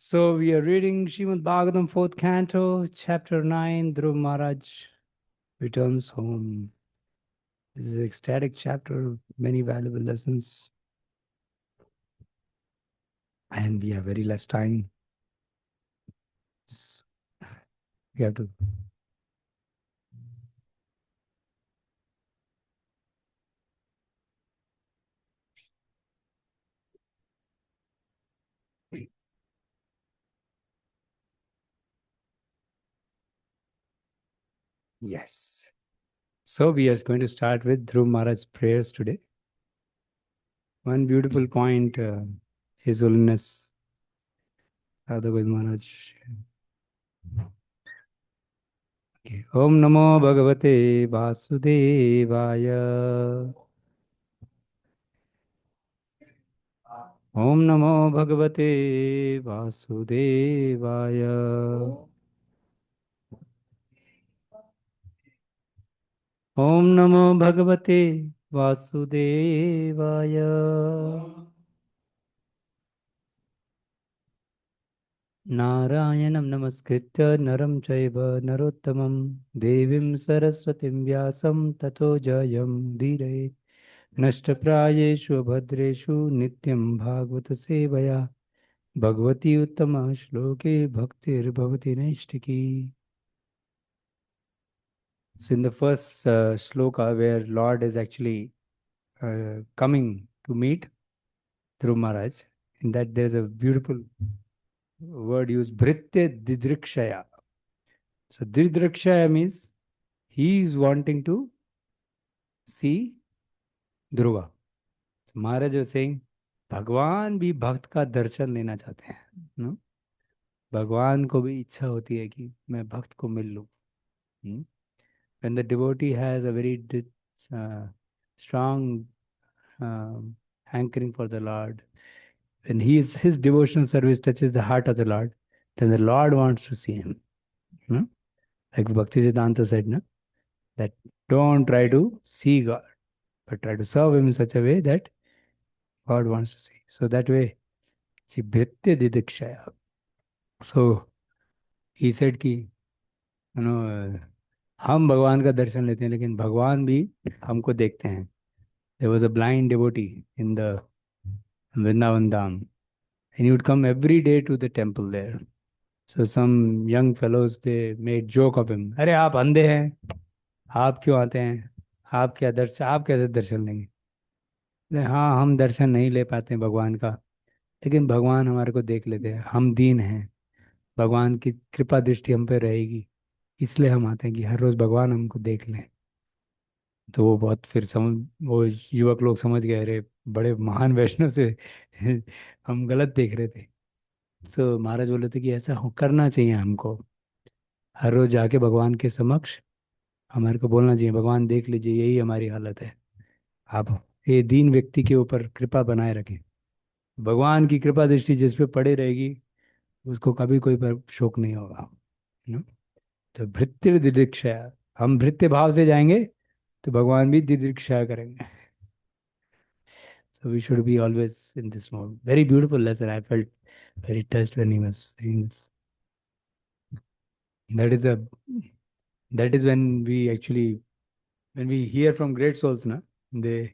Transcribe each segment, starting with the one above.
So we are reading Srimad Bhagavatam, 4th canto, chapter 9. Dhruv Maharaj returns home. This is an ecstatic chapter, many valuable lessons. And we have very less time. We have to. Yes. So we are going to start with Dhruv Maharaj's prayers today. One beautiful point, His Holiness Radha Maharaj. Okay. Om Namo Bhagavate Vasudevaya. Om Namo Bhagavate Vasudevaya. Om Namo Bhagavate Vasudevaya. Narayanam Namaskritya Naram Chaiva Narottamam Devim Saraswatim Vyasam Tato Jayam Dhirayet Nashtaprayeshu Bhadreshu Nityam Bhagavata Sevaya Bhagavati Uttama Shloke Bhaktir Bhavati Naishtiki. So in the first shloka where Lord is actually coming to meet Dhruv Maharaj, in that there is a beautiful word used, Bhritya Didrikshaya. So Didrikshaya means he is wanting to see Dhruva. So Maharaj was saying, भगवान भी भक्त का दर्शन लेना चाहते हैं, no? भगवान को भी इच्छा होती है कि मैं भक्त को मिल लूं. When the devotee has a very strong hankering for the Lord, when his devotional service touches the heart of the Lord, then the Lord wants to see him. Like Bhaktivedanta said, no? That don't try to see God, but try to serve Him in such a way that God wants to see. So that way, Bhritya Didikshaya. So he said कि हम भगवान का दर्शन लेते हैं लेकिन भगवान भी हमको देखते हैं. There was a blind devotee in the Vrindavan Dham, and he would come every day to the temple there. So some young fellows, they made joke of him. अरे आप अंधे हैं, आप क्यों आते हैं, आप कैसे दर्शन लेंगे. हाँ, हम दर्शन नहीं ले पाते हैं भगवान का, लेकिन भगवान हमारे को देख लेते हैं. हम दीन हैं, भगवान की कृपा दृष्टि हम पे रहेगी, इसलिए हम आते हैं कि हर रोज भगवान हमको देख लें. तो वो बहुत फिर वो युवक लोग समझ गए, अरे बड़े महान वैष्णव से हम गलत देख रहे थे. तो महाराज बोले थे कि ऐसा करना चाहिए हमको, हर रोज जाके भगवान के समक्ष हमारे को बोलना चाहिए, भगवान देख लीजिए यही हमारी हालत है, आप ये दीन व्यक्ति के ऊपर कृपा बनाए रखें. भगवान की कृपा दृष्टि जिस पे पड़े रहेगी उसको कभी कोई पर शोक नहीं होगा. तो भृत्य दिदीक्षा, हम भृत्य भाव से जाएंगे तो भगवान भी दिदीक्षा करेंगे. So we should be always in this mode. Very beautiful lesson. I felt very touched when he was saying this. That is when we actually, when we hear from great souls, na, they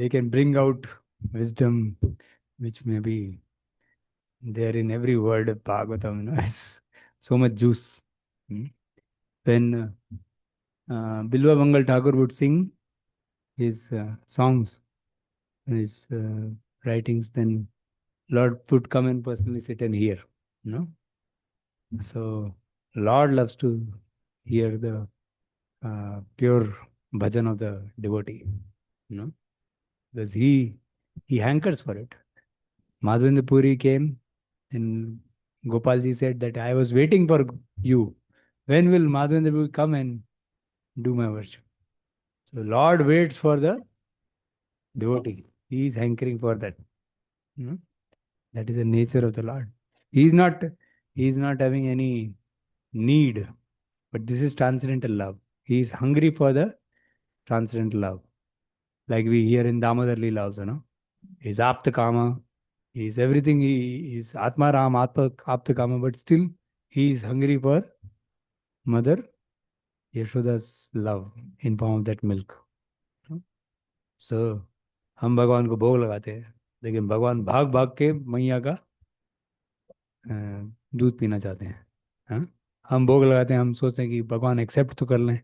can bring out wisdom which may be there in every word of Bhagavatam. It's so much juice. When Bilva Mangal Thakur would sing his songs, his writings, then Lord would come and personally sit and hear. So Lord loves to hear the pure bhajan of the devotee, because he hankers for it. Madhavendra Puri came and Gopalji said that I was waiting for you. When will Madhavendra Puri come and do my worship? So Lord waits for the devotee. He is hankering for that. That is the nature of the Lord. He is not having any need, but this is transcendental love. He is hungry for the transcendental love. Like we hear in Damodar Leela also, is apta kama He is everything. He is Atma Ram, Atma Apta Kama, but still he is hungry for Mother Yashoda's love in form of that milk. So हम भगवान को भोग लगाते हैं, लेकिन भगवान भाग भाग के मैया का अ, दूध पीना चाहते हैं. हाँ, हम भोग लगाते हैं, हम सोचते हैं कि भगवान एक्सेप्ट तो कर लें.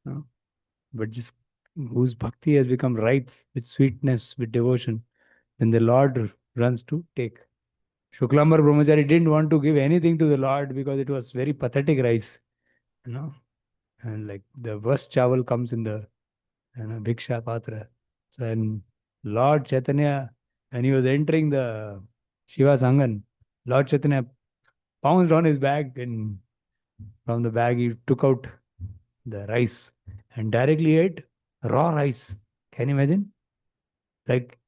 हाँ, but just whose bhakti has become ripe with sweetness, with devotion, then the Lord runs to take. Shuklambar Brahmachari didn't want to give anything to the Lord because it was very pathetic rice, you know, and like the worst chawal comes in the bhiksha patra. So when Lord Chaitanya, when he was entering the Shiva Sangan, Lord Chaitanya pounced on his bag, and from the bag he took out the rice and directly ate raw rice. Can you imagine? Like,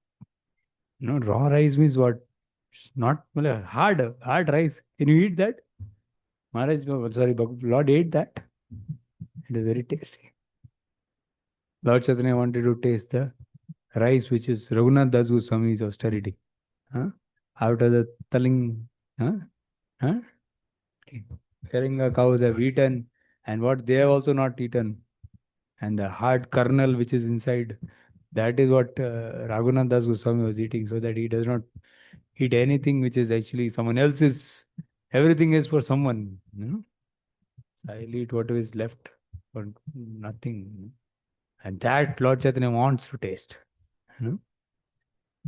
raw rice means what? It's not well, hard rice. Can you eat that? Maharaj, sorry, Lord ate that. It is very tasty. Lord Chaitanya wanted to taste the rice, which is Raghunath Das Goswami's austerity. Huh? After the telling, huh? Huh? Karinga cows have eaten, and what they have also not eaten, and the hard kernel which is inside, that is what Raghunath Das Goswami was eating, so that he does not eat anything which is actually someone else's. Everything is for someone. So I'll eat whatever is left for nothing. And that Lord Chaitanya wants to taste. You know?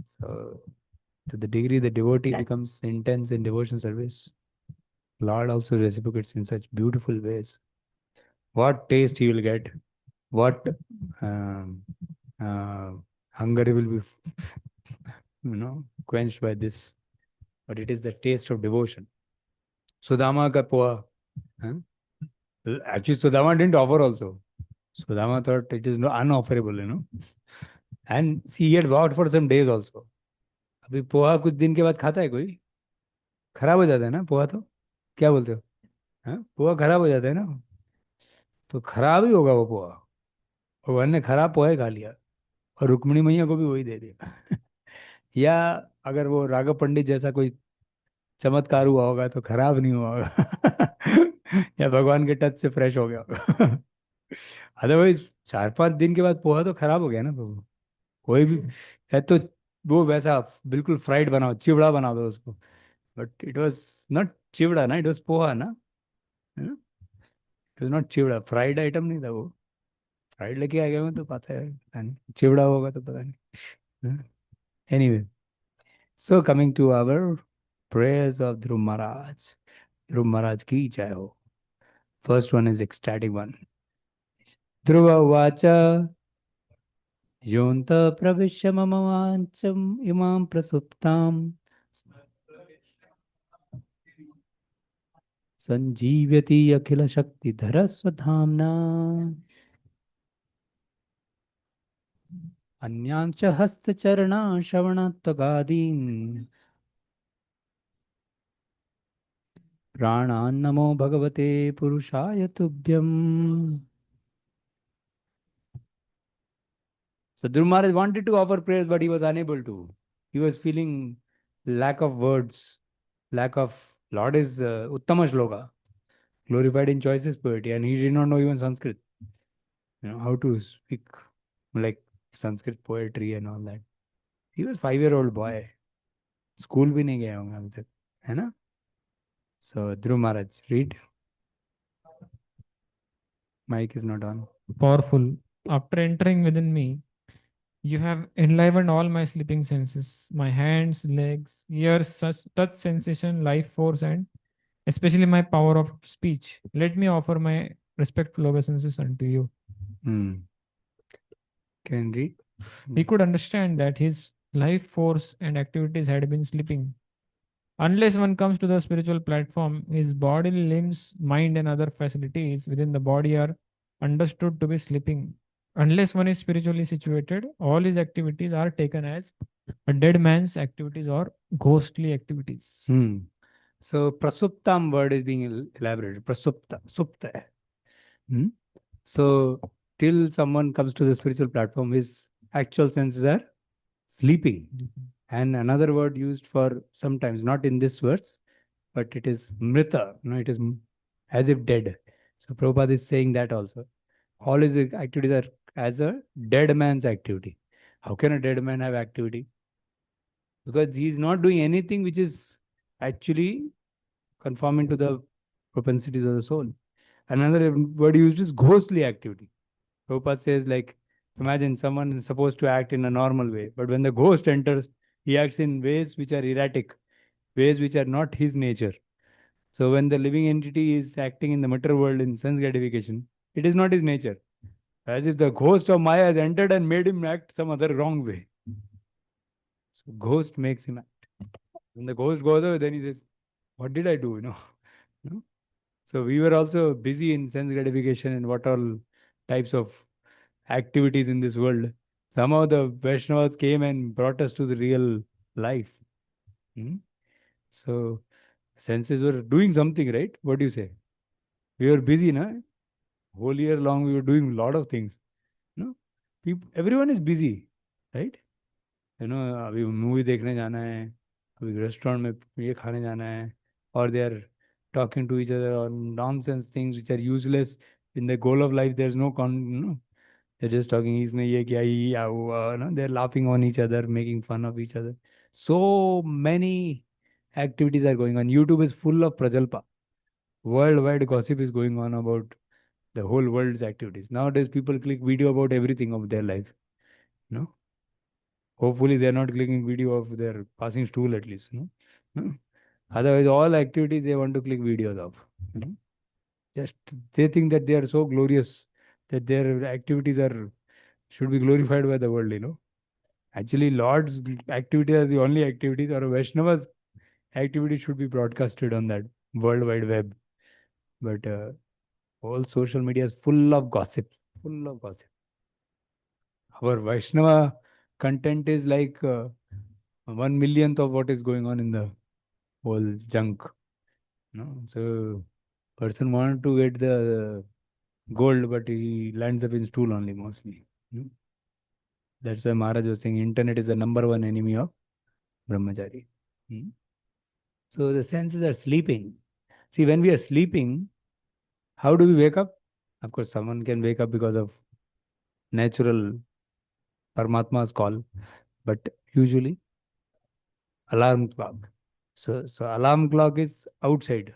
So to the degree the devotee becomes intense in devotion service, Lord also reciprocates in such beautiful ways. What taste he will get, what um, uh, hunger will be, quenched by this. But it is the taste of devotion. Sudama ka poa. Huh? Actually, Sudama didn't offer also. Sudama thought it is unofferable. And see, he had vowed for some days also. अभी पोहा कुछ दिन के बाद खाता है कोई? खराब हो जाता है ना पोहा तो. क्या बोलते हो? हाँ, पोहा खराब हो जाता है ना. तो खराब ही होगा वो पोहा. भगवान ने खराब पोहा ही खा लिया और रुक्मिणी मैया को भी वही दे दिया. या अगर वो राघव पंडित जैसा कोई चमत्कार हुआ होगा तो खराब नहीं हुआ होगा. या भगवान के टच से फ्रेश हो गया होगा. अदरवाइज 4-5 दिन के बाद पोहा तो खराब हो गया ना प्रभु. कोई भी है तो वो वैसा बिल्कुल फ्राइड बनाओ, चिवड़ा बना दो उसको. बट इट वॉज नॉट चिवड़ा ना, इट वॉज पोहा ना. It was not chivda, fried item नहीं था वो. फ्राइड लेके आ गए हो तो पता है, पता नहीं चिवड़ा होगा तो पता नहीं. Anyway, so coming to our prayers of Dhruv Maharaj. Dhruv Maharaj ki jai ho. First one is ecstatic one. Dhruva vacha yonta pravishya mama vancham imam prasuptam संजीव्यति अखिल शक्ति धर स्वधाम्ना अन्यांच हस्तचरणा श्रवणत्वगादीन् प्राणान् नमो भगवते पुरुषाय तुभ्यम्. So Dhruv Maharaj wanted to offer prayers, but he was unable to. He was feeling lack of words, lack of. Lord is Uttama Shloka, glorified in choicest poetry, and he did not know even Sanskrit. How to speak like Sanskrit poetry and all that. He was 5-year-old boy. School भी नहीं गए होंगे अभी तक, है ना. So Dhruv Maharaj, read. Mic is not on. Powerful. After entering within me, you have enlivened all my sleeping senses, my hands, legs, ears, touch sensation, life force, and especially my power of speech. Let me offer my respectful obeisances unto you. Can read. He could understand that his life force and activities had been sleeping. Unless one comes to the spiritual platform, his body, limbs, mind, and other facilities within the body are understood to be sleeping. Unless one is spiritually situated, all his activities are taken as a dead man's activities or ghostly activities. So prasuptam word is being elaborated. Prasupta, supta. So till someone comes to the spiritual platform, his actual senses are sleeping. And another word used for sometimes, not in this verse, but it is mrita, it is as if dead. So Prabhupada is saying that also. All his activities are as a dead man's activity. How can a dead man have activity? Because he is not doing anything which is actually conforming to the propensities of the soul. Another word used is ghostly activity. Prabhupada says, like, imagine someone is supposed to act in a normal way, but when the ghost enters, he acts in ways which are erratic, ways which are not his nature. So when the living entity is acting in the material world in sense gratification, it is not his nature. As if the ghost of Maya has entered and made him act some other wrong way. So ghost makes him act. When the ghost goes away, then he says, what did I do? You know? So we were also busy in sense gratification and what all types of activities in this world. Somehow the Vaishnavas came and brought us to the real life. Hmm? So senses were doing something, right? What do you say? We were busy, na? Whole year long we were doing a lot of things. No? People, everyone is busy, right? अभी movie देखने जाना है, अभी restaurant में ये खाने जाना है, और they are talking to each other on nonsense things which are useless. In the goal of life, there's no. They're just talking. इसने ये किया, ये या हुआ, no? They're laughing on each other, making fun of each other. So many activities are going on. YouTube is full of prajalpa. Worldwide gossip is going on about the whole world's activities. Nowadays, people click video about everything of their life. No, hopefully they're not clicking video of their passing stool at least. No, no? Otherwise, all activities they want to click videos of. No? Just they think that they are so glorious that their activities are should be glorified by the world. Actually, Lord's activities are the only activities, or a Vaishnava's activity should be broadcasted on that World Wide Web. But all social media is full of gossip, full of gossip. Our Vaishnava content is like 1 millionth of what is going on in the whole junk. So person want to get the gold, but he lands up in stool only mostly. That's why Maharaj was saying internet is the number one enemy of brahmachari. Hmm? So the senses are sleeping. See, when we are sleeping, how do we wake up? Of course, someone can wake up because of natural Paramatma's call, but usually alarm clock. So alarm clock is outside.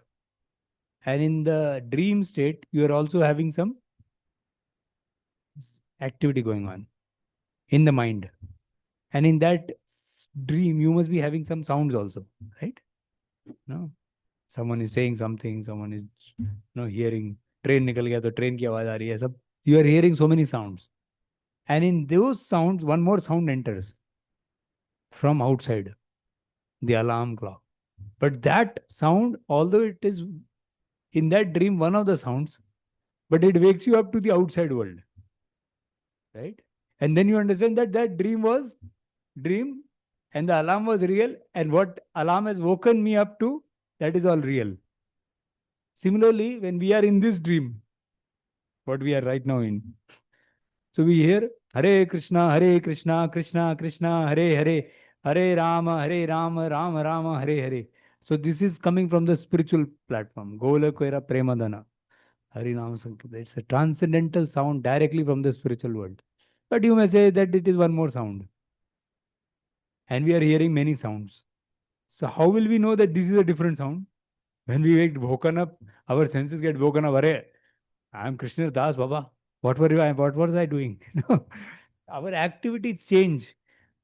And in the dream state, you are also having some activity going on in the mind. And in that dream, you must be having some sounds also, right? No? Someone is saying something, someone is hearing, train nikal gaya, to train ki awaaz aa rahi hai. You are hearing so many sounds. And in those sounds, one more sound enters from outside, the alarm clock. But that sound, although it is in that dream one of the sounds, but it wakes you up to the outside world, right? And then you understand that that dream was dream and the alarm was real, and what alarm has woken me up to, that is all real. Similarly, when we are in this dream, what we are right now in, so we hear Hare Krishna, Krishna Krishna, Hare Hare, Hare Rama, Rama Rama, Hare Hare. So this is coming from the spiritual platform. Golakera Premadana. Harinam Sankirtan. It's a transcendental sound directly from the spiritual world. But you may say that it is one more sound. And we are hearing many sounds. So how will we know that this is a different sound? When we get woken up, our senses get woken up. Arey, I am Krishna Das Baba. What were you? What was I doing? No. Our activities change.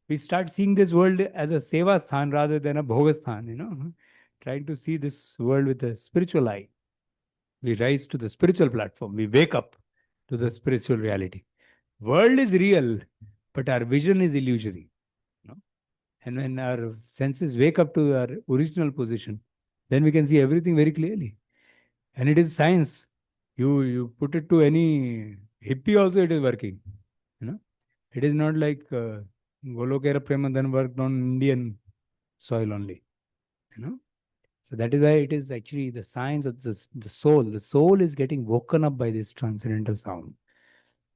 We start seeing this world as a seva sthan rather than a bhoga sthan. Trying to see this world with a spiritual eye. We rise to the spiritual platform. We wake up to the spiritual reality. World is real, but our vision is illusory. And when our senses wake up to our original position, then we can see everything very clearly. And it is science. You put it to any hippie also, it is working. It is not like Golokera Premadhan worked on Indian soil only. You know. So that is why it is actually the science of the soul. The soul is getting woken up by this transcendental sound.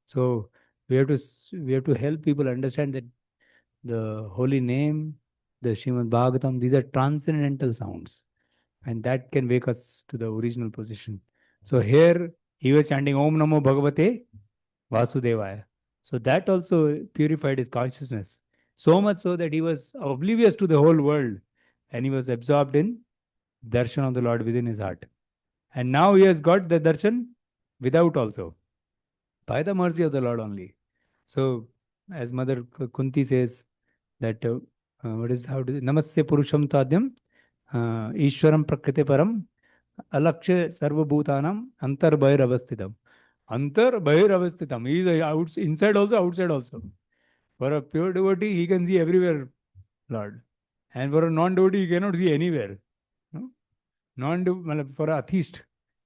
So we have to help people understand that the holy name the Srimad Bhagavatam, these are transcendental sounds. And that can wake us to the original position. So here he was chanting Om Namo Bhagavate Vasudevaya. So that also purified his consciousness. So much so that he was oblivious to the whole world and he was absorbed in darshan of the Lord within his heart. And now he has got the darshan without also, by the mercy of the Lord only. So, as Mother Kunti says, that what is how to Namasya Purusham Tadyam Ishwaram Prakriti Param Alaksha Sarvabhutanam Antar Bhair Avasthitam. Antar Bhair Avasthitam. He is inside also, outside also. For a pure devotee, he can see everywhere, Lord. And for a non-devotee, he cannot see anywhere. No? मतलब for a atheist,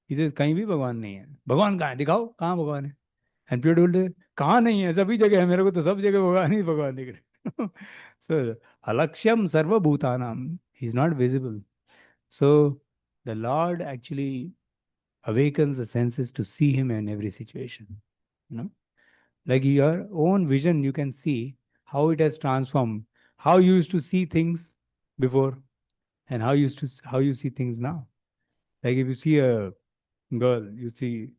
he says कहीं भी भगवान नहीं है. भगवान कहाँ है? दिखाओ कहाँ भगवान है. And people will say कहाँ नहीं है, सभी जगह है, मेरे को तो सब जगह भगवान ही भगवान दिख रहे. So alaksyam sarva bhutanam, he is not visible. So the Lord actually awakens the senses to see him in every situation. You know, like your own vision, you can see how it has transformed, how you used to see things before, and how you see things now. Like if you see a girl, you see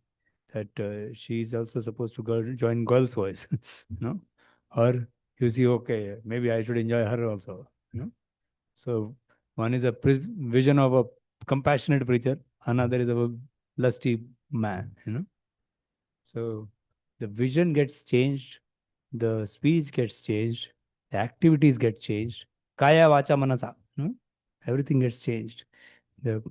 that she is also supposed to join girls' voice, you know, or you see, okay, maybe I should enjoy her also, you know. So one is a vision of a compassionate preacher, another is of a lusty man, you know. So the vision gets changed, the speech gets changed, the activities get changed, kaya vacha manasa, you know? Everything gets changed. The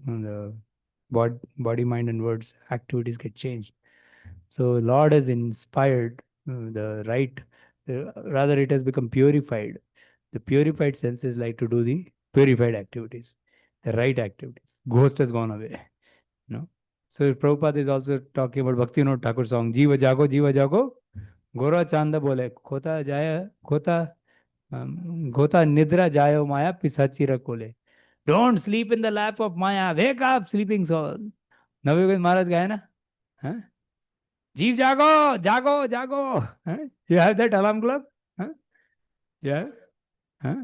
body, mind, and words activities get changed. So Lord has inspired the right, rather it has become purified. The purified senses like to do the purified activities, the right activities. Ghost has gone away. No. So Prabhupada is also talking about Bhakti Vinod Thakur song. Jiva jago, Gora Chanda bole, Khota jaya, Khota nidra jayo maya pisachi rakole. Don't sleep in the lap of Maya. Wake up, sleeping soul. Navyoga Maharaj gaya na? Huh? जीव जागो जागो जागो. Huh? You have that alarm clock? Huh? Yeah. Huh?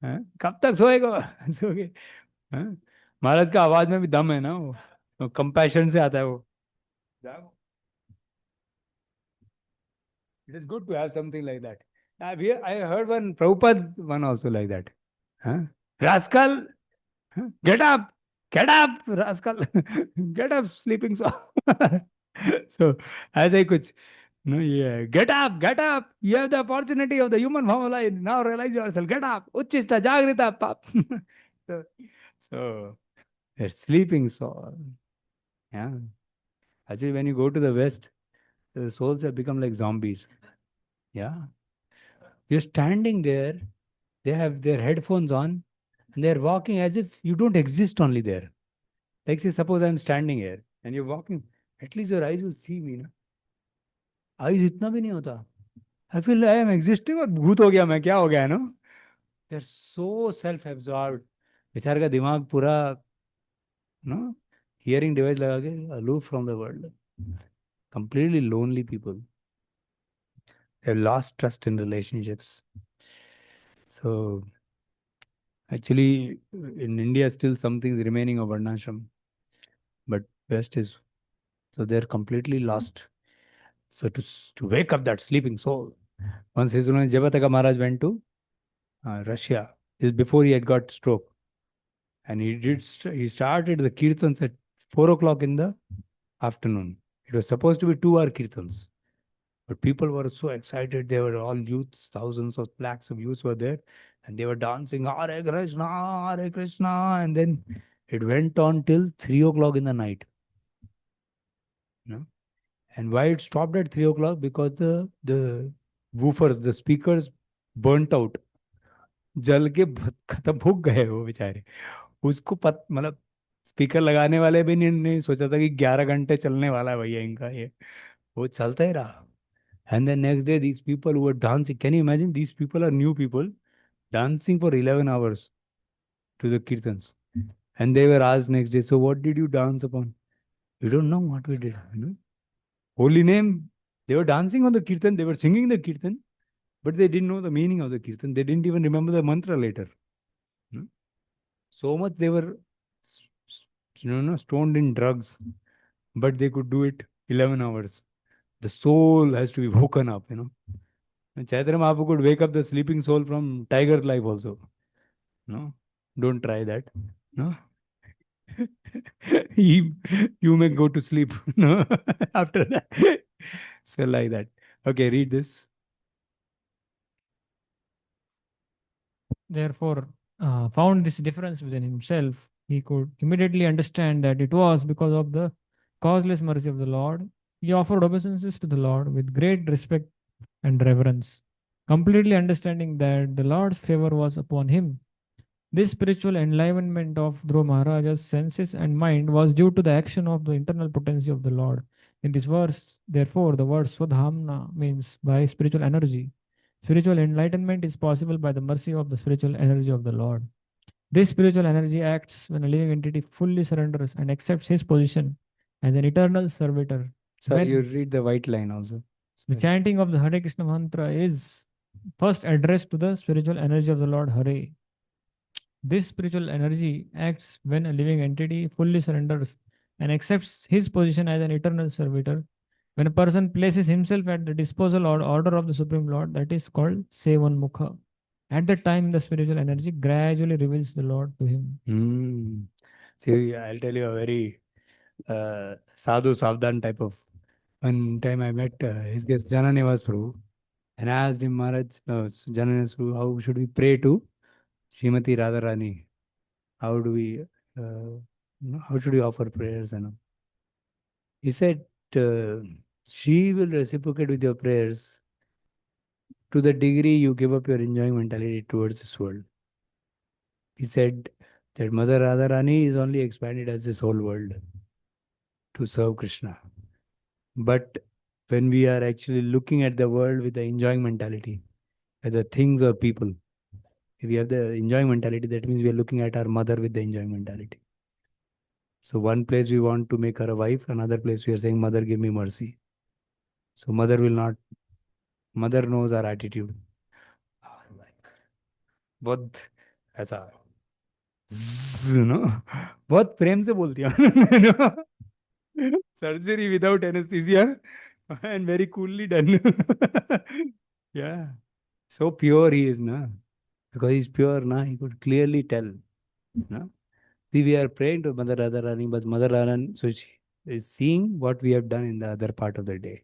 Huh? कब तक सोएगा? सोगे. Huh? महाराज का आवाज में भी दम है ना, वो कंपैशन से आता है वो. जागो. It is good to have something like that. I heard one Prabhupada one also like that. Huh? Rascal, huh? Get up, rascal, get up, sleeping soul. So ऐसा ही कुछ. No, yeah. Get up. You have the opportunity of the human form of life. Now realize yourself. Get up. Uchishta Jagrita Pap. so, so they're sleeping soul. Yeah. Actually, when you go to the West, the souls have become like zombies. Yeah. You're standing there, they have their headphones on, and they're walking as if you don't exist only there. Like say, suppose I'm standing here and you're walking, at least your eyes will see me. Na? Eyes इतना भी नहीं होता. I feel I am existing और भूत हो गया मैं, क्या हो गया है, no? They're so self-absorbed. बेचारे का दिमाग पूरा, no, hearing device लगा के aloof from the world. Completely lonely people. They've lost trust in relationships. So actually, in India, still some things remaining of Varnashram, but West is, so they're completely lost. So to wake up that sleeping soul. Once His Holiness Jabataka Maharaj went to Russia. This is before he had got stroke, and he started the kirtans at 4 o'clock in the afternoon. It was supposed to be 2 hour kirtans, but people were so excited. They were all youths, thousands of lakhs of youths were there, and they were dancing Hare Krishna, Hare Krishna, and then it went on till 3 o'clock in the night. No? And why it stopped at 3 o'clock? Because the woofers, the speakers, burnt out. जल के खत्म हो गए वो बेचारे. उसको मतलब speaker लगाने वाले भी नहीं सोचा था कि 11 घंटे चलने वाला है भैया इनका ये. वो चलता ही रहा. And the next day, these people who were dancing, can you imagine? These people are new people dancing for 11 hours to the kirtans. And they were asked next day, so what did you dance upon? We don't know what we did. You know? Holy name. They were dancing on the kirtan, they were singing the kirtan, but they didn't know the meaning of the kirtan. They didn't even remember the mantra later. Hmm? So much they were, stoned in drugs, but they could do it 11 hours. The soul has to be woken up. And Chaitanya Mahaprabhu could wake up the sleeping soul from tiger life also. No, don't try that. No, you, you may go to sleep. No, after that. So like that. Okay, read this. Therefore, found this difference within himself, he could immediately understand that it was because of the causeless mercy of the Lord. He offered obeisances to the Lord with great respect and reverence, completely understanding that the Lord's favor was upon him. This spiritual enlivenment of Dhruva Maharaja's senses and mind was due to the action of the internal potency of the Lord. In this verse, therefore, the word Swadhamna means by spiritual energy. Spiritual enlightenment is possible by the mercy of the spiritual energy of the Lord. This spiritual energy acts when a living entity fully surrenders and accepts his position as an eternal servitor. Sorry, you When read the white line also. the Sorry. chanting of the Hare Krishna mantra is first addressed to the spiritual energy of the Lord Hare. This spiritual energy acts when a living entity fully surrenders and accepts his position as an eternal servitor. When a person places himself at the disposal or order of the Supreme Lord, that is called Sevan Mukha. At that time, the spiritual energy gradually reveals the Lord to him. Hmm. See, I'll tell you a very sadhu savdan type of. One time I met his guest Jananevas Prabhu and I asked him, Maharaj, Jananevas Prabhu, how should we pray to Srimati Radharani? How do we, how should we offer prayers? He said, uh, she will reciprocate with your prayers to the degree you give up your enjoying mentality towards this world. He said that Mother Radharani is only expanded as this whole world to serve Krishna. But when we are actually looking at the world with the enjoying mentality, at the things or people, if we have the enjoying mentality, that means we are looking at our mother with the enjoying mentality. So one place we want to make her a wife, another place we are saying, Mother, give me mercy. So mother will not, mother knows our attitude. बहुत ऐसा बहुत प्रेम से बोलती है surgery without anesthesia and very coolly done. Yeah, so pure he is, na, because he's pure, na, he could clearly tell, na. See, we are praying to Mother Radharani, but Mother Radharani, so she is seeing what we have done in the other part of the day.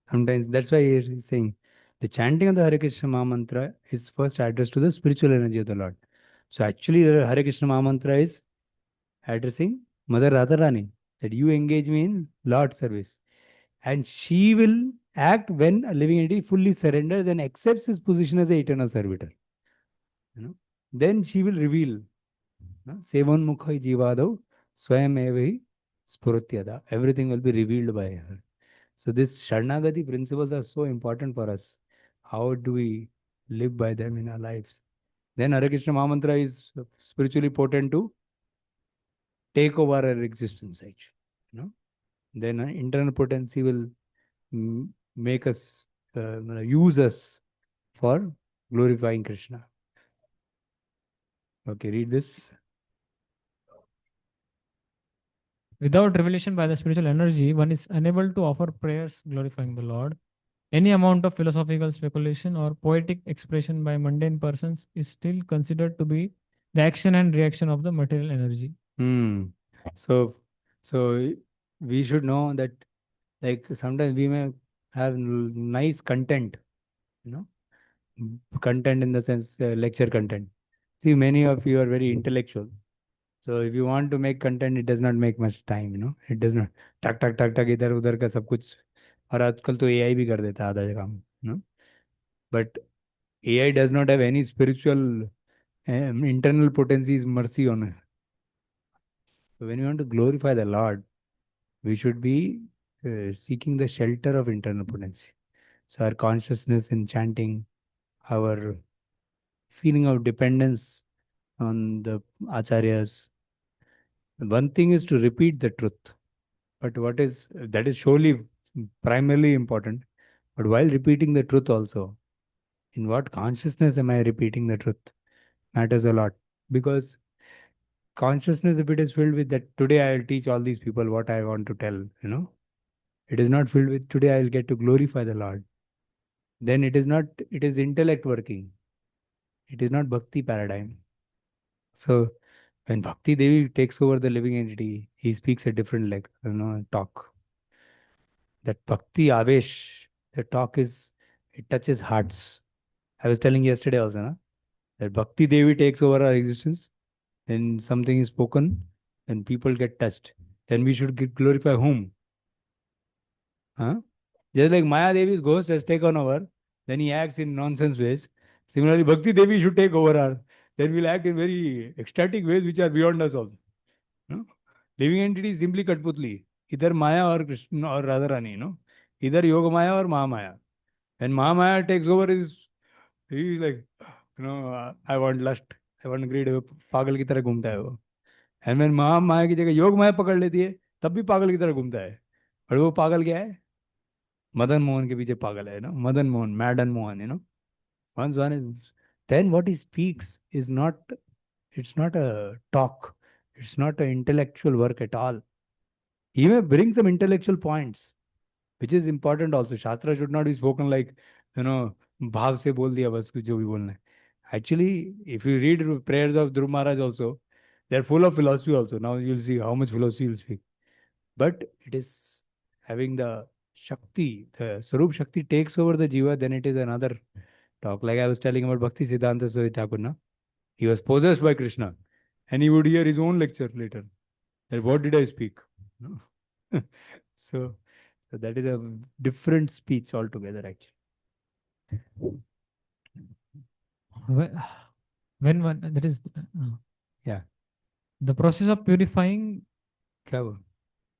Sometimes that's why he is saying the chanting of the Hare Krishna Maha Mantra is first addressed to the spiritual energy of the Lord. So actually, the Hare Krishna Maha Mantra is addressing Mother Radharani, that you engage me in Lord service. And she will act when a living entity fully surrenders and accepts his position as an eternal servitor. Then she will reveal. Sevan Mukhai Jivadav Swayam Evahi Spurutyada. Everything will be revealed by her. So these Sharnagati principles are so important for us. How do we live by them in our lives? Then Hare Krishna Mahamantra is spiritually potent to take over our existence, actually. Then internal potency will make us, use us for glorifying Krishna. Okay, read this. Without revelation by the spiritual energy, one is unable to offer prayers glorifying the Lord. Any amount of philosophical speculation or poetic expression by mundane persons is still considered to be the action and reaction of the material energy. Hmm. So, so we should know that, like, sometimes we may have nice content, you know, content in the sense lecture content. See, many of you are very intellectual. So if you want to make content, it does not make much time. It does not टक टक टक टक इधर उधर का सब कुछ. और आजकल तो एआई भी कर देता है आधा काम. But AI does not have any spiritual internal potencies mercy on it. So when we want to glorify the Lord, we should be seeking the shelter of internal potency. So our consciousness in chanting, our feeling of dependence on the acharyas. One thing is to repeat the truth, but that is surely primarily important. But while repeating the truth also, In what consciousness am I repeating the truth? Matters a lot. Because consciousness, if it is filled with that, today I'll teach all these people what I want to tell. It is not filled with today I'll get to glorify the Lord. Then it is not, it is intellect working. It is not bhakti paradigm. So when Bhakti Devi takes over the living entity, he speaks a different talk. That Bhakti Avesh, the talk is, it touches hearts. I was telling yesterday also, na, that Bhakti Devi takes over our existence, then something is spoken, then people get touched. Then we should glorify whom? Huh? Just like Maya Devi's ghost has taken over, then he acts in nonsense ways. Similarly, Bhakti Devi should take over her. Then we'll act in very ecstatic ways which are beyond us also. No? Living entity is simply Katputli. Either Maya or Krishna or Radharani. Either Yoga Maya or Mahamaya. When Mahamaya takes over, he is like, I want lust, I want greed. पागल की तरह घूमता है वो. And when Mahamaya की जगह योग माया पकड़ लेती है, तब भी पागल की तरह घूमता है. और वो पागल क्या है? मदन मोहन के पीछे पागल है. Madan Mohan, मैडन Mohan. Once one is, then what he speaks is not, it's not a talk. It's not an intellectual work at all. He may bring some intellectual points, which is important also. Shastra should not be spoken like, भाव से बोल दिया बस कुछ जो भी बोलना है. Actually, if you read prayers of Dhruv Maharaj also, they're full of philosophy also. Now you'll see how much philosophy he'll speak. But it is having the Shakti, the Sarup Shakti takes over the Jiva, then it is another talk. Like I was telling about Bhakti Siddhanta Saraswati Thakur, na? He was possessed by Krishna. And he would hear his own lecture later. That what did I speak? No? so, so that is a different speech altogether, actually. Wh- When one, that is, Yeah. the process of purifying, क्या वो?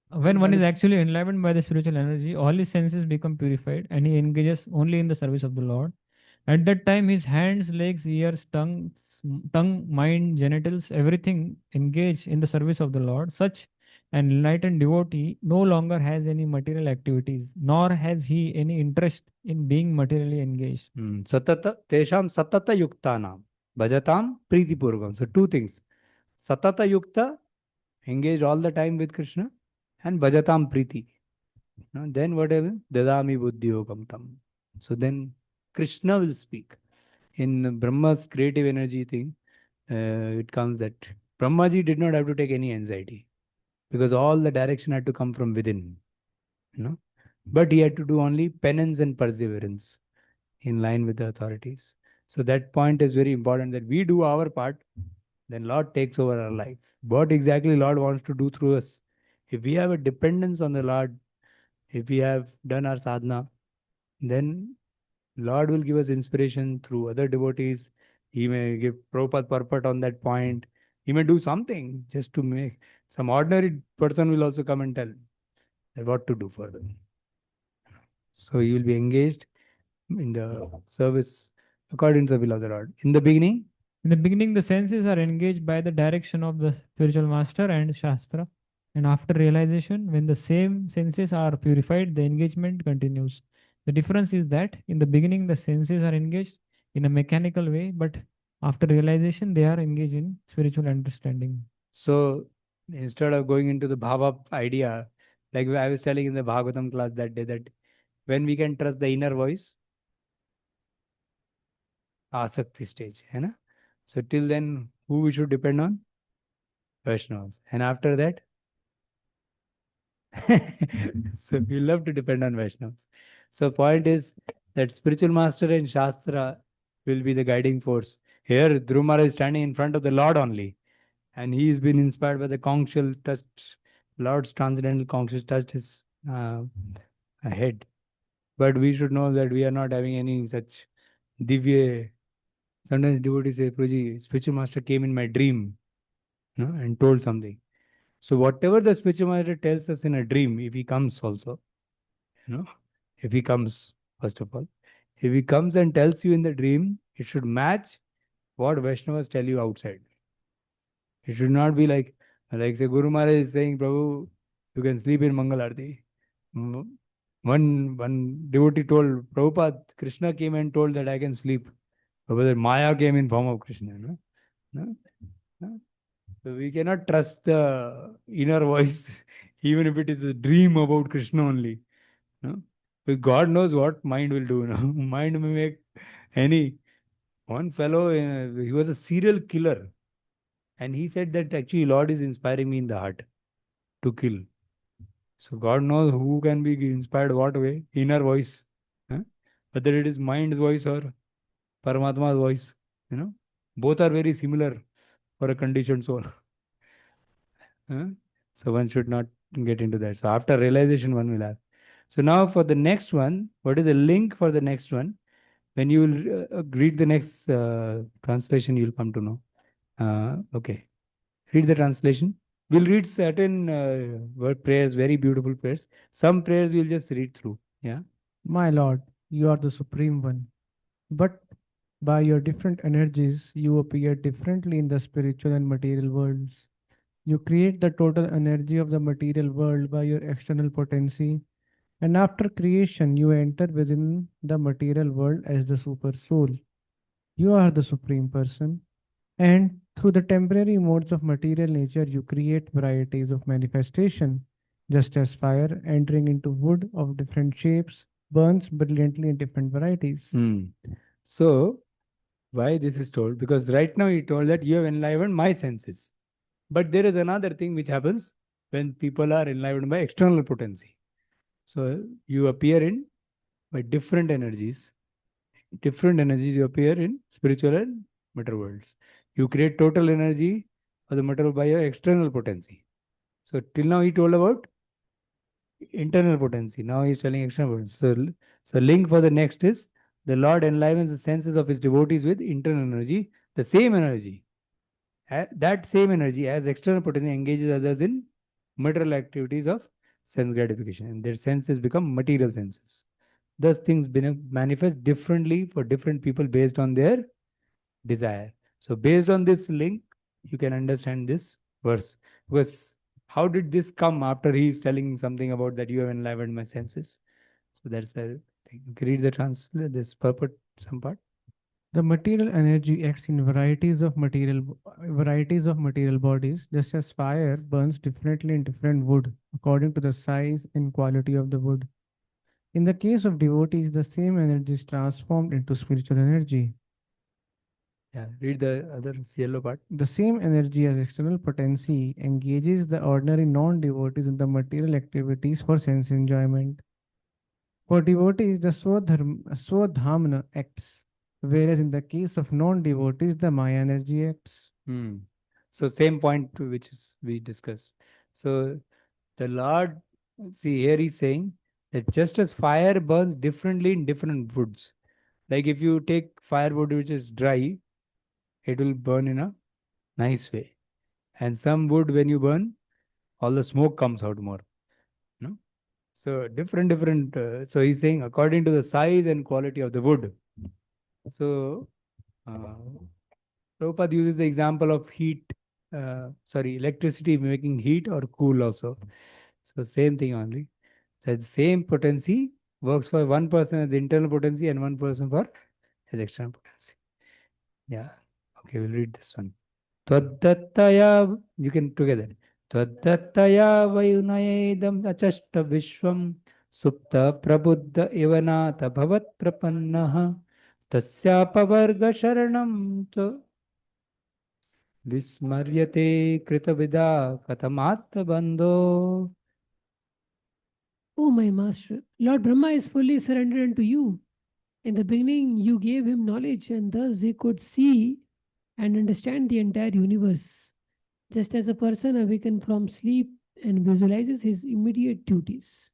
when one One is is, actually enlivened by the spiritual energy, all his senses become purified and he engages only in the service of the Lord. At that time, his hands, legs, ears, tongue, mind, genitals, everything engage in the service of the Lord. Such an enlightened devotee no longer has any material activities, nor has he any interest in being materially engaged. satata, tesham satata yukta nam. Bhajatam priti purvakam. So two things. Satata yukta, engage all the time with Krishna. And bhajatam priti. Then whatever, dadami buddhi yogam tam. So then Krishna will speak. In Brahma's creative energy thing, it comes that Brahmaji did not have to take any anxiety because all the direction had to come from within. you know. But he had to do only penance and perseverance in line with the authorities. So that point is very important that we do our part, then Lord takes over our life. What exactly Lord wants to do through us? If we have a dependence on the Lord, if we have done our sadhana, then Lord will give us inspiration through other devotees. He may give Prabhupada purport on that point. He may do something just to make some ordinary person will also come and tell that what to do further. So he will be engaged in the service according to the will of the Lord. In the beginning, In the beginning, the senses are engaged by the direction of the spiritual master and Shastra. And after realization, when the same senses are purified, the engagement continues. The difference is that in the beginning, the senses are engaged in a mechanical way, but after realization, they are engaged in spiritual understanding. so instead of going into the bhava idea, like I was telling in the Bhagavatam class that day, that when we can trust the inner voice, asakti stage, है ना? So till then, who we should depend on? Vaishnavas. And after that, so we love to depend on Vaishnavas. So point is that spiritual master and Shastra will be the guiding force. Here, Dhrumara is standing in front of the Lord only. And he has been inspired by the conchal touch. Lord's transcendental conscious touched his head. But we should know that we are not having any such divya. Sometimes devotees say, Prabhuji, spiritual master came in my dream, and told something. So whatever the spiritual master tells us in a dream, if he comes also, you know, if he comes, first of all, if he comes and tells you in the dream, it should match what Vaishnavas tell you outside. It should not be like say Guru Maharaj is saying, Prabhu, you can sleep in Mangal Arti. One devotee told Prabhupada, Krishna came and told that I can sleep. Prabhupada said, Maya came in form of Krishna. No? No? No? So we cannot trust the inner voice, even if it is a dream about Krishna only. No? Because God knows what mind will do. No? Mind may make any. One fellow, he was a serial killer. And he said that actually Lord is inspiring me in the heart to kill. So God knows who can be inspired what way, inner voice. Huh? Whether it is mind's voice or Paramatma's voice. You know, both are very similar for a conditioned soul. Huh? So one should not get into that. So after realization, one will have. So now for the next one, what is the link for the next one? When you will read the next translation, you'll come to know. Okay, read the translation. We'll read certain word prayers, very beautiful prayers. Some prayers we'll just read through. Yeah. My Lord, you are the Supreme One. But by your different energies, you appear differently in the spiritual and material worlds. You create the total energy of the material world by your external potency, and after creation, you enter within the material world as the super soul. You are the Supreme Person, and through the temporary modes of material nature, you create varieties of manifestation, just as fire entering into wood of different shapes burns brilliantly in different varieties. Hmm. So why this is told? Because right now he told that you have enlivened my senses. But there is another thing which happens when people are enlivened by external potency. So you appear in by different energies you appear in spiritual and material worlds. You create total energy of the material by your external potency. So till now he told about internal potency. Now he is telling external potency. So link for the next is the Lord enlivens the senses of his devotees with internal energy, the same energy. That same energy as external potency engages others in material activities of sense gratification, and their senses become material senses. Thus, things manifest differently for different people based on their desire. So, based on this link, you can understand this verse. Because how did this come after he is telling something about that you have enlivened my senses? So that's a thing. You can read the this purport, some part. The material energy acts in varieties of material bodies, just as fire burns differently in different wood according to the size and quality of the wood. In the case of devotees, the same energy is transformed into spiritual energy. Yeah, read the other yellow part. The same energy as external potency engages the ordinary non-devotees in the material activities for sense enjoyment. For devotees, the Swadhamna acts, whereas in the case of non-devotees, the Maya energy acts. Hmm. So same point which is we discussed. So the Lord, see here he's saying that just as fire burns differently in different woods, like if you take firewood which is dry, it will burn in a nice way. And some wood when you burn, all the smoke comes out more. No? So different. So he's saying according to the size and quality of the wood. So uh, Prabhupada uses the example of electricity making heat or cool also. So same thing only. So the same potency works for one person as internal potency and one person for his external potency. Yeah. Okay, we'll read this one. Tvaddhattaya, you can together. Tvaddhattaya vayunayedam achashta vishwam supta prabuddha ivanata bhavat prapannaha tasyapavarga sharanam विस्मर्यते कृतविदा कथमात्मबन्धो. O my master, Lord Brahma is fully surrendered unto you. In the beginning, you gave him knowledge, and thus he could see and understand the entire universe, just as a person awakened from sleep and visualizes his immediate duties.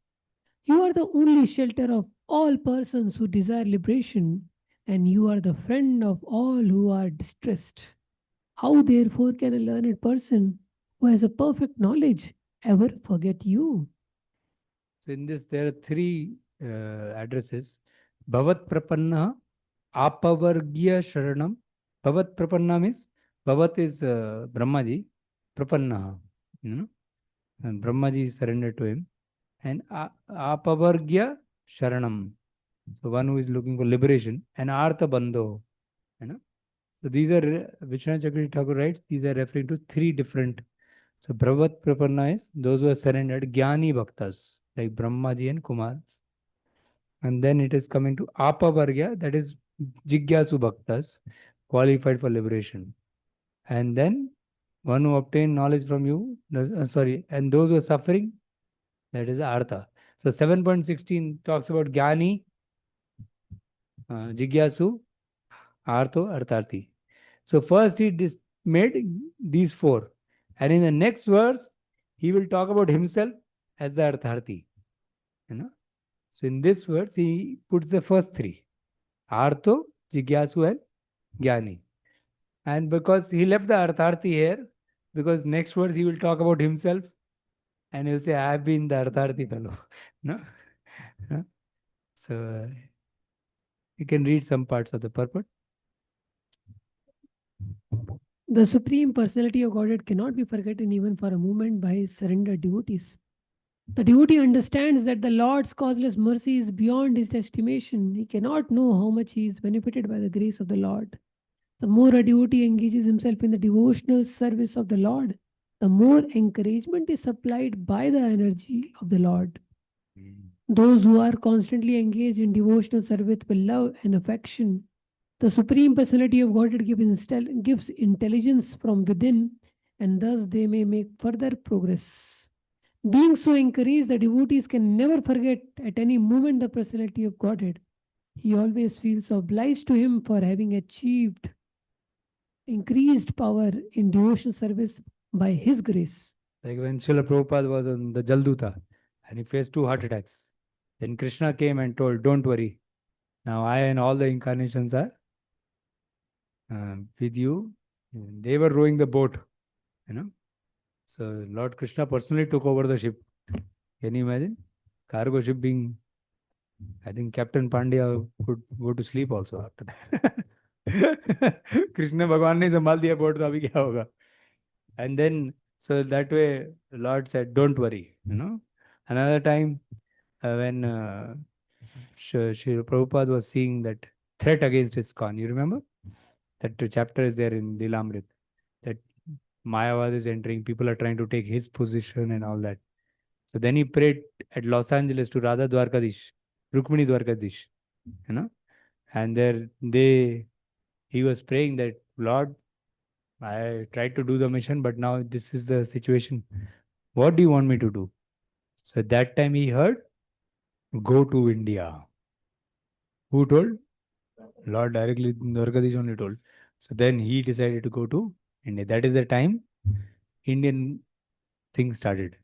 You are the only shelter of all persons who desire liberation, and you are the friend of all who are distressed. How, therefore, can a learned person who has a perfect knowledge ever forget you? So in this, there are three addresses. Bhavat Prapanna, Apavargya Sharanam. Bhavat Prapanna means Bhavat is Brahmaji, Prapanna, you know, and Brahmaji is surrendered to him. And Apavargya Sharanam, the one who is looking for liberation, and Artha Bandho. You know? So these are, Vishwanath Chakravarti Thakur writes, these are referring to three different. So Bhagavat Prapanna is those who are surrendered, Jnani Bhaktas, like Brahmaji and Kumars. And then it is coming to Apavargya, that is Jigyasu Bhaktas, qualified for liberation. And then one who obtained knowledge from you, and those who are suffering, that is Artha. So 7.16 talks about Jnani, Jigyasu, Artho, Artharthi. So first he made these four. And in the next verse, he will talk about himself as the Artharthi. You know? So in this verse, he puts the first three. Artho, Jigyasu and Jnani. And because he left the Artharthi here, because next verse he will talk about himself and he'll say, I have been the Artharthi fellow. No? So you can read some parts of the purport. The Supreme Personality of Godhead cannot be forgotten even for a moment by his surrendered devotees. The devotee understands that the Lord's causeless mercy is beyond his estimation. He cannot know how much he is benefited by the grace of the Lord. The more a devotee engages himself in the devotional service of the Lord, the more encouragement is supplied by the energy of the Lord. Those who are constantly engaged in devotional service with love and affection, the Supreme Personality of Godhead gives intelligence from within, and thus they may make further progress. Being so encouraged, the devotees can never forget at any moment the Personality of Godhead. He always feels obliged to him for having achieved increased power in devotional service by his grace. Like when Srila Prabhupada was on the Jalduta and he faced 2 heart attacks. Then Krishna came and told, don't worry. Now I and all the incarnations are with you. They were rowing the boat, you know. So Lord Krishna personally took over the ship. Can you imagine? Cargo ship being, I think Captain Pandya could go to sleep also after that. Krishna Bhagwan ne sambhal diya boat, to abhi kya hoga? And then, so that way, the Lord said, don't worry, you know. Another time, when Srila Prabhupada was seeing that threat against ISKCON, you remember? That chapter is there in Lilamrit, that Mayavad is entering, people are trying to take his position and all that. So then he prayed at Los Angeles to Radha Dwarkadish, Rukmini Dwarkadish, you know. And there he was praying that, Lord, I tried to do the mission, but now this is the situation. What do you want me to do? So at that time he heard, go to India. Who told? Lord directly, Dwarkadish only told. So then he decided to go to India. That is the time Indian thing started.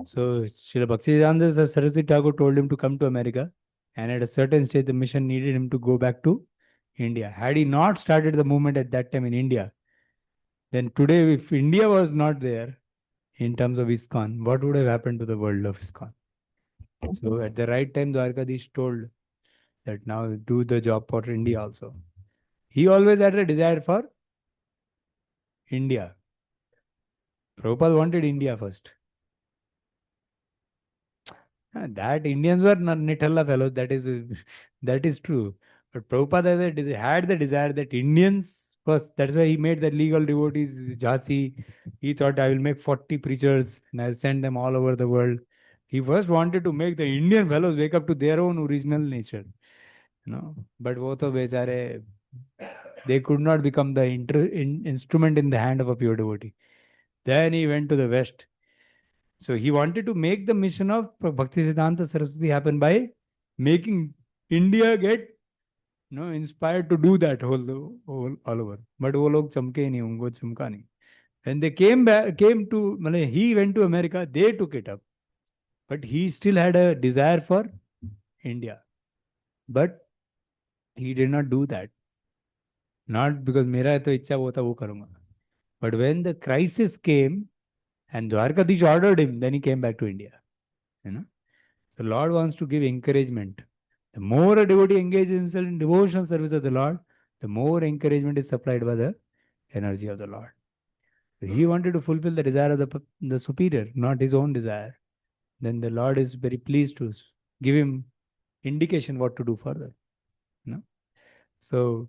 So Srila Bhaktivedanta Saraswati Thakur told him to come to America, and at a certain stage the mission needed him to go back to India. Had he not started the movement at that time in India, then today if India was not there in terms of ISKCON, what would have happened to the world of ISKCON? So at the right time, Dwarkadish told that now do the job for India also. He always had a desire for India. Prabhupada wanted India first. That Indians were Nithalla fellows, that is true. But Prabhupada had the desire that Indians first, that's why he made the legal devotees, Jhansi. He thought, I will make 40 preachers and I'll send them all over the world. He first wanted to make the Indian fellows wake up to their own original nature. You know, but wo to bechare, they could not become the instrument in the hand of a pure devotee. Then he went to the West. So he wanted to make the mission of Bhaktivedanta Saraswati happen by making India get inspired to do that all over. But वो लोग चमके नहीं, उनको चमका नहीं. When they came to, he went to America, they took it up. But he still had a desire for India. But he did not do that. Not because मेरा तो इच्छा वो था वो करूँगा. But when the crisis came and Dwarkadish ordered him, then he came back to India. You know, the Lord wants to give encouragement. The more a devotee engages himself in devotional service of the Lord, the more encouragement is supplied by the energy of the Lord. So he wanted to fulfill the desire of the superior, not his own desire. Then the Lord is very pleased to give him indication what to do further. No? So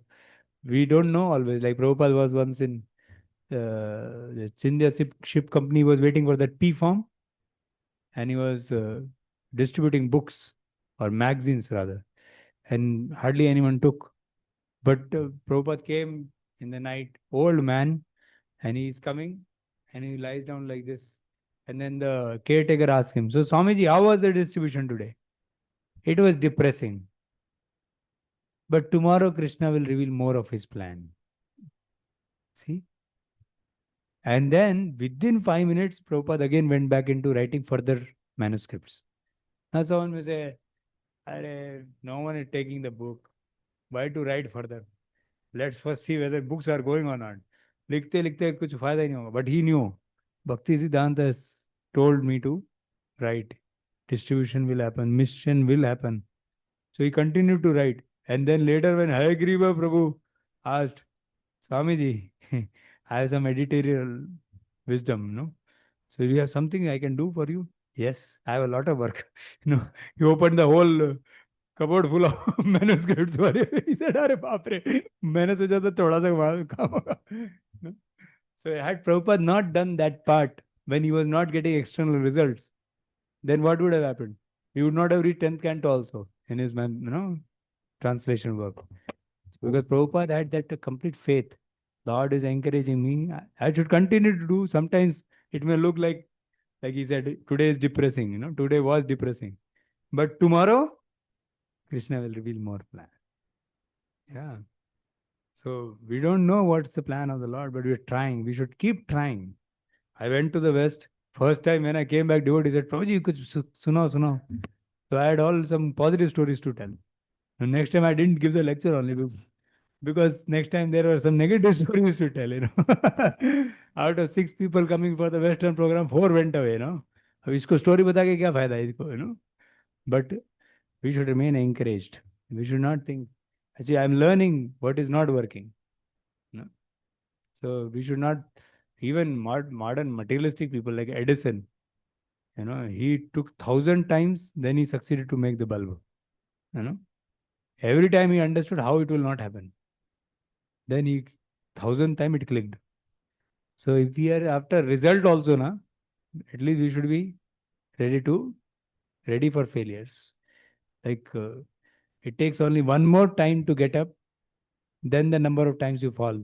we don't know always. Like Prabhupada was once in the India ship company was waiting for that P form, and he was distributing books or magazines rather, and hardly anyone took. But Prabhupada came in the night, old man, and he's coming, and he lies down like this. And then the caretaker asked him, "So Swamiji, how was the distribution today?" "It was depressing. But tomorrow Krishna will reveal more of his plan." See? And then within 5 minutes, Prabhupada again went back into writing further manuscripts. Now someone may say, "Arey, no one is taking the book. Why to write further? Let's first see whether books are going or not." लिखते लिखते कुछ फायदा ही नहीं होगा. But he knew. Bhakti Siddhanta has told me to write. Distribution will happen. Mission will happen. So he continued to write. And then later when Hayagriva Prabhu asked, "Swamiji, I have some editorial wisdom, no? So you have something I can do for you?" "Yes, I have a lot of work." He opened the whole cupboard full of manuscripts for him. He said, "Arey baap re, मैंने सोचा था थोड़ा सा काम होगा." No? So had Prabhupada not done that part when he was not getting external results, then what would have happened? He would not have read 10th canto also in his translation work. Because Prabhupada had that complete faith. Lord is encouraging me. I should continue to do. Sometimes it may look like he said, today is depressing, today was depressing. But tomorrow, Krishna will reveal more plan. Yeah. So we don't know what's the plan of the Lord, but we're trying. We should keep trying. I went to the West. First time when I came back, devotee said, "Prabhuji, kuch suno." So I had all some positive stories to tell. And next time I didn't give the lecture only because next time there were some negative stories to tell. Out of 6 people coming for the Western program, 4 went away. अब इसको story बता के क्या फायदा है इसको. But we should remain encouraged. We should not think, actually, I'm learning what is not working. So we should not, even modern materialistic people like Edison, he took 1,000 times, then he succeeded to make the bulb. Every time he understood how it will not happen. Then 1,000 time it clicked. So if we are after result also, at least we should be ready for failures. Like it takes only one more time to get up, then the number of times you fall,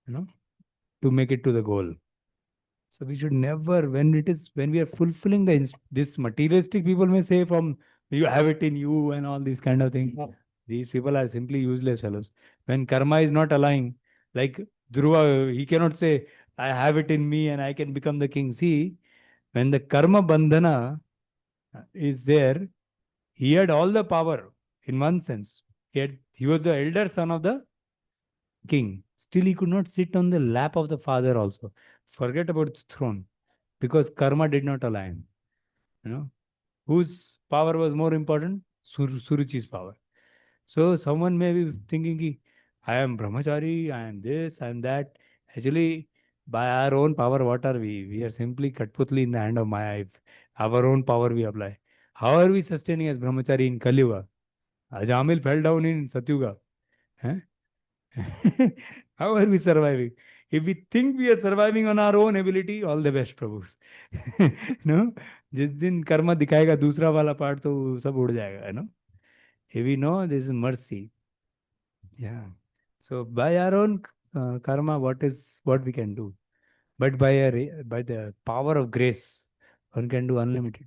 to make it to the goal. So we should never, when we are fulfilling this materialistic people may say from you have it in you and all these kind of things. Yeah. These people are simply useless fellows. When karma is not aligning, like Dhruva, he cannot say, "I have it in me and I can become the king." See, when the karma bandhana is there, he had all the power in one sense. He was the elder son of the king. Still, he could not sit on the lap of the father also. Forget about the throne. Because karma did not align. Whose power was more important? Suruchi's power. So someone may be thinking, I am brahmachari, I am this, I am that. Actually, by our own power, what are we? We are simply Katputli in the hand of Maya. Our own power we apply. How are we sustaining as brahmachari in Kali Yuga? Ajamil fell down in Satyuga. Huh? How are we surviving? If we think we are surviving on our own ability, all the best, Prabhus. No? जिस दिन कर्म दिखाएगा दूसरा वाला part तो सब उड़ जाएगा, If we know this is mercy. Yeah. So by our own karma, what we can do? But by the power of grace, one can do unlimited.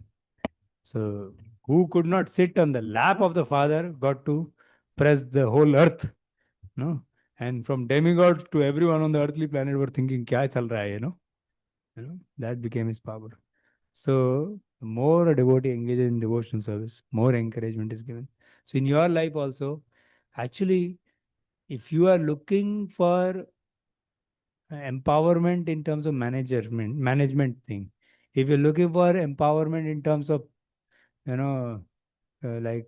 So who could not sit on the lap of the Father got to press the whole earth, no? And from demigod to everyone on the earthly planet were thinking, "Kya chal raha hai?" That became his power. So the more a devotee engages in devotional service, more encouragement is given. So in your life also, actually, if you are looking for empowerment in terms of management thing, if you're looking for empowerment in terms of, like,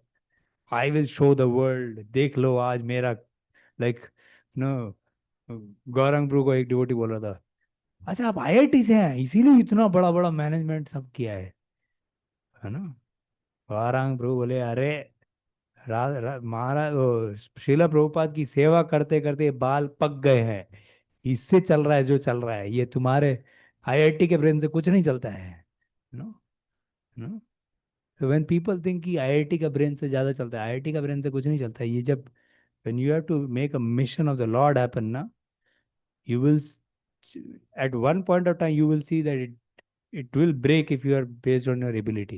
I will show the world, देख लो आज मेरा, like, Gaurang Bru को एक devotee बोल रहा था, अच्छा आप आईआईटी से हैं इसीलिए इतना बड़ा बड़ा मैनेजमेंट सब किया है ना? गौरंग ब्रू बोले, अरे महाराज श्रीला प्रभुपाद की सेवा करते करते बाल पक गए हैं। इससे चल रहा है जो चल रहा है, ये तुम्हारे आईआईटी के ब्रेन से कुछ नहीं चलता है। नो नो तो व्हेन पीपल थिंक कि आईआईटी का ब्रेन से ज्यादा चलता है, आईआईटी का ब्रेन से कुछ नहीं चलता है। ये जब when you have to make a mission of the Lord happen ना, you will at one point of time you will see that it will break if you are based on your ability.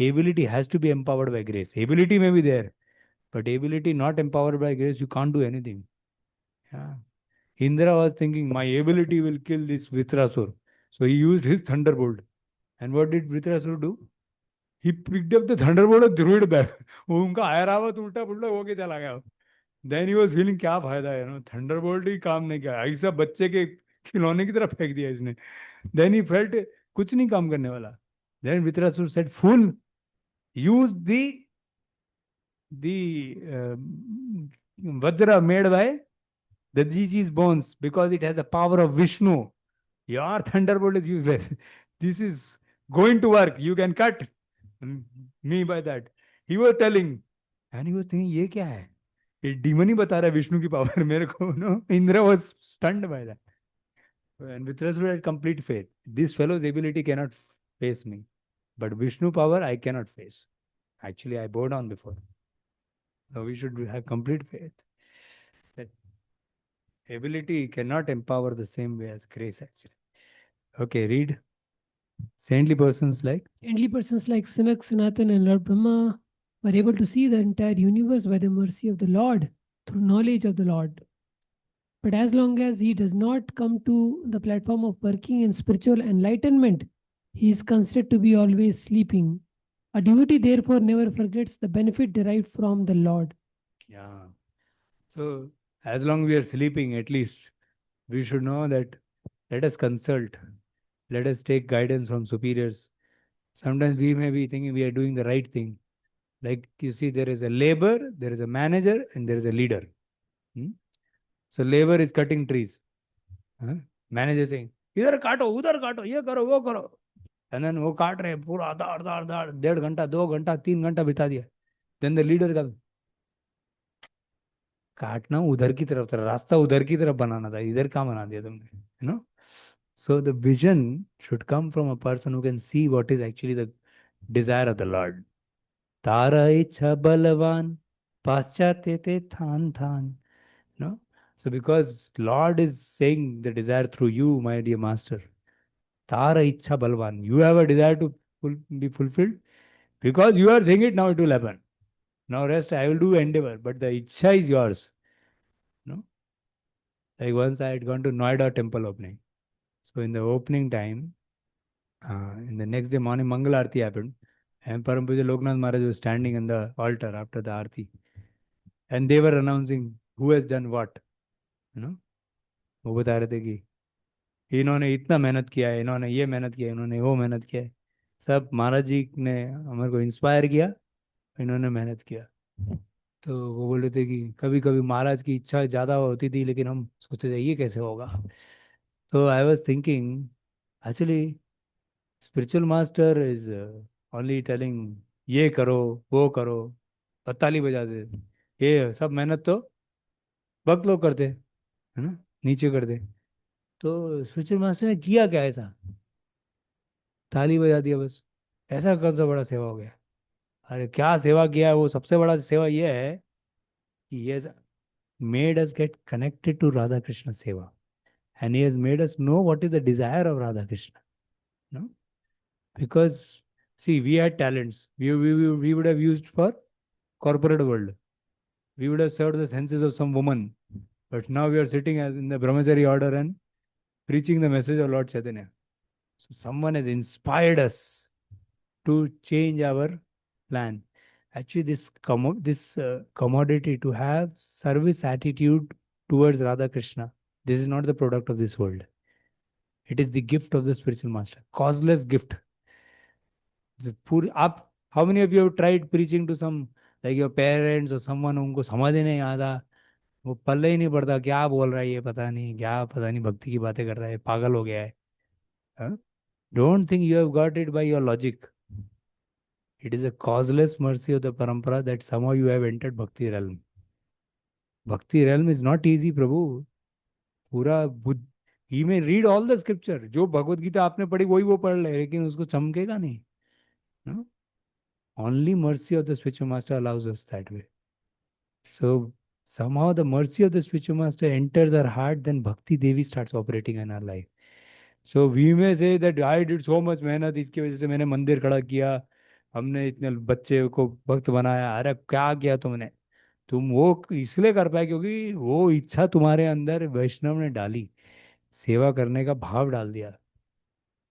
Ability has to be empowered by grace. Ability may be there, but ability not empowered by grace, you can't do anything. Yeah. Indra was thinking, my ability will kill this Vitrasur. So he used his thunderbolt. And what did Vitrasur do? He picked up the thunderbolt and threw it back. वो उनका ऐरावत उल्टा पुल्टा होके चला गया। Then he was feeling क्या फायदा है ना, थंडरबोल्ट ही काम नहीं किया, ऐसा बच्चे के खिलौने की तरफ फेंक दिया इसने। देन ही फेल्ट कुछ नहीं काम करने वाला। Then Vritrasura said, fool, use the vajra made by the Jiji's bones because it has the power of Vishnu. Your thunderbolt is useless. This is going to work. You can cut me by that. He was telling, and he was thinking, ये क्या है? ये demon ही बता रहा है विष्णु की power मेरे को। No, Indra was stunned by that, and Vitrasura had complete faith. This fellow's ability cannot face me, but Vishnu power I cannot face. Actually, I bowed down before. So we should have complete faith that ability cannot empower the same way as grace. Actually, okay, read. Saintly persons like Saintly persons like Sanak, Sanatan, and Lord Brahma were able to see the entire universe by the mercy of the Lord through knowledge of the Lord. But as long as he does not come to the platform of working in spiritual enlightenment, he is considered to be always sleeping. A devotee therefore never forgets the benefit derived from the Lord. Yeah. So as long we are sleeping, at least we should know that let us consult, let us take guidance from superiors. Sometimes we may be thinking we are doing the right thing. Like you see, there is a labor, there is a manager, and there is a leader. So labor is cutting trees. Manager saying, इधर काटो उधर काटो ये करो वो करो, and then वो काट रहे पूरा दाड़ दाड़ दाड़, 1.5 घंटा 2 घंटा 3 घंटा बिता दिया। then the leader का काटना उधर की तरफ था, रास्ता उधर की तरफ बनाना था, इधर कहाँ बना दिया तुमने, you know. So the vision should come from a person who can see what is actually the desire of the Lord. तारा इच्छा बलवान पाश्चात्य ते थान थान, no. So because Lord is saying the desire through you, my dear master, Tara Ichha Balwan, you have a desire to be fulfilled. Because you are saying it, now it will happen. Now rest, I will do endeavor, but the Ichha is yours. No? Like once I had gone to Noida temple opening. So in the opening time, in the next day morning, Mangal Aarti happened. And Param Puja Loknath Maharaj was standing in the altar after the Aarti. And they were announcing who has done what. You know? वो बता रहे थे कि इन्होंने इतना मेहनत किया है, इन्होंने ये मेहनत किया है, इन्होंने वो मेहनत किया है। सब महाराज जी ने हमारे को इंस्पायर किया, इन्होंने मेहनत किया। तो वो बोल रहे थे कि कभी कभी महाराज की इच्छा ज़्यादा होती थी, लेकिन हम सोचते थे ये कैसे होगा। तो I was thinking actually spiritual master is only telling ये करो वो करो और ताली बजा दे, ये सब मेहनत तो भक्त लोग करते हैं, है ना, नीचे कर दे। तो स्पिरिचुअल मास्टर ने किया क्या ऐसा, ताली बजा दिया बस, ऐसा कौन सा बड़ा सेवा हो गया। अरे क्या सेवा किया है, वो सबसे बड़ा सेवा ये है कि ये made us get connected to Radha Krishna Seva. And he has made us know what is the desire of Radha Krishna. No? Because, see, we had talents. We would have used for corporate world. We would have served the senses of some woman. But now we are sitting as in the Brahmachari order and preaching the message of Lord Chaitanya. So someone has inspired us to change our plan. Actually, this commodity to have service attitude towards Radha Krishna, this is not the product of this world. It is the gift of the spiritual master, causeless gift. How many of you have tried preaching to some like your parents or someone उनको समझ ही नहीं आता, वो पल्ले ही नहीं पड़ता, क्या बोल रहा है ये, पता नहीं क्या, पता नहीं भक्ति की बातें कर रहा है, पागल हो गया है। Don't think you have got it by your logic. It is a causeless mercy of the parampara that somehow you have entered Bhakti realm. Bhakti realm is not easy, Prabhu. पूरा बुद्ध ही में रीड ऑल द स्क्रिप्चर, जो भगवत गीता आपने पढ़ी वही वो पढ़ ले, लेकिन उसको चमकेगा नहीं. No? Only mercy of the spiritual master allows us that way. So somehow the mercy of the spiritual master enters our heart, then Bhakti Devi starts operating in our life. So we may say that I did so much मेहनत, इसकी वजह से मैंने मंदिर खड़ा किया, हमने इतने बच्चे को भक्त बनाया. अरे क्या किया तुमने? तुम वो इसलिए कर पाए क्योंकि वो इच्छा तुम्हारे अंदर वैष्णव ने डाली, सेवा करने का भाव डाल दिया.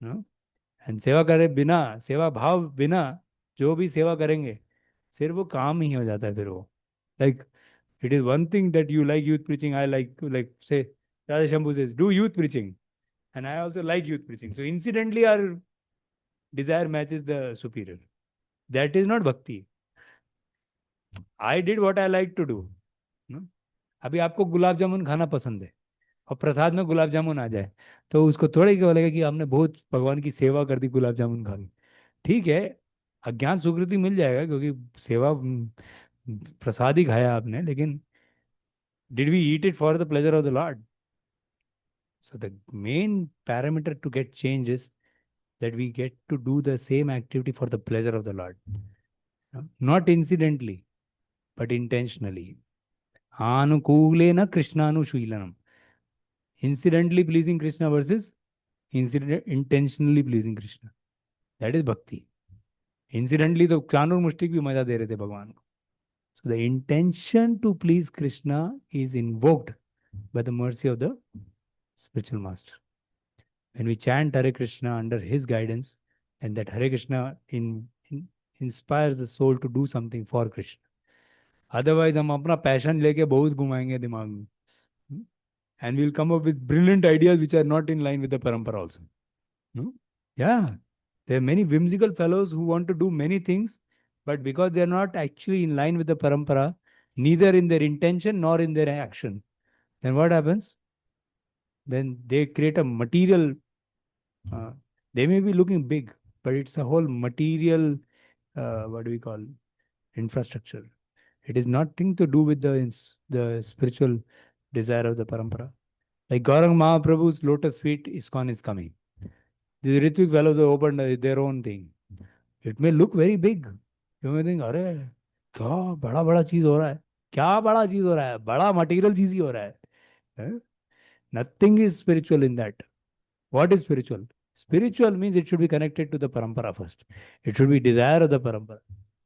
एंड सेवा करे बिना, सेवा भाव बिना जो भी सेवा करेंगे सिर्फ वो काम ही हो जाता है फिर वो. Like it is one thing that you like youth preaching. I like say Radha Shambhu says, do youth preaching, and I also like youth preaching. So incidentally, our desire matches the superior. That is not bhakti. I did what I like to do. No? अभी आपको गुलाब जामुन खाना पसंद है और प्रसाद में गुलाब जामुन आ जाए तो उसको थोड़े क्या बोलेगा कि हमने बहुत भगवान की सेवा कर दी, गुलाब जामुन खा ली. ठीक है, अज्ञान सुकृति मिल जाएगा क्योंकि सेवा प्रसाद ही खाया आपने, लेकिन did we eat it for the pleasure of the Lord? So the main parameter to get change is that we get to do the same activity for the pleasure of the Lord. Not incidentally, but intentionally. Anukulena Krishnanushilanam. Incidentally pleasing Krishna versus intentionally pleasing Krishna. That is bhakti. Incidentally, तो चानूर मुश्तिक भी मजा दे रहे थे भगवान को. So the intention to please Krishna is invoked by the mercy of the spiritual master. When we chant Hare Krishna under his guidance, and that Hare Krishna inspires the soul to do something for Krishna. Otherwise, हम अपना passion लेके बहुत घुमाएंगे दिमाग में. And we'll come up with brilliant ideas which are not in line with the parampara also. No? Yeah. There are many whimsical fellows who want to do many things, but because they are not actually in line with the parampara, neither in their intention nor in their action, then what happens? Then they create a material, they may be looking big, but it's a whole material, what do we call, infrastructure. It is nothing to do with the spiritual desire of the parampara. Like Gaurang Mahaprabhu's lotus feet, ISKCON is coming. The Ritvik fellows have opened their own thing. It may look very big. You may think, अरे क्या बड़ा बड़ा चीज हो रहा है, क्या बड़ा चीज हो रहा है, बड़ा मटेरियल चीज ही हो रहा है. Nothing is spiritual in that. What is spiritual? Spiritual means it should be connected to the parampara first. It should be desire of the parampara.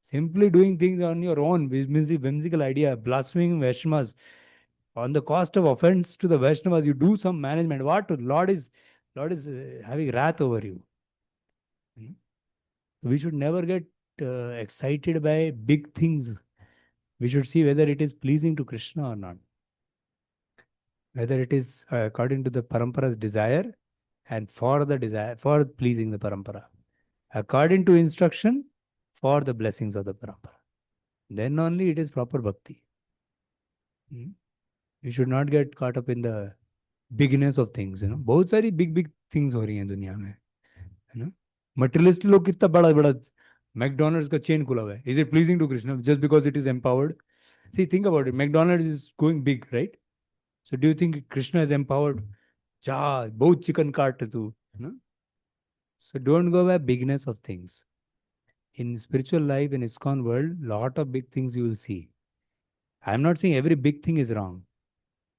Simply doing things on your own, whimsical idea, blaspheming Vaishnavas, on the cost of offense to the Vaishnavas, you do some management. What? Lord is having wrath over you. We should never get excited by big things. We should see whether it is pleasing to Krishna or not. Whether it is according to the parampara's desire and for the desire, for pleasing the parampara. According to instruction, for the blessings of the parampara. Then only it is proper bhakti. We should not get caught up in the bigness of things. बहुत सारी big things हो रही हैं दुनिया में, है ना. Materialistic लोग कितना बड़ा बड़ा McDonald's का chain खुला हुआ है. Is it pleasing to Krishna just because it is empowered? See, think about it. McDonald's is going big, right? So do you think Krishna is empowered? Ja, बहुत chicken काट तू. So don't go by bigness of things. In spiritual life, in ISKCON world, lot of big things you will see. I am not saying every big thing is wrong,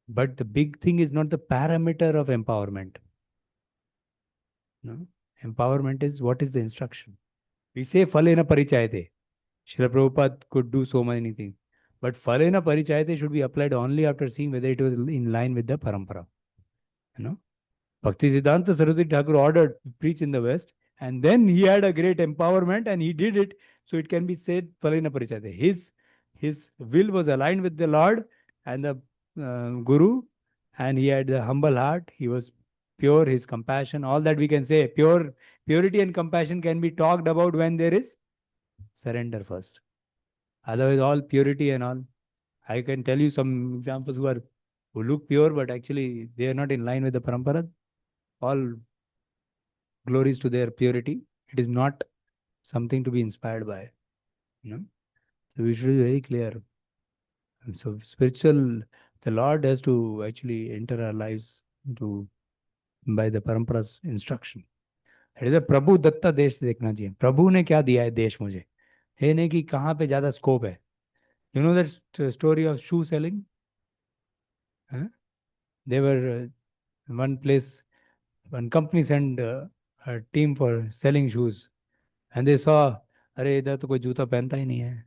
but the big thing is not the parameter of empowerment. No? Empowerment is what is the instruction. We say Phalena Parichayate. Srila Prabhupada could do so many things. But Phalena Parichayate should be applied only after seeing whether it was in line with the parampara. Bhaktivedanta Saraswati Thakur ordered to preach in the West, and then he had a great empowerment and he did it. So it can be said Phalena Parichayate. His will was aligned with the Lord and the Guru, and he had the humble heart. He was pure, his compassion, all that we can say. Purity and compassion can be talked about when there is surrender first. Otherwise, all purity and all. I can tell you some examples who look pure, but actually they are not in line with the parampara. All glories to their purity. It is not something to be inspired by. So we should be very clear. And so spiritual, the Lord has to actually enter our lives to by the parampara's instruction. It is a प्रभु दत्ता देश देखना चाहिए, प्रभु ने क्या दिया है देश मुझे, ये नहीं कि कहाँ पे ज्यादा स्कोप है. You know that story of shoe selling? Huh? They were one place, one company sent a team for selling shoes, and they saw, अरे इधर तो कोई जूता पहनता ही नहीं है.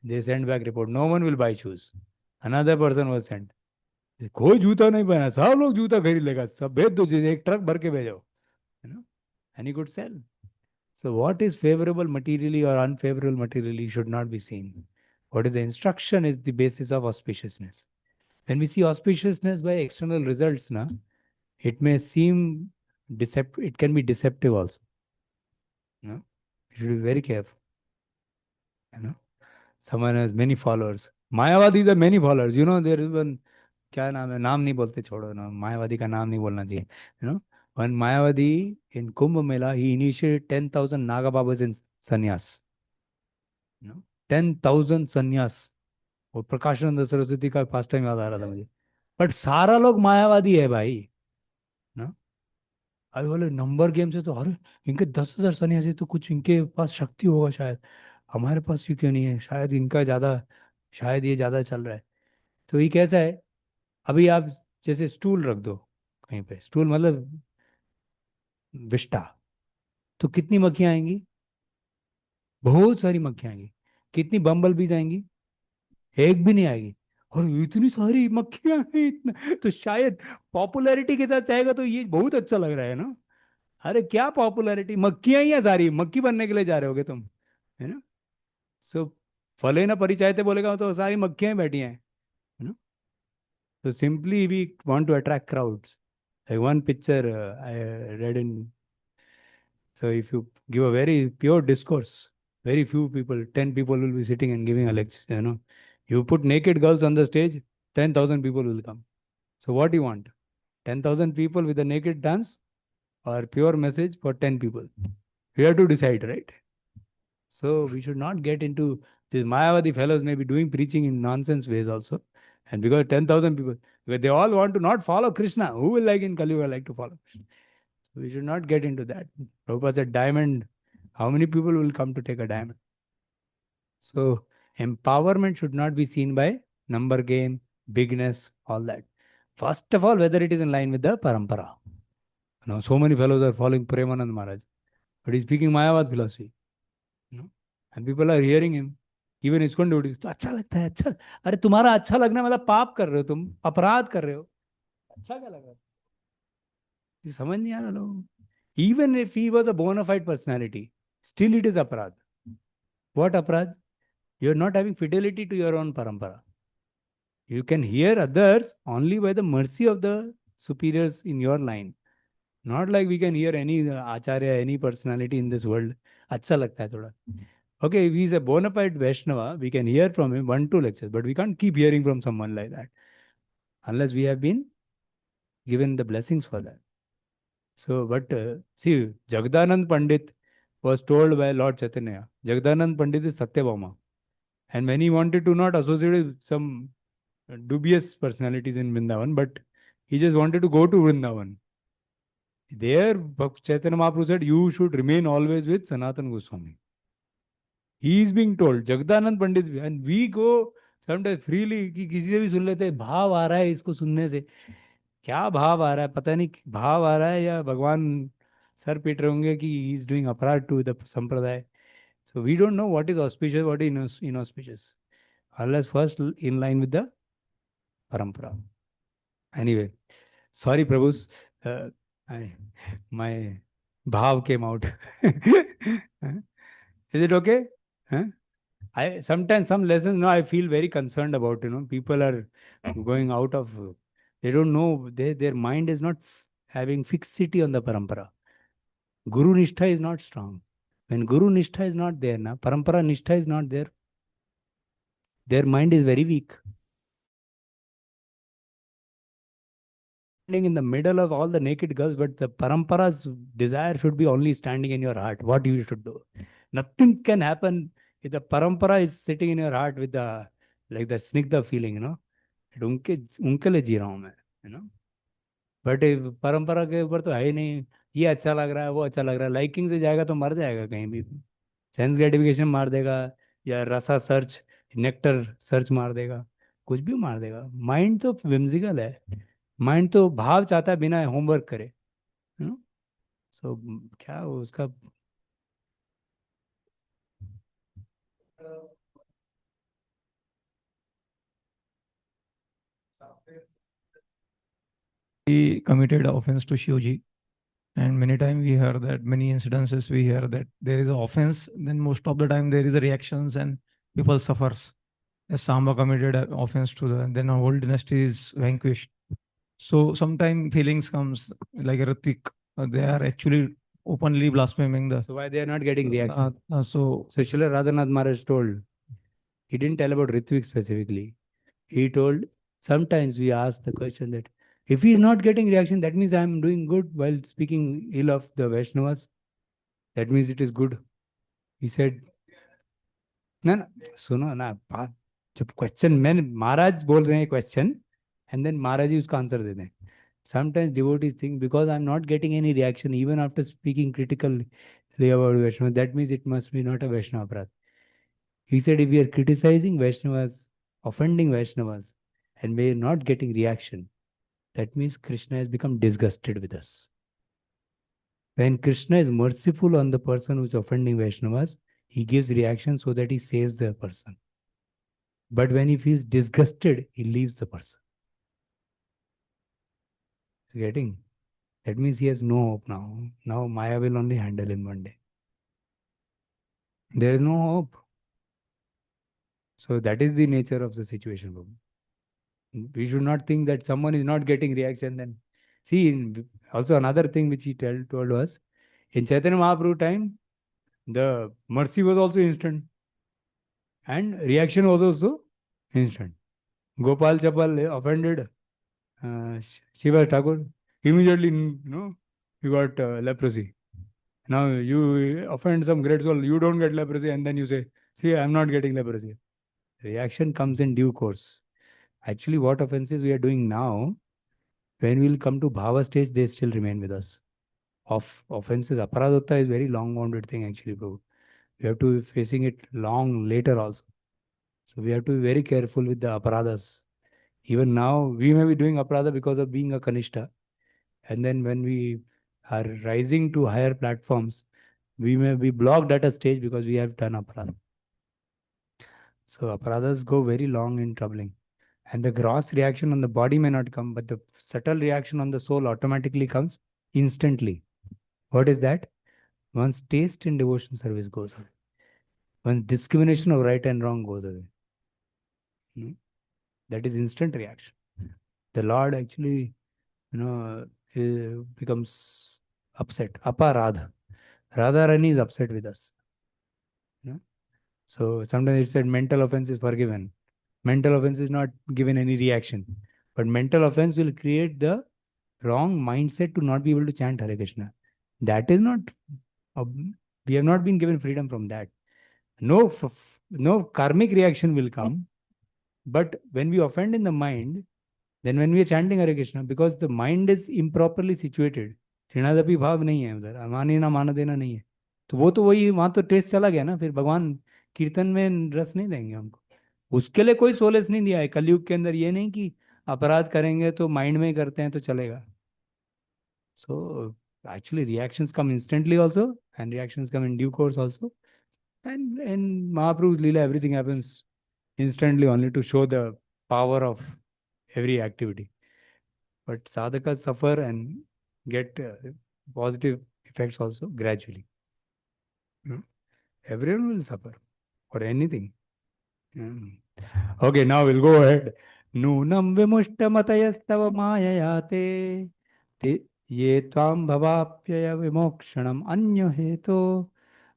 They sent back report, no one will buy shoes. Another person was sent, कोई जूता नहीं पहना, सब लोग जूता खरीद लेगा, सब भेज दो, एक ट्रक भर के भेजो. And he could sell. So what is favorable materially or unfavorable materially should not be seen. What is the instruction is the basis of auspiciousness. When we see auspiciousness by external results, it may seem deceptive, it can be deceptive also. You should be very careful. Someone has many followers. Mayavadis have many followers. There is one, क्या नाम है, नाम नहीं बोलते, छोड़ो ना, मायावादी का नाम नहीं बोलना चाहिए. One Mayavadi in Kumbh Mela, he initiated 10,000 Naga Babas in sannyas. 10,000 sannyas. और प्रकाशानंद सरस्वती का पास टाइम याद आ रहा था मुझे. बट सारा लोग मायावादी है भाई. ना अभी बोले नंबर गेम से तो, अरे इनके 10,000 सन्यासी, तो कुछ इनके पास शक्ति होगा शायद, हमारे पास क्यों नहीं है, शायद इनका ज्यादा, शायद ये ज्यादा चल रहा है. तो ये कैसा है, अभी आप जैसे स्टूल रख दो कहीं पे, स्टूल मतलब विष्टा, तो कितनी मक्खियां आएंगी, बहुत सारी मक्खियां आएंगी. कितनी बम्बल बीज आएंगी, एक भी नहीं आएगी. और इतनी सारी मक्खियां हैं, इतना तो शायद पॉपुलैरिटी के साथ चाहेगा तो ये बहुत अच्छा लग रहा है ना. अरे क्या पॉपुलैरिटी, मक्खियां ही है सारी, मक्खी बनने के लिए जा रहे होगे तुम, है ना. सो फले ना परिचायते बोलेगा तो सारी मक्खियां ही बैठी हैं, है ना. So simply we want to attract crowds. Like one picture I read in. So if you give a very pure discourse, very few people, 10 people will be sitting and giving a lecture. You put naked girls on the stage, 10,000 people will come. So what do you want? 10,000 people with a naked dance or pure message for 10 people? You have to decide, right? So we should not get into these Mayavadi fellows may be doing preaching in nonsense ways also. And because 10,000 people, because they all want to not follow Krishna, who will like in Kali Yuga like to follow Krishna? So we should not get into that. Prabhupada said diamond, how many people will come to take a diamond? So empowerment should not be seen by number game, bigness, all that. First of all, whether it is in line with the parampara. So many fellows are following Premanand Maharaj, but he's speaking Mayavad philosophy. And people are hearing him. Even ISKCON devotees, तो अच्छा लगता है, अच्छा. अरे तुम्हारा अच्छा लगना मतलब पाप कर रहे हो, तुम अपराध कर रहे हो. अच्छा क्या लग रहा है, ये समझ नहीं आ रहा लोग. Even if he was a bona fide personality, still it is aparad. What aparad? You are not having fidelity to your own parampara. You can hear others only by the mercy of the superiors in your line. Not like we can hear any acharya, any personality in this world. अच्छा लगता है थोड़ा. Okay, if he's a bona fide Vaishnava, we can hear from him 1-2 lectures, but we can't keep hearing from someone like that unless we have been given the blessings for that. So, but see, Jagdanand Pandit was told by Lord Chaitanya, Jagdanand Pandit is Satyabhama. And when he wanted to not associate with some dubious personalities in Vrindavan, but he just wanted to go to Vrindavan. There, Chaitanya Mahaprabhu said, you should remain always with Sanatana Goswami. He is being told, Jagdanand Pandit, and we go sometimes freely, कि किसी से भी सुन लेते हैं, भाव आ रहा है इसको सुनने से. क्या भाव आ रहा है पता नहीं, भाव आ रहा है या भगवान सर पीट रहे होंगे कि he is doing अपराध to the संप्रदाय. So we don't know what is auspicious, what is inauspicious, unless first in line with the parampara. Anyway, sorry Prabhus, my bhav came out. Is it okay? Huh? I sometimes some lessons I feel very concerned about. People are going out of. They don't know. Their mind is not having fixity on the parampara. Guru nishtha is not strong. When Guru nishtha is not there, parampara nishtha is not there. Their mind is very weak. Standing in the middle of all the naked girls, but the parampara's desire should be only standing in your heart. What you should do. Nothing can happen if the parampara is sitting in your heart with the like the snigdha feeling, उनके लिए जी रहा हूँ मैं, but परंपरा के ऊपर तो है ही नहीं, ये अच्छा लग रहा है वो अच्छा लग रहा है, लाइकिंग से जाएगा तो मर जाएगा कहीं भी, सेंस ग्रेटिफिकेशन मार देगा, या रसा सर्च, नेक्टर सर्च मार देगा, कुछ भी मार देगा। माइंड तो विम्सिकल है, माइंड तो भाव चाहता है बिना होमवर्क करे, सो क्या उसका He committed offense to Shivji. And many times we hear that, many incidences we hear that there is an offense, then most of the time there is a reactions and people suffers. As Samba committed an offense to the, then a whole dynasty is vanquished. So sometimes feelings comes like a Ritik, they are actually openly blaspheming the. So why they are not getting reaction? So Srila Radhanath Maharaj told, he didn't tell about Ritvik specifically. He told, sometimes we ask the question that if he is not getting reaction, that means I am doing good while speaking ill of the Vaishnavas. That means it is good. He said, ना ना सुनो ना बात, जब question मैंने महाराज बोल रहे हैं क्वेश्चन, एंड देन महाराज ही उसका आंसर देते हैं। Sometimes devotees think because I'm not getting any reaction even after speaking critically about Vaishnava, that means it must be not a Vaishnava aparadh. He said if we are criticizing Vaishnavas, offending Vaishnavas, and we are not getting reaction, that means Krishna has become disgusted with us. When Krishna is merciful on the person who is offending Vaishnavas, he gives reaction so that he saves the person. But when he feels disgusted, he leaves the person. Getting? That means he has no hope now. Now Maya will only handle him one day. There is no hope. So that is the nature of the situation, Babu. We should not think that someone is not getting reaction. Then see, also another thing which he told us, in Chaitanya Mahaprabhu time, the mercy was also instant and reaction was also instant. Gopal Chapal offended Shiva Thakur, immediately, you got leprosy. Now you offend some great soul, you don't get leprosy, and then you say, see, I'm not getting leprosy. Reaction comes in due course. Actually, what offenses we are doing now, when we'll come to Bhava stage, they still remain with us. Offenses, aparadhota is very long-wounded thing actually, bro. We have to be facing it long later also. So we have to be very careful with the aparadhas. Even now, we may be doing aparadha because of being a kanishta. And then when we are rising to higher platforms, we may be blocked at a stage because we have done aparadha. So aparadhas go very long in troubling. And the gross reaction on the body may not come, but the subtle reaction on the soul automatically comes instantly. What is that? One's taste in devotion service goes away. One's discrimination of right and wrong goes away. That is instant reaction. The Lord actually, becomes upset. Aparadha. Radharani is upset with us. So sometimes it said mental offense is forgiven. Mental offense is not given any reaction. But mental offense will create the wrong mindset to not be able to chant Hare Krishna. That is not, we have not been given freedom from that. No karmic reaction will come. But when we offend in the mind, then when we are chanting Hare Krishna, because the mind is improperly situated, त्रिणादपि भाव नहीं है उधर, अमानी ना मान देना नहीं है, तो वो तो वही वहां तो टेस्ट चला गया ना, फिर भगवान कीर्तन में रस नहीं देंगे हमको। उसके लिए कोई सोलेस नहीं दिया है कलयुग के अंदर, ये नहीं कि अपराध करेंगे तो माइंड में ही करते हैं तो चलेगा। So actually reactions come instantly also and reactions come in due course also, and in Mahaprabhu's lila everything happens instantly only to show the power of every activity. But sadhakas suffer and get positive effects also gradually. Everyone will suffer for anything. Okay, now we'll go ahead. Nunam vimushtamatayastava mayayate te ye tvam bhavapyaya vimokshanam anyo heto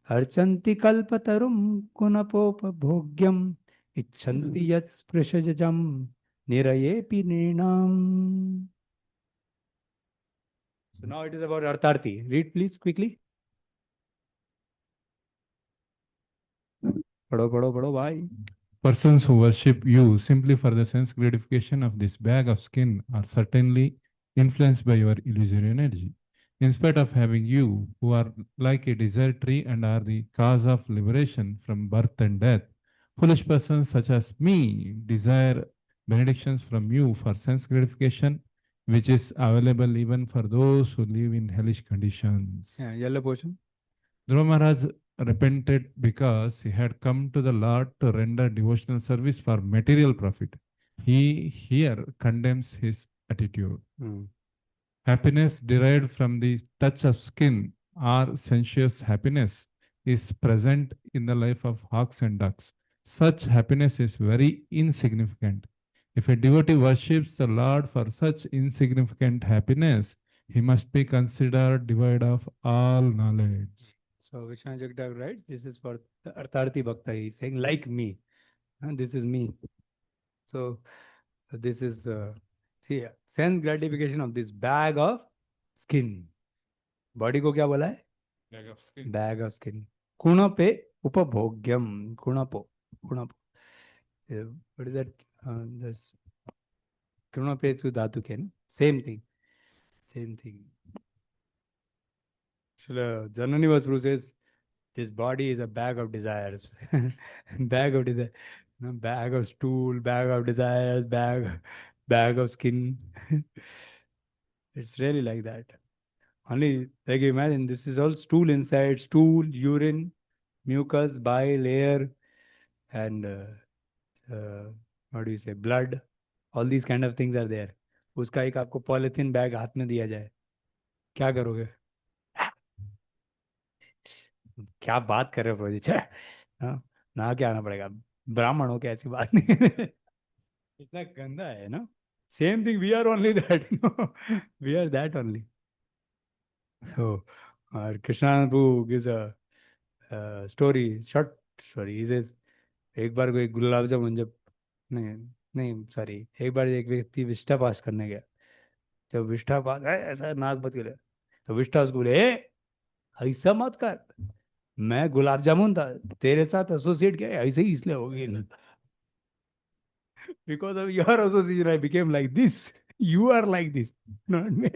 archanti kalpatarum kunapopabhogyam icchanti yat sprishajam nirayepi nrinam. So now it is about Artharti. Read please quickly. पढ़ो भाई. Persons who worship you simply for the sense gratification of this bag of skin are certainly influenced by your illusory energy. In spite of having you, who are like a desire tree and are the cause of liberation from birth and death, foolish persons such as me desire benedictions from you for sense gratification, which is available even for those who live in hellish conditions. Yeah, yellow portion. Dhruva Maharaj repented because he had come to the Lord to render devotional service for material profit. He here condemns his attitude. Happiness derived from the touch of skin or sensuous happiness is present in the life of hawks and ducks. Such happiness is very insignificant. If a devotee worships the Lord for such insignificant happiness, he must be considered devoid of all knowledge. So Vishwanath Jagdev writes, this is for the Artharthi Bhakta. He's saying, like me. This is me. So this is see, sense gratification of this bag of skin. Body को क्या बोला है? Bag of skin. Bag of skin. Kunape upabhogyam. Kunapo. Kunapo. What is that? This Kunape to dhatu ken. Same thing. Same thing. Srila Janani Vasprabhu says, this body is a bag of desires. Bag of desire. No, bag of stool, bag of desires, bag of skin. It's really like that. Only, like you imagine, this is all stool inside, stool, urine, mucus, bile, air, and what do you say, blood. All these kind of things are there. उसका एक आपको polythene bag हाथ में दिया जाए, क्या करोगे? क्या बात कर रहे हो प्रभु जी? ना क्या आना पड़ेगा, ब्राह्मण हो क्या, ऐसी बात नहीं. इतना गंदा है ना. Same thing, we are only that. We are that only. So Krishna Prabhu gives a story, short story. He says, एक बार कोई गुलाब जामुन जब नहीं नहीं सॉरी एक बार एक व्यक्ति विष्ठा पास करने गया. जब विष्ठा पास है ऐसा नाक बत गया, तो विष्ठा उसको बोले, ऐसा मत कर, मैं गुलाब जामुन था, तेरे साथ एसोसिएट किया ऐसे ही इसलिए हो गई. Because of your association I became like this. You are like this, not me.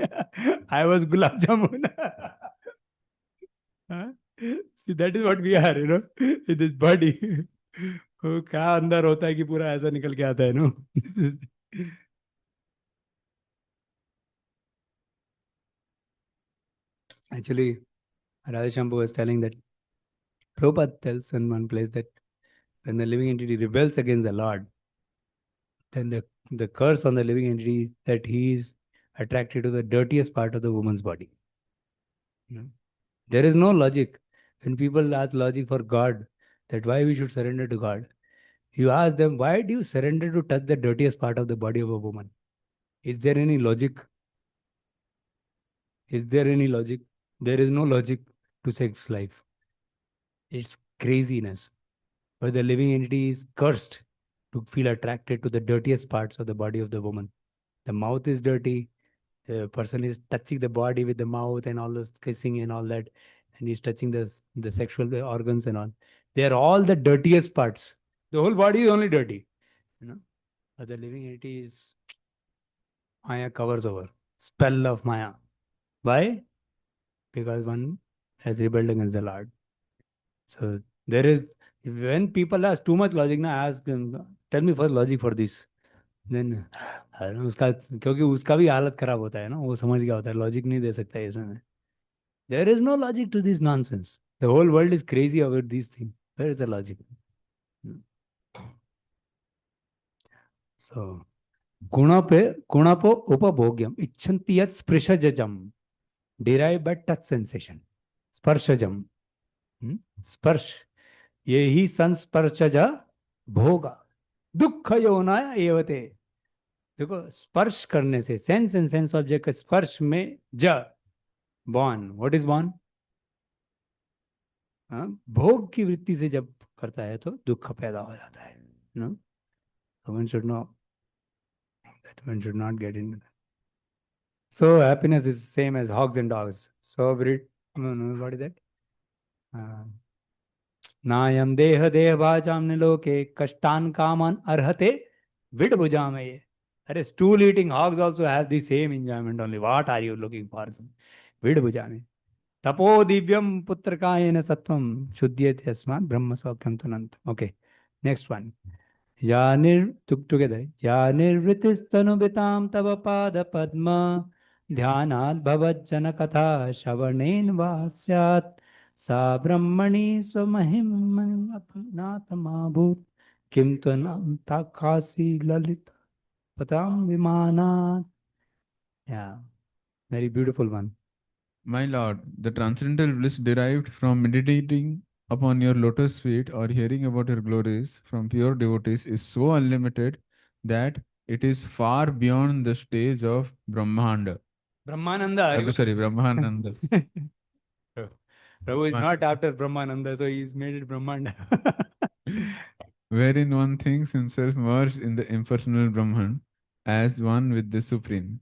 I was gulab jamun. See, that is what we are, in this body. वो क्या अंदर होता है कि पूरा ऐसा निकल के आता है, no. Actually, Radha Shambhu was telling that Prabhupada tells in one place that when the living entity rebels against the Lord, then the curse on the living entity is that he is attracted to the dirtiest part of the woman's body. There is no logic. When people ask logic for God, that why we should surrender to God, you ask them, why do you surrender to touch the dirtiest part of the body of a woman? Is there any logic? Is there any logic? There is no logic to sex life. It's craziness. But the living entity is cursed to feel attracted to the dirtiest parts of the body of the woman. The mouth is dirty. The person is touching the body with the mouth and all this kissing and all that. And he's touching the sexual organs and all. They are all the dirtiest parts. The whole body is only dirty. But the living entity is Maya covers over. Spell of Maya. Why? Because one has rebelled against the Lord. So there is, when people ask too much logic, I ask them, tell me first logic for this. Then उसका क्योंकि उसका भी हालत खराब होता है ना, वो समझ गया होता है, लॉजिक नहीं दे सकता है इसमें. There is no logic to this nonsense. The whole world is crazy about these things. Where is the logic? So Gunapo upabhogyam icchanti yat sprishajam, derived by touch sensation. Sparshajam. Sparsh. Yehi sansparchaja bhoga. Dukkha yonaya evate. देखो, स्पर्श करने से, sense and sense object का स्पर्श में ज born, what is born, भोग की वृत्ति से जब करता है तो दुख पैदा हो जाता है. No, one should know that, one should not get in. So happiness is same as hogs and dogs. So what is that? नायम देह देह भाजाम निलोके kashtan kaman arhate vidbhujamaye. Are stool eating hogs also have the same enjoyment only. What are you looking for? Vidbhujame. Tapo divyam putrakayena sattvam shuddhyate asman brahma saukyam tunant. Okay. Next one. Together. Ya nirvritistanu tava pada padma ध्यानात् भवज्जन कथा श्रवणेन वास्यात् सा ब्रह्मणि स्वमहिम अपनातमाभूत किम त्वनन्ताकाशी Lalit पताम विमानात्. Yeah, very beautiful one. My Lord, the transcendental bliss derived from meditating upon your lotus feet or hearing about your glories from pure devotees is so unlimited that it is far beyond the stage of Brahmanda. Brahmananda. Sorry, Brahmananda. Prabhu is not after Brahmananda, so he's made it Brahmanda. Wherein one thinks himself merged in the impersonal Brahman as one with the Supreme.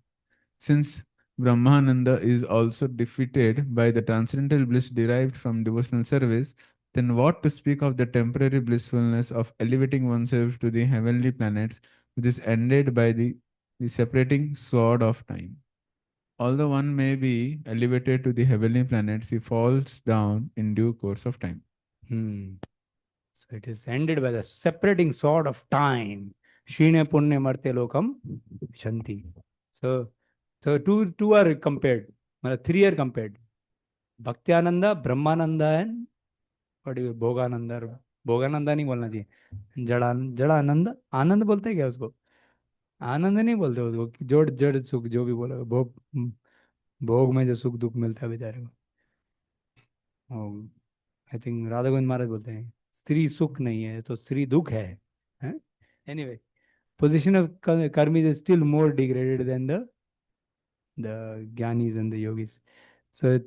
Since Brahmananda is also defeated by the transcendental bliss derived from devotional service, then what to speak of the temporary blissfulness of elevating oneself to the heavenly planets, which is ended by the separating sword of time? Although one may be elevated to the heavenly planets, he falls down in due course of time. So it is ended by the separating sword of time. Shine Punne Marte Lokam Shanti. So two are compared. Three are compared. Bhaktiananda, Brahmananda and what do you Bhogananda? Bhogananda नहीं बोलना चाहिए. जड़ा आनंद आनंद बोलते हैं क्या उसको? आनंद नहीं बोलते उसको. जोड़ जड़ सुख जो भी बोला भोग में जो सुख दुख मिलता है बेचारे को. आई थिंक राधा गोविंद महाराज बोलते हैं स्त्री सुख नहीं है तो स्त्री दुख है. Anyway, position of karmis is still more degraded than the jnanis and the yogis. So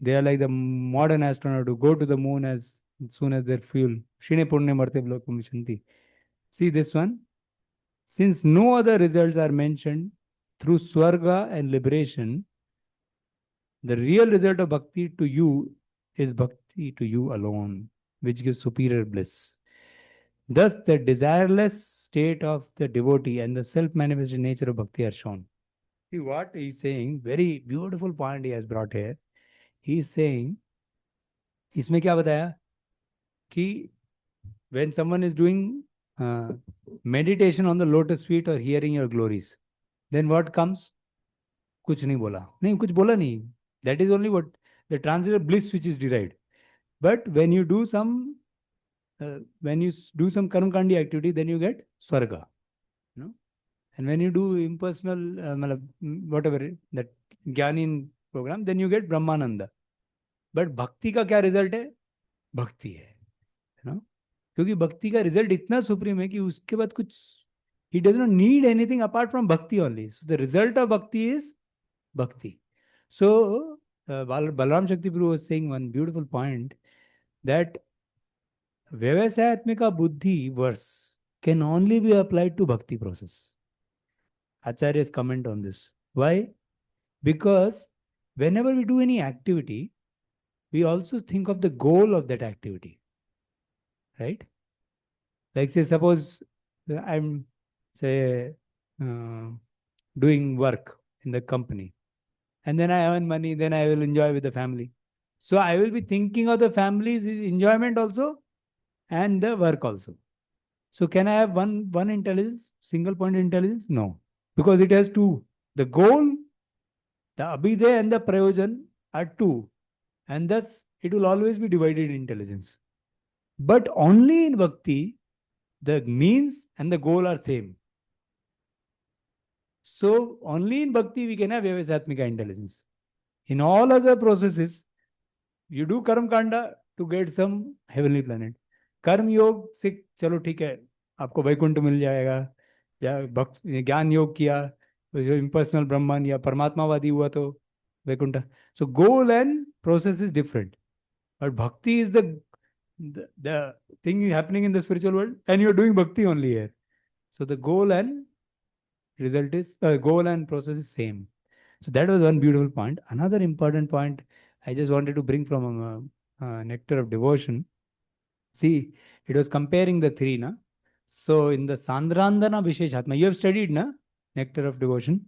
they are like the modern astronaut who go to the moon as soon as their fuel. Shine Purne Marte Blokum Shanti. See this one. Since no other results are mentioned through Swarga and liberation, the real result of bhakti to you is bhakti to you alone, which gives superior bliss. Thus, the desireless state of the devotee and the self-manifested nature of bhakti are shown. See what he is saying, very beautiful point he has brought here. He is saying, इसमें क्या बताया कि when someone is doing meditation on the lotus feet or hearing your glories, then what comes? कुछ नहीं बोला. नहीं, कुछ बोला नहीं. That is only what the transcendental bliss which is derived. But when you do some karma kandi activity, then you get swarga. And when you do impersonal whatever that jnani program, then you get brahmananda. But bhakti का क्या result है? भक्ति है. क्योंकि भक्ति का result इतना supreme है कि उसके बाद कुछ he does not need anything apart from bhakti only. So the result of bhakti is bhakti. So Balaram Shakti Prabhu was saying one beautiful point that Vyavasayatmika Buddhi verse can only be applied to bhakti process. Acharya's comment on this. Why? Because whenever we do any activity, we also think of the goal of that activity. Right? Like say, suppose I'm doing work in the company and then I earn money, then I will enjoy with the family. So I will be thinking of the family's enjoyment also and the work also. So can I have one intelligence, single point intelligence? No, because it has two. The goal, the abhidya and the prayojan are two, and thus it will always be divided intelligence. But only in bhakti, the means and the goal are same. So only in bhakti we can have vyavasatmika intelligence. In all other processes, you do karma kanda to get some heavenly planet. कर्म योग से चलो ठीक है आपको वैकुंठ मिल जाएगा या ज्ञान योग किया जो इम्पर्सनल ब्रह्मन या परमात्मावादी हुआ तो Vaikuntha. So goal and process is different but bhakti is the thing happening in the spiritual world and you are doing bhakti only here. So the goal and result is goal and process is same. So that was one beautiful point. Another important point I just wanted to bring from nectar of devotion See, it was comparing the three, na? So in the Sandrandana Visheshatma, you have studied, na? Nectar of Devotion.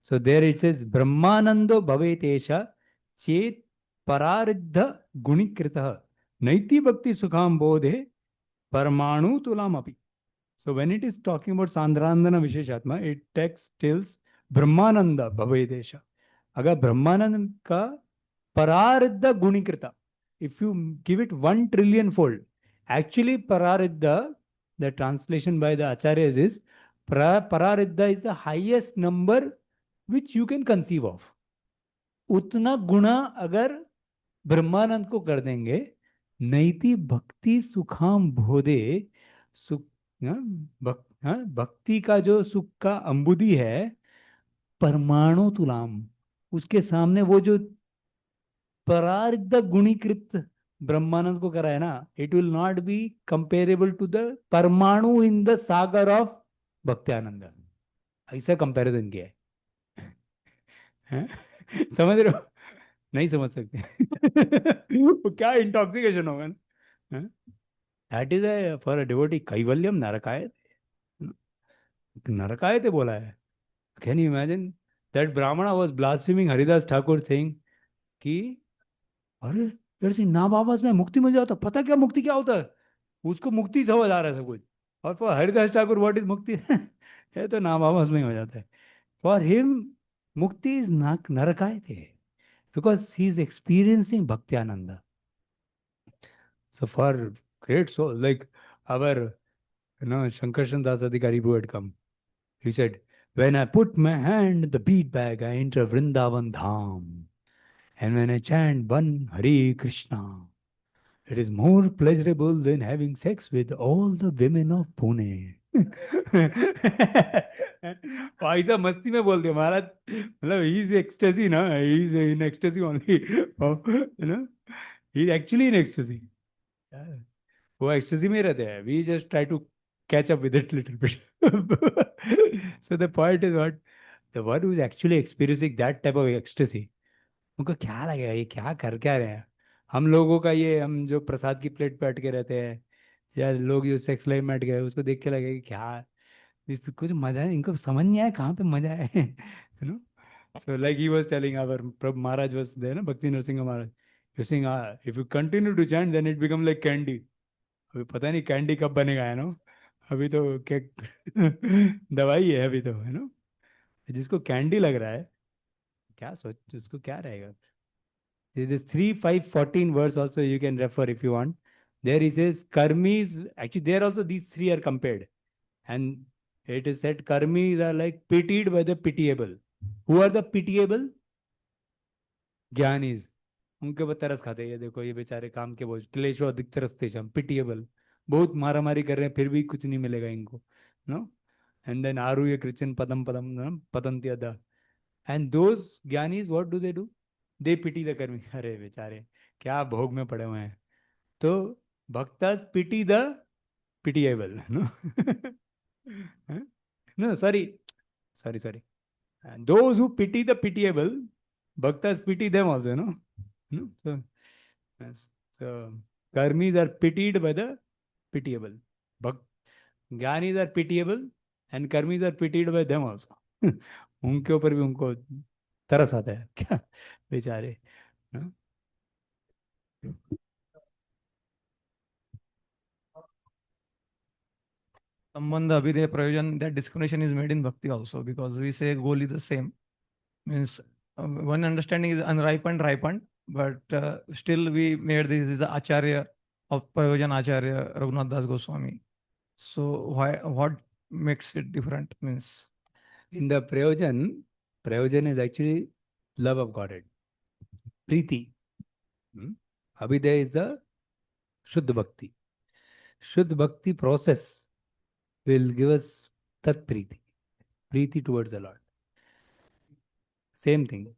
So there it says, Brahmanando bhavetesha chet pararidha gunikritah naiti bhakti sukham bodhe parmanu tulam api. So when it is talking about Sandrandana Visheshatma, it text tells Brahmananda bhavetesha. Agar Brahmananda ka pararidha gunikrita, if you give it 1 trillion fold, actually pararidha, the translation by the acharyas is pararidha is the highest number which you can conceive of. उतना गुना अगर ब्रह्मानंद को कर देंगे, नैति भक्ति सुखाम भोदे, सुख भक्ति का जो सुख का अंबुदी है, परमाणु तुलाम, उसके सामने वो जो परार्ध गुणीकृत ब्रह्मानंद को करा है ना, it will not be comparable to the परमाणु इन द सागर ऑफ भक्त्यानंद. ऐसा कंपैरिजन किया है. समझ रहे हो? नहीं समझ सकते. वो क्या इंटॉक्सिकेशन होगा ना. That is for a devotee कैवल्यम नरकायते. नरकायते बोला है. Can you imagine that Brahmana was blaspheming Haridas Thakur saying कि अरे यार से नाम आवाज में मुक्ति मिल जाता, पता क्या मुक्ति क्या होता है, उसको मुक्ति समझ आ रहा है सब कुछ. और for Haridas Thakur what is मुक्ति? ये तो नाम आवाज में ही हो जाता है. फॉर हिम मुक्ति is नरकायते because he is experiencing Bhaktiananda. So for great soul, like our, Shankarshan Das Adhikari who had come, he said, when I put my hand in the bead bag, I enter Vrindavan Dham. And when I chant one Hare Krishna, it is more pleasurable than having sex with all the women of Pune. ऐसा मस्ती में बोल दिया महाराज. मतलब ही is ecstasy ना, he is in ecstasy only, he is actually in ecstasy. वो ecstasy में रहते हैं. We just try to catch up with it little bit. So the point is what the one who is actually experiencing that type of ecstasy, उनको क्या लगेगा ये क्या कर क्या रहे हैं. हम लोगों का ये, हम जो प्रसाद की प्लेट पे अटके रहते हैं, या लोग जो सेक्स लाइफ में अटके, उसको देख के लगेगा कि क्या इस पे कुछ मजा है, इनको समझ नहीं आया कहाँ पे मजा है. So like he was telling our Maharaj was there, na, Bhakti Narasimha Maharaj, you saying, if you continue to chant then it become like candy. अभी पता नहीं कैंडी कब बनेगा, है ना. अभी तो क्या दवाई है अभी तो, है ना. जिसको कैंडी लग रहा है, क्या सोच उसको क्या रहेगा. This 3, 5, 14 verse also you can refer if you want. There he says karmis, actually there also these three are compared. And it is said karmis are like pitied by the pitiable. Who are the pitiable? Jnanis. उनके ऊपर तरस खाते हैं. ये देखो ये बेचारे काम के बोझ, क्लेशो अधिक तरसतेषाम, पिटिएबल. बहुत मारा मारी कर रहे हैं फिर भी कुछ नहीं मिलेगा इनको, नो. एंड देन आरुह्य कृष्ण पदम पदम पतंति अदा. एंड दोज ज्ञानीज what do they do? They pity the कर्मी. अरे बेचारे क्या भोग में पड़े हुए हैं. तो bhaktas pity the pitiable, no. No sorry. And those who pity the pitiable, bhaktas pity them also, no? No? So, yes. So karmis are pitied by the pitiable. Jnanis are pitiable and karmis are pitied by them also. उनके ऊपर भी उनको तरस आता है क्या बेचारे. Sambandha Abhideya Prayojan, that discrimination is made in Bhakti also, because we say goal is the same. Means one understanding is unripened, ripened, but still we made this is the Acharya of Prayojan Acharya, Raghunath Das Goswami. So what makes it different? Means in the Prayojan is actually love of Godhead. Preeti. Abhideya is the Shuddha Bhakti. Shuddha Bhakti process will give us Tat Preeti. Preeti towards the Lord. Same thing.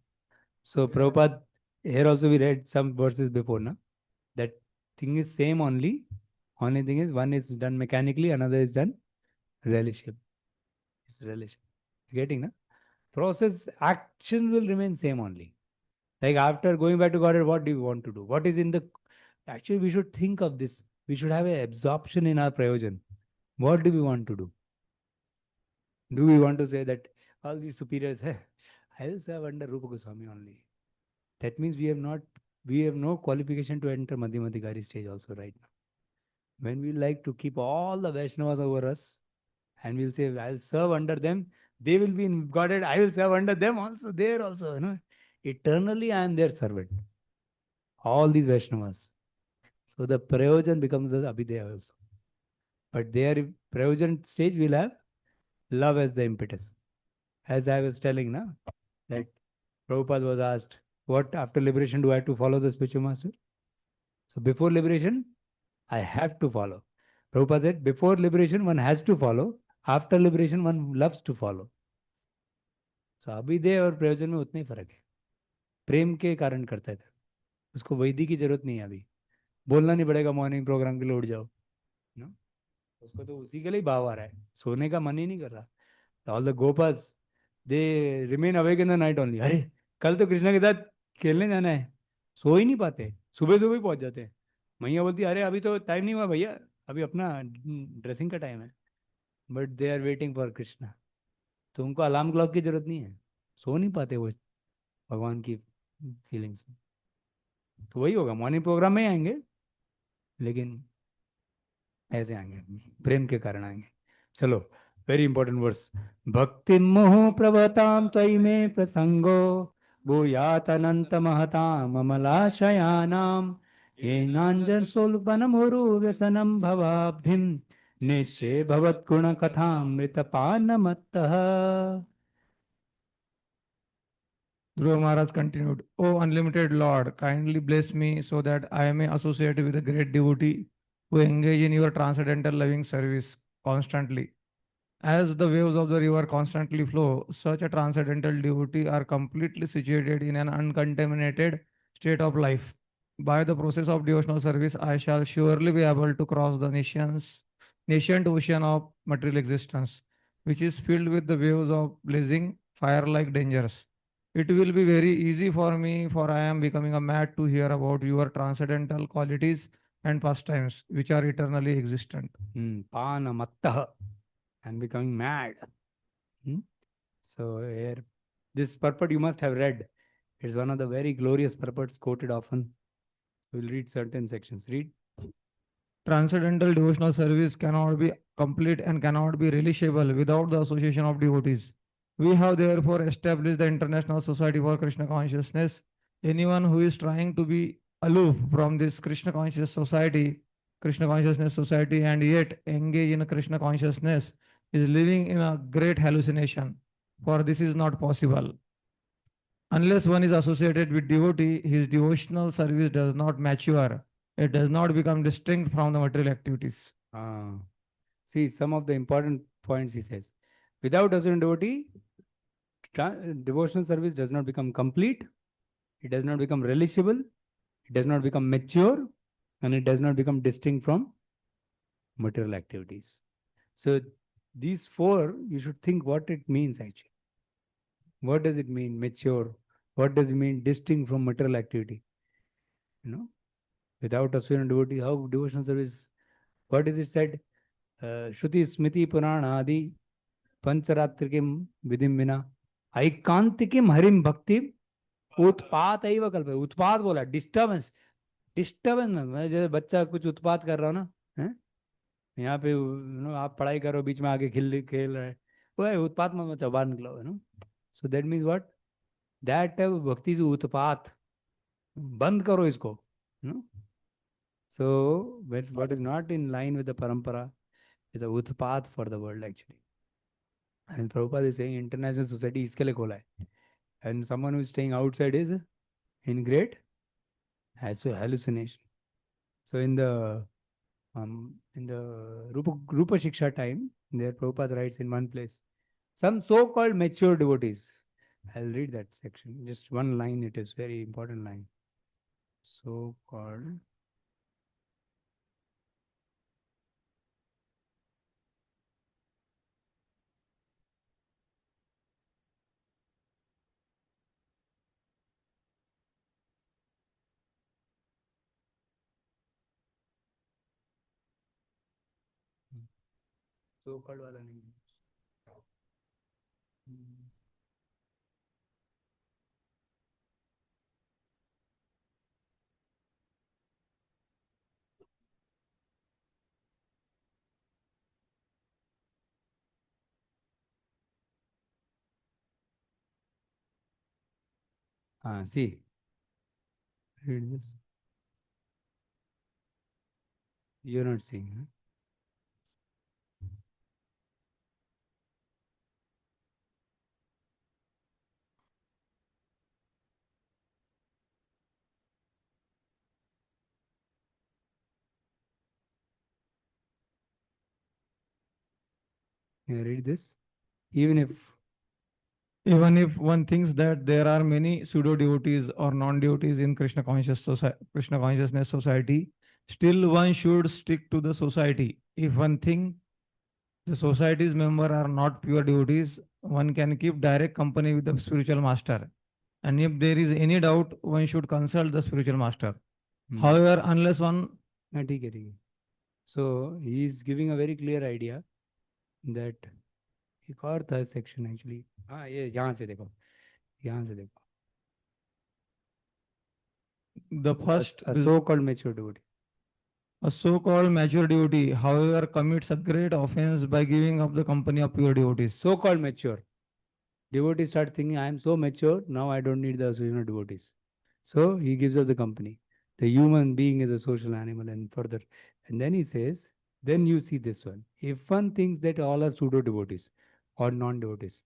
So Prabhupada, here also we read some verses before, na? That thing is same only. Only thing is one is done mechanically, another is done relation. It's relation. Getting, na? Process, action will remain same only. Like after going back to Godhead, what do you want to do? What is in the... Actually, we should think of this We should have an absorption in our prayojan. What do we want to do? Do we want to say that all these superiors, hey, I will serve under Rupa Goswami only? That means we have no qualification to enter Madhyamadhikari stage also right now. When we like to keep all the Vaishnavas over us, and we'll say, I'll serve under them, they will be in Godhead, I will serve under them also, there also, you know. Eternally I am their servant. All these Vaishnavas. So the Prayojan becomes the Abhideya also. But there, Prayojan stage will have love as the impetus. As I was telling, na, that Prabhupada was asked, what after liberation do I have to follow the spiritual master? So before liberation, I have to follow. Prabhupada said, before liberation, one has to follow. After liberation, one loves to follow. So अभिदेय और प्रयोजन में उतना ही फर्क है. प्रेम के कारण करता है. उसको वैदिक की जरूरत नहीं है अभी. बोलना नहीं पड़ेगा मॉर्निंग प्रोग्राम के लिए उठ जाओ. No? उसको तो उसी के लिए भाव आ रहा है. सोने का मन ही नहीं कर रहा. All the gopas, they remain awake in the night only. अरे कल तो कृष्णा के साथ खेलने जाना है. सो ही नहीं पाते. सुबह सुबह ही पहुंच जाते हैं. मैया बोलती अरे अभी तो टाइम नहीं हुआ भैया, अभी अपना ड्रेसिंग का टाइम है. But they are waiting for Krishna. तो उनको अलार्म क्लॉक की जरूरत नहीं है. सो नहीं पाते वो भगवान की फीलिंग्स में. तो वही होगा, मॉर्निंग प्रोग्राम में ही आएंगे लेकिन ऐसे आएंगे, प्रेम के कारण आएंगे. चलो, वेरी इंपॉर्टेंट वर्स. भक्ति मोह प्रवताम त्वयि में प्रसंगो भूयात अनंत महताम अमलाशयानाम ये नांजन सोल्पनमुरु व्यसनम भवाब्धिम निश्चय भवत गुण कथामृत पानमत्तः. Dhruva Maharaj continued, O unlimited Lord, kindly bless me so that I may associate with a great devotee who engage in your transcendental loving service constantly. As the waves of the river constantly flow, such a transcendental devotee are completely situated in an uncontaminated state of life. By the process of devotional service, I shall surely be able to cross the nascent ocean of material existence, which is filled with the waves of blazing fire-like dangers. It will be very easy for me, for I am becoming a mad to hear about your transcendental qualities and pastimes, which are eternally existent. Panamattah. I'm becoming mad. So here, this purport you must have read. It's one of the very glorious purports quoted often. We'll read certain sections. Read. Transcendental devotional service cannot be complete and cannot be relishable without the association of devotees. We have therefore established the International Society for Krishna Consciousness. Anyone who is trying to be aloof from this Krishna Consciousness Society, and yet engage in Krishna Consciousness is living in a great hallucination, for this is not possible. Unless one is associated with devotee, his devotional service does not mature. It does not become distinct from the material activities. See, some of the important points he says. Without associated devotee, devotional service does not become complete, it does not become relishable, it does not become mature, and it does not become distinct from material activities. So these four, you should think what it means actually. What does it mean, mature? What does it mean, distinct from material activity? You know, without associated devotee, how devotional service, what is it said? Shruti Smriti Purana Adi Pancharatrikim Vidim Vina ऐकांतिकिम Harim भक्ति उत्पात एव कल्प. उत्पात बोला, disturbance. Disturbance में मैं जैसे बच्चा कुछ उत्पात कर रहा हूँ ना, है यहाँ पे आप पढ़ाई करो बीच में आके खेल रहे हैं, वो है उत्पात में बच्चा बाहर निकलो है ना. So that means what, that भक्ति इज उत्पात. बंद करो इसको. सो what is not in line with the परंपरा इज अ उत्पात for the world actually. And Prabhupada is saying international society इसके लिए खोला है. And someone who is staying outside is in great hallucination. So in the Rupa Shiksha time, there Prabhupada writes in one place, some so-called mature devotees. I'll read that section. Just one line, it is very important line. So-called So-called वाला नहीं. See, read this. You're not seeing, huh? Yeah, read this. Even if one thinks that there are many pseudo devotees or non devotees in Krishna consciousness society, still one should stick to the society. If one thinks the society's member are not pure devotees, one can keep direct company with the spiritual master. And if there is any doubt, one should consult the spiritual master. However, unless one. ठीक है, ठीक है. So he is giving a very clear idea that एक और था section actually. हाँ, ये यहाँ से देखो, यहाँ से देखो. The first, a so-called mature devotee. A so-called mature devotee, however, commits a great offense by giving up the company of pure devotees. So-called mature. Devotees start thinking, I am so mature, now I don't need the association of devotees. So he gives us the company. The human being is a social animal, and further. And then he says, then you see this one. If one thinks that all are pseudo devotees or non devotees,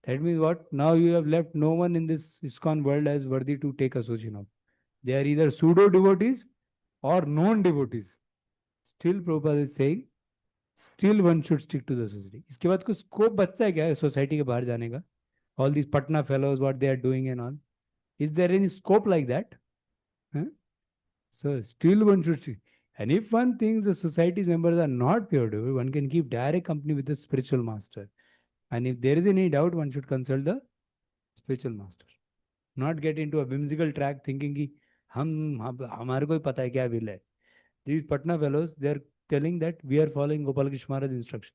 that means what? Now you have left no one in this ISKCON world as worthy to take association of. They are either pseudo devotees or non devotees. Still, Prabhupada is saying, still one should stick to the society. इसके बाद कुछ scope बचता है क्या society के बाहर जाने का? All these Patna fellows, what they are doing and all. Is there any scope like that? Huh? So still one should stick. And if one thinks the society's members are not pure devotee, one can keep direct company with the spiritual master. And if there is any doubt, one should consult the spiritual master. Not get into a whimsical track thinking कि हमारे को ही पता है क्या will है. These Patna fellows, they are telling that we are following Gopal Krishna Maharaj instruction.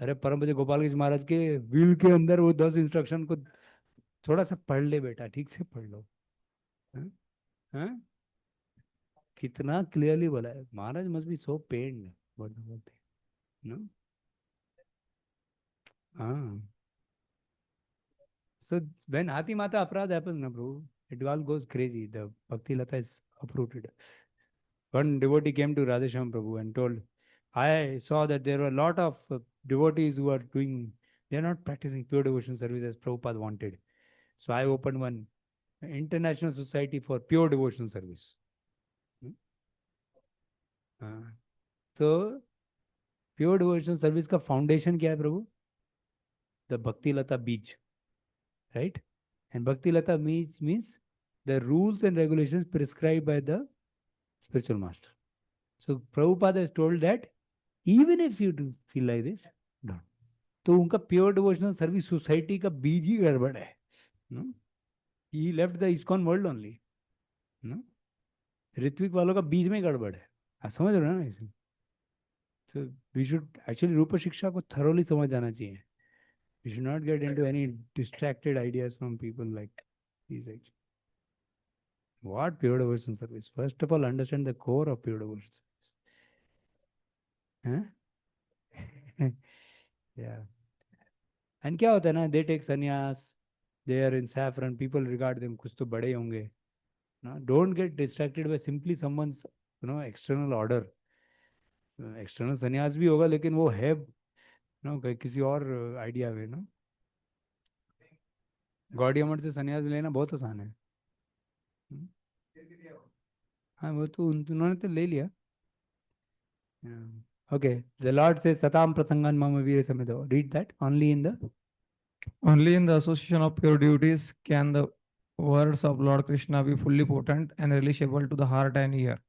अरे परम पूज्य गोपाल कृष्ण महाराज के विल के अंदर वो 10 इंस्ट्रक्शन को थोड़ा सा पढ़ ले बेटा, ठीक से पढ़ लो. हाँ? कितना क्लियरली बोला है. Maharaj must be so pained. No? So when Hati Mata Aparadha happens, na Prabhu, it all goes crazy. The Bhakti Lata is uprooted. One devotee came to Radhesham Prabhu and told, I saw that there were a lot of devotees who are doing, they are not practicing pure devotion service as Prabhupada wanted. So I opened one international society for pure devotion service. तो pure devotion service का foundation क्या है प्रभु? The भक्ति लता बीज, right? And भक्ति लता बीज means the rules and regulations prescribe by the spiritual master. So Prabhupada has told that even if you do feel like this, don't. तो उनका प्योर डिवोशनल सर्विस सोसाइटी का बीज ही गड़बड़ है. He left the ISKCON world only. Ritwik वालों का बीज में गड़बड़ है. आप समझ रहे हो ना इसे? So we should actually रूप शिक्षा को thoroughly समझ जाना चाहिए. We should not get into any distracted ideas from people like these actually. What pure devotion service? First of all, understand the core of pure devotion service. Huh? Yeah. And क्या होता है ना? They take sannyas. They are in saffron. People regard them कुछ तो बड़े होंगे. No, don't get distracted by simply someone's external order. External sannyas भी होगा लेकिन वो है किसी और आइडिया में ना. गौड़िया मठ से संन्यास लेना बहुत आसान है. हाँ, वो तो उन्होंने तो ले लिया. Okay, the Lord says satam prasangan mama veera samido. Read that. Only in the association of pure devotees can the words of Lord Krishna be fully potent and relishable to the heart and ear.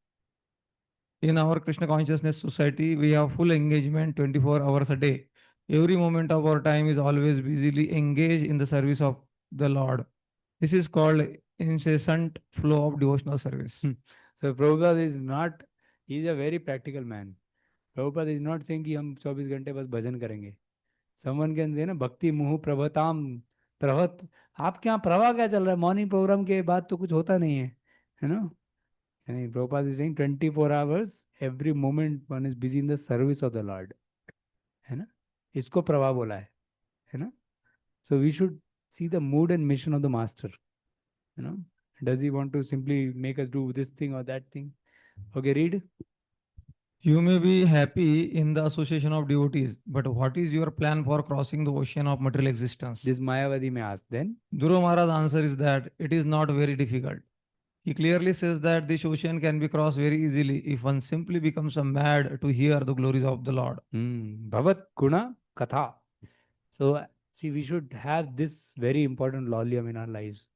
In our Krishna Consciousness Society, we have full engagement 24 hours a day. Every moment of our time is always busily engaged in the service of the Lord. This is called incessant flow of devotional service. So Prabhupada is not, he is a very practical man. Prabhupada is not saying कि हम 24 घंटे बस भजन करेंगे. Someone can say ना भक्ति मुहु प्रभताम प्रभत. आप क्या प्रवाह क्या चल रहा है? मॉर्निंग प्रोग्राम के बाद तो कुछ होता नहीं है ना. यानी Prabhupada is saying 24 hours, every moment one is busy in the service of the Lord. है ना. इसको प्रवाह बोला है ना. So we should see the mood and mission of the master. You know, does he want to simply make us do this thing or that thing? Okay, read. You may be happy in the association of devotees, but what is your plan for crossing the ocean of material existence? This Mayavadi may ask then. Dhruva Maharaj's answer is that it is not very difficult. He clearly says that this ocean can be crossed very easily if one simply becomes a mad to hear the glories of the Lord. Bhavat Guna Katha. So, see, we should have this very important lolium in our lives.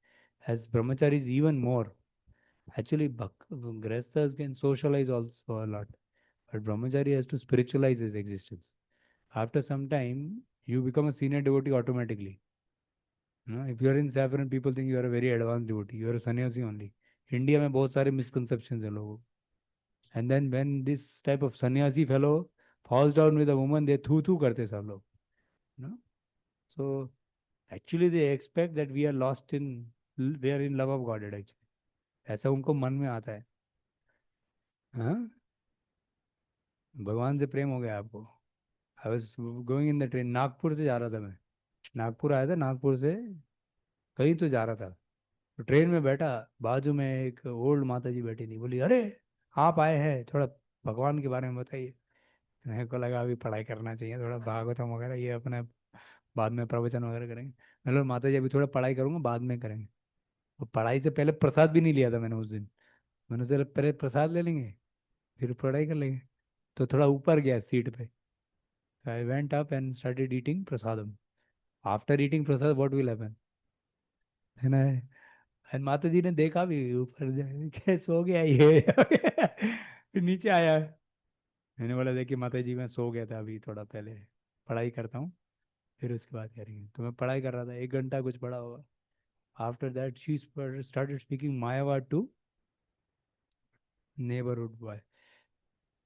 As brahmacharis, even more. Actually, grihasthas can socialize also a lot. But brahmachari has to spiritualize his existence. After some time, you become a senior devotee automatically. You know, if you are in saffron, people think you are a very advanced devotee. You are a sannyasi only. India में बहुत सारे misconceptions हैं लोगों. And then when this type of sannyasi fellow falls down with a woman, they थू करते सब लोग. You know? So actually they expect that we are we are in love of Godhead actually. ऐसा उनको मन में आता है. हाँ? भगवान से प्रेम हो गया आपको. I was going in the train. Nagpur से जा रहा था मैं. नागपुर आया था, नागपुर से कहीं तो जा रहा था. तो ट्रेन में बैठा, बाजू में एक ओल्ड माता जी बैठी थी. बोली अरे आप आए हैं, थोड़ा भगवान के बारे में बताइए. मेरे को लगा अभी पढ़ाई करना चाहिए, थोड़ा भागवतम वगैरह ये अपने बाद में प्रवचन वगैरह करेंगे. मैं बोला माता जी अभी थोड़ा पढ़ाई करूँगा, बाद में करेंगे. तो पढ़ाई से पहले प्रसाद भी नहीं लिया था मैंने उस दिन. मैंने सोचा पहले प्रसाद ले लेंगे फिर पढ़ाई कर लेंगे. तो थोड़ा ऊपर गया सीट पे. I went up and started eating prasadam. After eating Prasad what will happen, है ना. एंड माता जी ने देखा भी ऊपर जाके सो गया ये. फिर नीचे आया. मैंने बोला देखिए माता जी मैं सो गया था अभी थोड़ा पहले, पढ़ाई करता हूँ फिर उसके बाद करेंगे. तो मैं पढ़ाई कर रहा था, 1 घंटा कुछ पढ़ा होगा. After that she started speaking Mayavad to neighbourhood boy.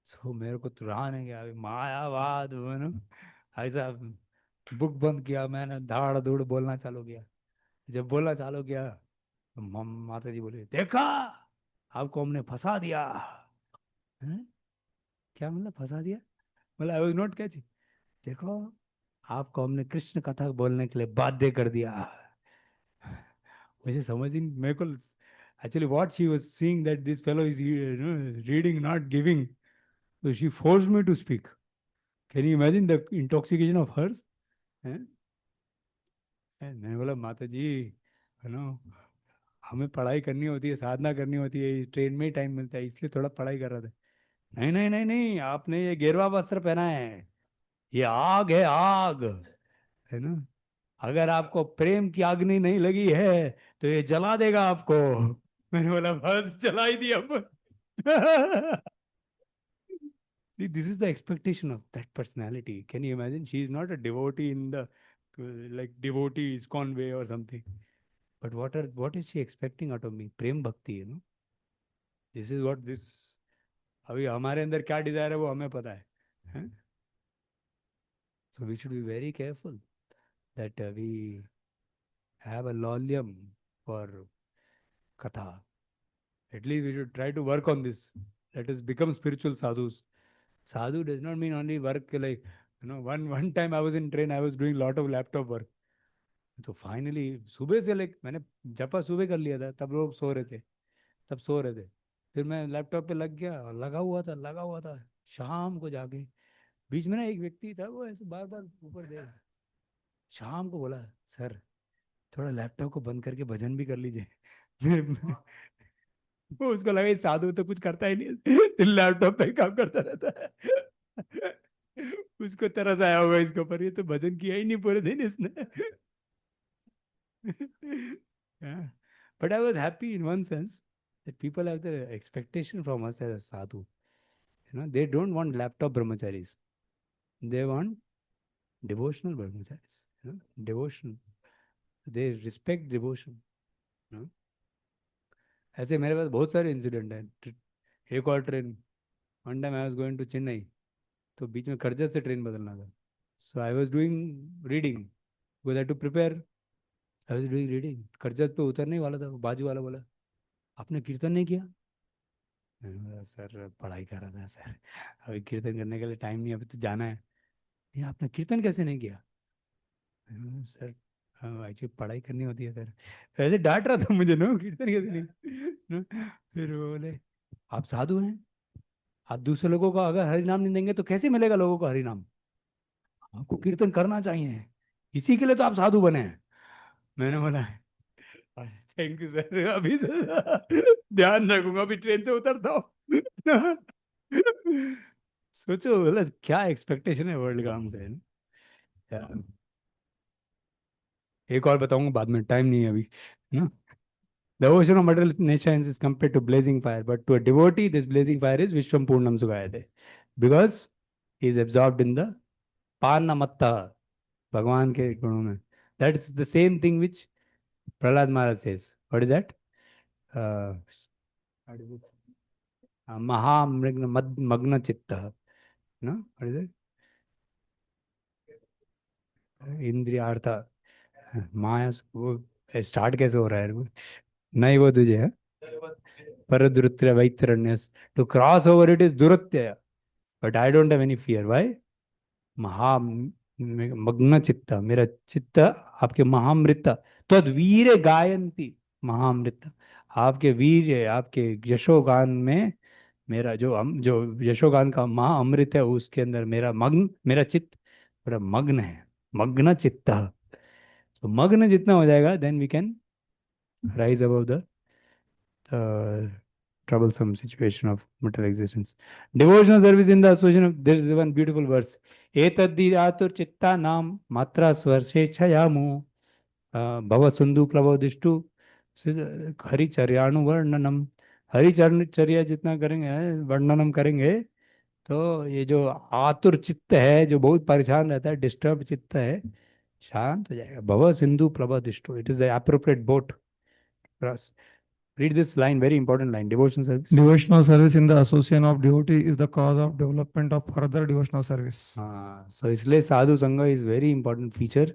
So मेरे को तो रहा नहीं गया, अभी मायावाद मैंने ऐसा बुक बंद किया, मैंने धाड़ धूड़ बोलना चालू किया. जब बोलना चालू किया तो माता जी बोले देखा आपको हमने फंसा दिया. हैं? क्या मतलब फंसा दिया? मतलब आई वाज नॉट कैचिंग. देखो आपको हमने कृष्ण कथा बोलने के लिए बाध्य कर दिया. मुझे समझ ही मेरे को actually what she was seeing that this fellow is reading not giving. So she forced me to speak. Can you imagine the intoxication of hers? हैं? मैंने बोला माता जी है ना, हमें पढ़ाई करनी होती है, साधना करनी होती है, इस ट्रेन में ही टाइम मिलता है, इसलिए थोड़ा पढ़ाई कर रहा था. नहीं नहीं नहीं नहीं, आपने ये गेरुआ वस्त्र पहना है, ये आग है आग, है ना. अगर आपको प्रेम की अग्नि नहीं लगी है तो ये जला देगा आपको. मैंने बोला बस जला ही दिया. See, this is the expectation of that personality. Can you imagine? She is not a devotee in the like devotee ISKCON way or something. But what is she expecting out of me? Prem bhakti, you know. This is what this. अभी हमारे अंदर क्या Dzire है वो हमें पता है. So we should be very careful that we have a lolium for katha. At least we should try to work on this. Let us become spiritual sadhus. Sadhu does not mean only work like, you know, one time I was in train, I was doing lot of laptop work. तो finally सुबह से मैंने जपा सुबह कर लिया था, तब लोग सो रहे थे, तब सो रहे थे. फिर मैं लैपटॉप पे लग गया, लगा हुआ था. शाम को जाके बीच में ना एक व्यक्ति था, वो ऐसे बार बार ऊपर देख. शाम को बोला सर थोड़ा लैपटॉप को बंद करके भजन भी कर लीजिए. फिर वो उसको लगा साधु तो कुछ करता ही नहीं, लैपटॉप पे ही काम करता रहता है. उसको तरस आया होगा इसके ऊपर, ये तो भजन किया ही नहीं पूरे दिन इसने. Yeah. But I was happy in one sense that people have the expectation from us as a sadhu. You know, they don't want laptop brahmacharis. They want devotional brahmacharis. You know, devotion. They respect devotion. You know? ऐसे मेरे पास बहुत सारे incident हैं. एक और train, one time I was going to Chennai. तो बीच में कर्जत से ट्रेन बदलना था. So I was doing reading, because I to prepare. I was doing reading, Karjat पे उतरने ही वाला था. बाजू वाला बोला, आपने कीर्तन नहीं किया? मैंने बोला, सर पढ़ाई कर रहा था सर, अभी कीर्तन करने के लिए टाइम नहीं, अभी तो जाना है. नहीं, आपने कीर्तन कैसे नहीं किया? मैंने बोला, सर हाँ एक्चुअली पढ़ाई करनी होती है सर. ऐसे डांट रहा था मुझे, नो कीर्तन कैसे नहीं ना? फिर वो बोले, आप साधु हैं, आप दूसरे लोगों को अगर हरि नाम नहीं देंगे तो कैसे मिलेगा लोगों को हरि नाम? आपको कीर्तन करना चाहिए, इसी के लिए तो आप साधु बने हैं. मैंने बोला, थैंक यू सर, अभी से ध्यान रखूंगा, अभी ट्रेन से उतरता हूँ. सोचो मतलब क्या एक्सपेक्टेशन है वर्ल्ड का हमसे, है ना? एक और बताऊंगा बाद में, टाइम नहीं है अभी, ना. The ocean of material nations is compared to blazing fire, but to a devotee, this blazing fire is Vishwam Purnam Sugayate, because he is absorbed in the Panamatta, भगवान के गुणों में. That is the same thing which Prahlad Maharaj says. What is that? What is it? Mahamrigna Magna Chitta. No? What is it? इंद्रियार्था माया. वो start कैसे हो रहा है वो? नहीं वो तुझे है पर दुरुत्य वैतरण्यस, to cross over it is दुरुत्य, but I don't have any fear. Why? महा मग्न चित्त, मेरा चित्त आपके महामृत, तद्वीर गायंती महामृत, आपके वीर, आपके यशोगान में मेरा जो जो यशोगान का महा अमृत है उसके अंदर मेरा मग्न, मेरा चित्त बड़ा मग्न है. मग्न चित्त. तो मग्न जितना हो जाएगा, then we can rise above the troublesome situation of material existence. Devotional service in the association of, there is one beautiful verse. Etaddi atur chitta nam matra swarshe chayamu bhava sundhu prabodishtu हरिचर्याणु वर्णनम. हरिचर्या जितना करेंगे, वर्णनम करेंगे, तो ये जो आतुर चित्त है, जो बहुत परेशान रहता है, डिस्टर्ब चित्त है, शांत हो जाएगा. भव सिंधु प्रबोधिष्टु, it is the appropriate boat. Read this line, very important line. Devotion service. Devotional service in the association of devotee is the cause of development of further devotional service. हाँ, so इसलिए साधु संग is very important feature.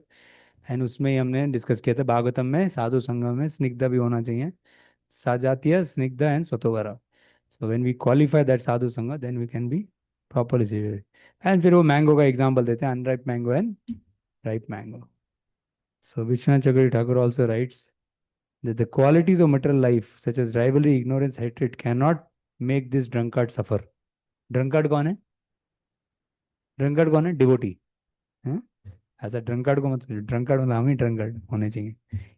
And उसमें ही हमने discuss किया था भागवतम में, साधु संग में स्निग्धा भी होना चाहिए. साजातीय, स्निग्धा एंड सतोवरा. So when we qualify that sadhu sanga, then we can be properly situated. And फिर वो मैंगो का एग्जांपल देते हैं, unripe mango and ripe mango. So Vishwanath Chakravarti Thakur also writes that the qualities of material life, such as rivalry, ignorance, hatred, cannot make this drunkard suffer. Drunkard कौन है? Drunkard कौन है? Devotee. हैं? ऐसा drunkard को मत, drunkard मतलब हम ही drunkard होने चाहिए.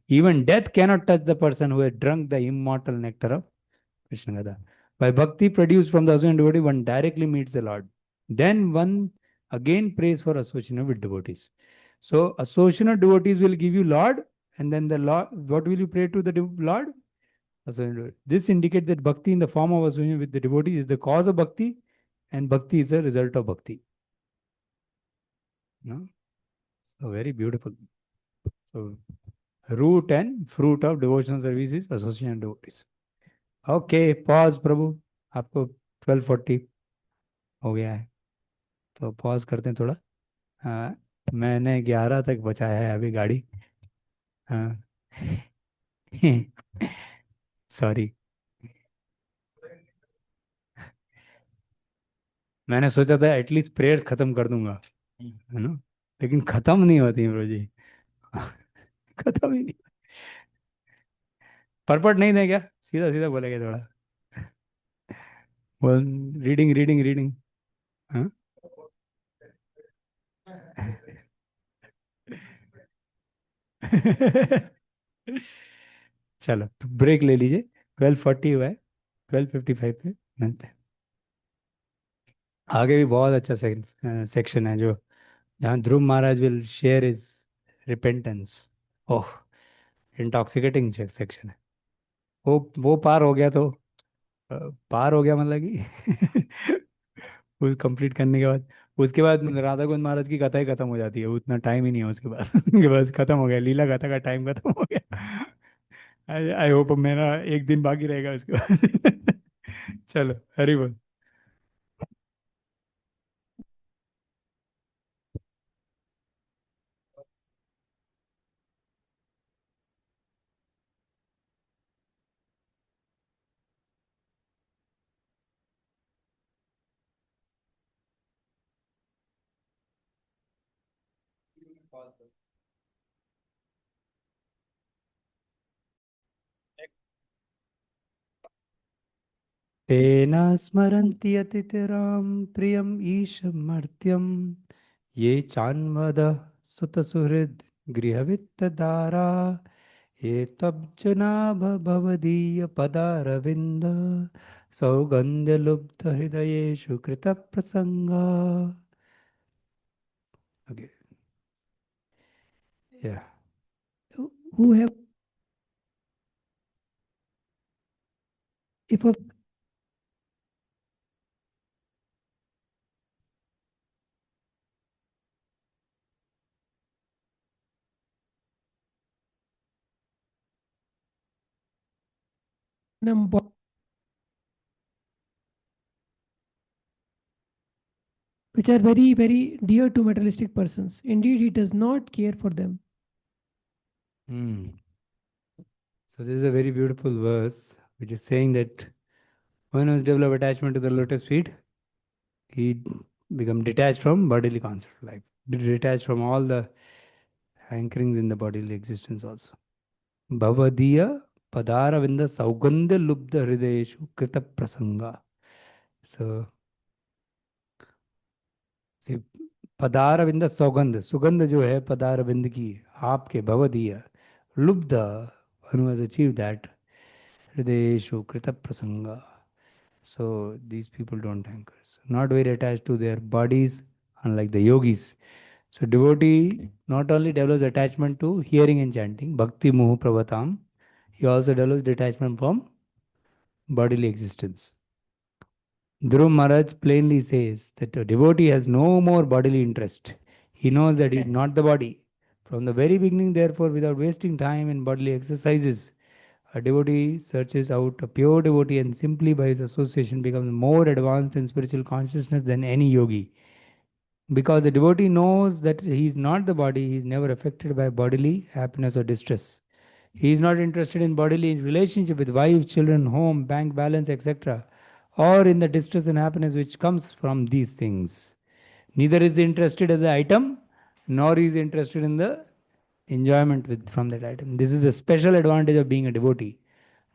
Even death cannot touch the person who has drunk the immortal nectar of Krishna Gada. By bhakti produced from the association devotee, one directly meets the Lord. Then one again prays for association with devotees. So association of devotees will give you Lord, and then the Lord, what will you pray to the Lord? This indicates that bhakti in the form of association with the devotee is the cause of bhakti, and bhakti is a result of bhakti. No? So very beautiful. So root and fruit of devotional service is association of devotees. Okay, pause प्रभु. आपको 12:40 हो गया है, तो pause करते हैं थोड़ा. हाँ, मैंने 11 तक बचाया है अभी गाड़ी. हाँ. सॉरी. मैंने सोचा था एटलीस्ट प्रेयर्स खत्म कर दूंगा, है ना, लेकिन खत्म नहीं होती ब्रो जी. खत्म ही नहीं. परपट नहीं दें क्या? सीधा सीधा बोलेंगे थोड़ा. बोल, रीडिंग रीडिंग रीडिंग. हाँ. चलो ब्रेक ले लीजिए. 12:40 हुआ है, 12:55 पे मिलते हैं. आगे भी बहुत अच्छा सेक्शन है, जो जहाँ Dhruv Maharaj will share is repentance. Oh, intoxicating section है. वो पार हो गया तो पार हो गया मतलब कि वो कंप्लीट करने के बाद, उसके बाद राधा कुंद महाराज की कथा ही खत्म हो जाती है. उतना टाइम ही नहीं है उसके बाद. उसके बाद खत्म हो गया, लीला कथा का टाइम खत्म हो गया. आई होप मेरा एक दिन बाकी रहेगा उसके बाद. चलो हरि बोल. तेना स्मरन्ति अतिथिरां प्रियम् ईशमर्त्यं ये चान्वद सुतसुहृद् गृहवित्तदारा ये त्वब्जनाभ भवदीयपदारविन्द सौगन्ध्यलुब्धहृदयेषु कृतप्रसङ्गा. Okay. Yeah. Who have, if a which are very, very dear to materialistic persons. Indeed, he does not care for them. So this is a very beautiful verse which is saying that one who has developed attachment to the lotus feet, he become detached from bodily concept of life, detached from all the anchorings in the bodily existence also. Bhavadiya padara vinda saugandha lubdha hridayeshu krita prasanga. So see, पदार विंद सौगंध, सुगंध जो है पदार विंद की आपके भवदीय लुब्ध, who has achieved that, hridayeshu krita prasanga. So these people don't anchor, so not very attached to their bodies, unlike the yogis. So devotee not only develops attachment to hearing and chanting, bhakti mohu pravatam, he also develops detachment from bodily existence. Dhruv Maharaj plainly says that a devotee has no more bodily interest. He knows that he is not the body. From the very beginning, therefore, without wasting time in bodily exercises, a devotee searches out a pure devotee and simply by his association becomes more advanced in spiritual consciousness than any yogi. Because the devotee knows that he is not the body, he is never affected by bodily happiness or distress. He is not interested in bodily relationship with wife, children, home, bank balance, etc., or in the distress and happiness which comes from these things. Neither is he interested in the item, nor is he interested in the enjoyment from that item. This is the special advantage of being a devotee.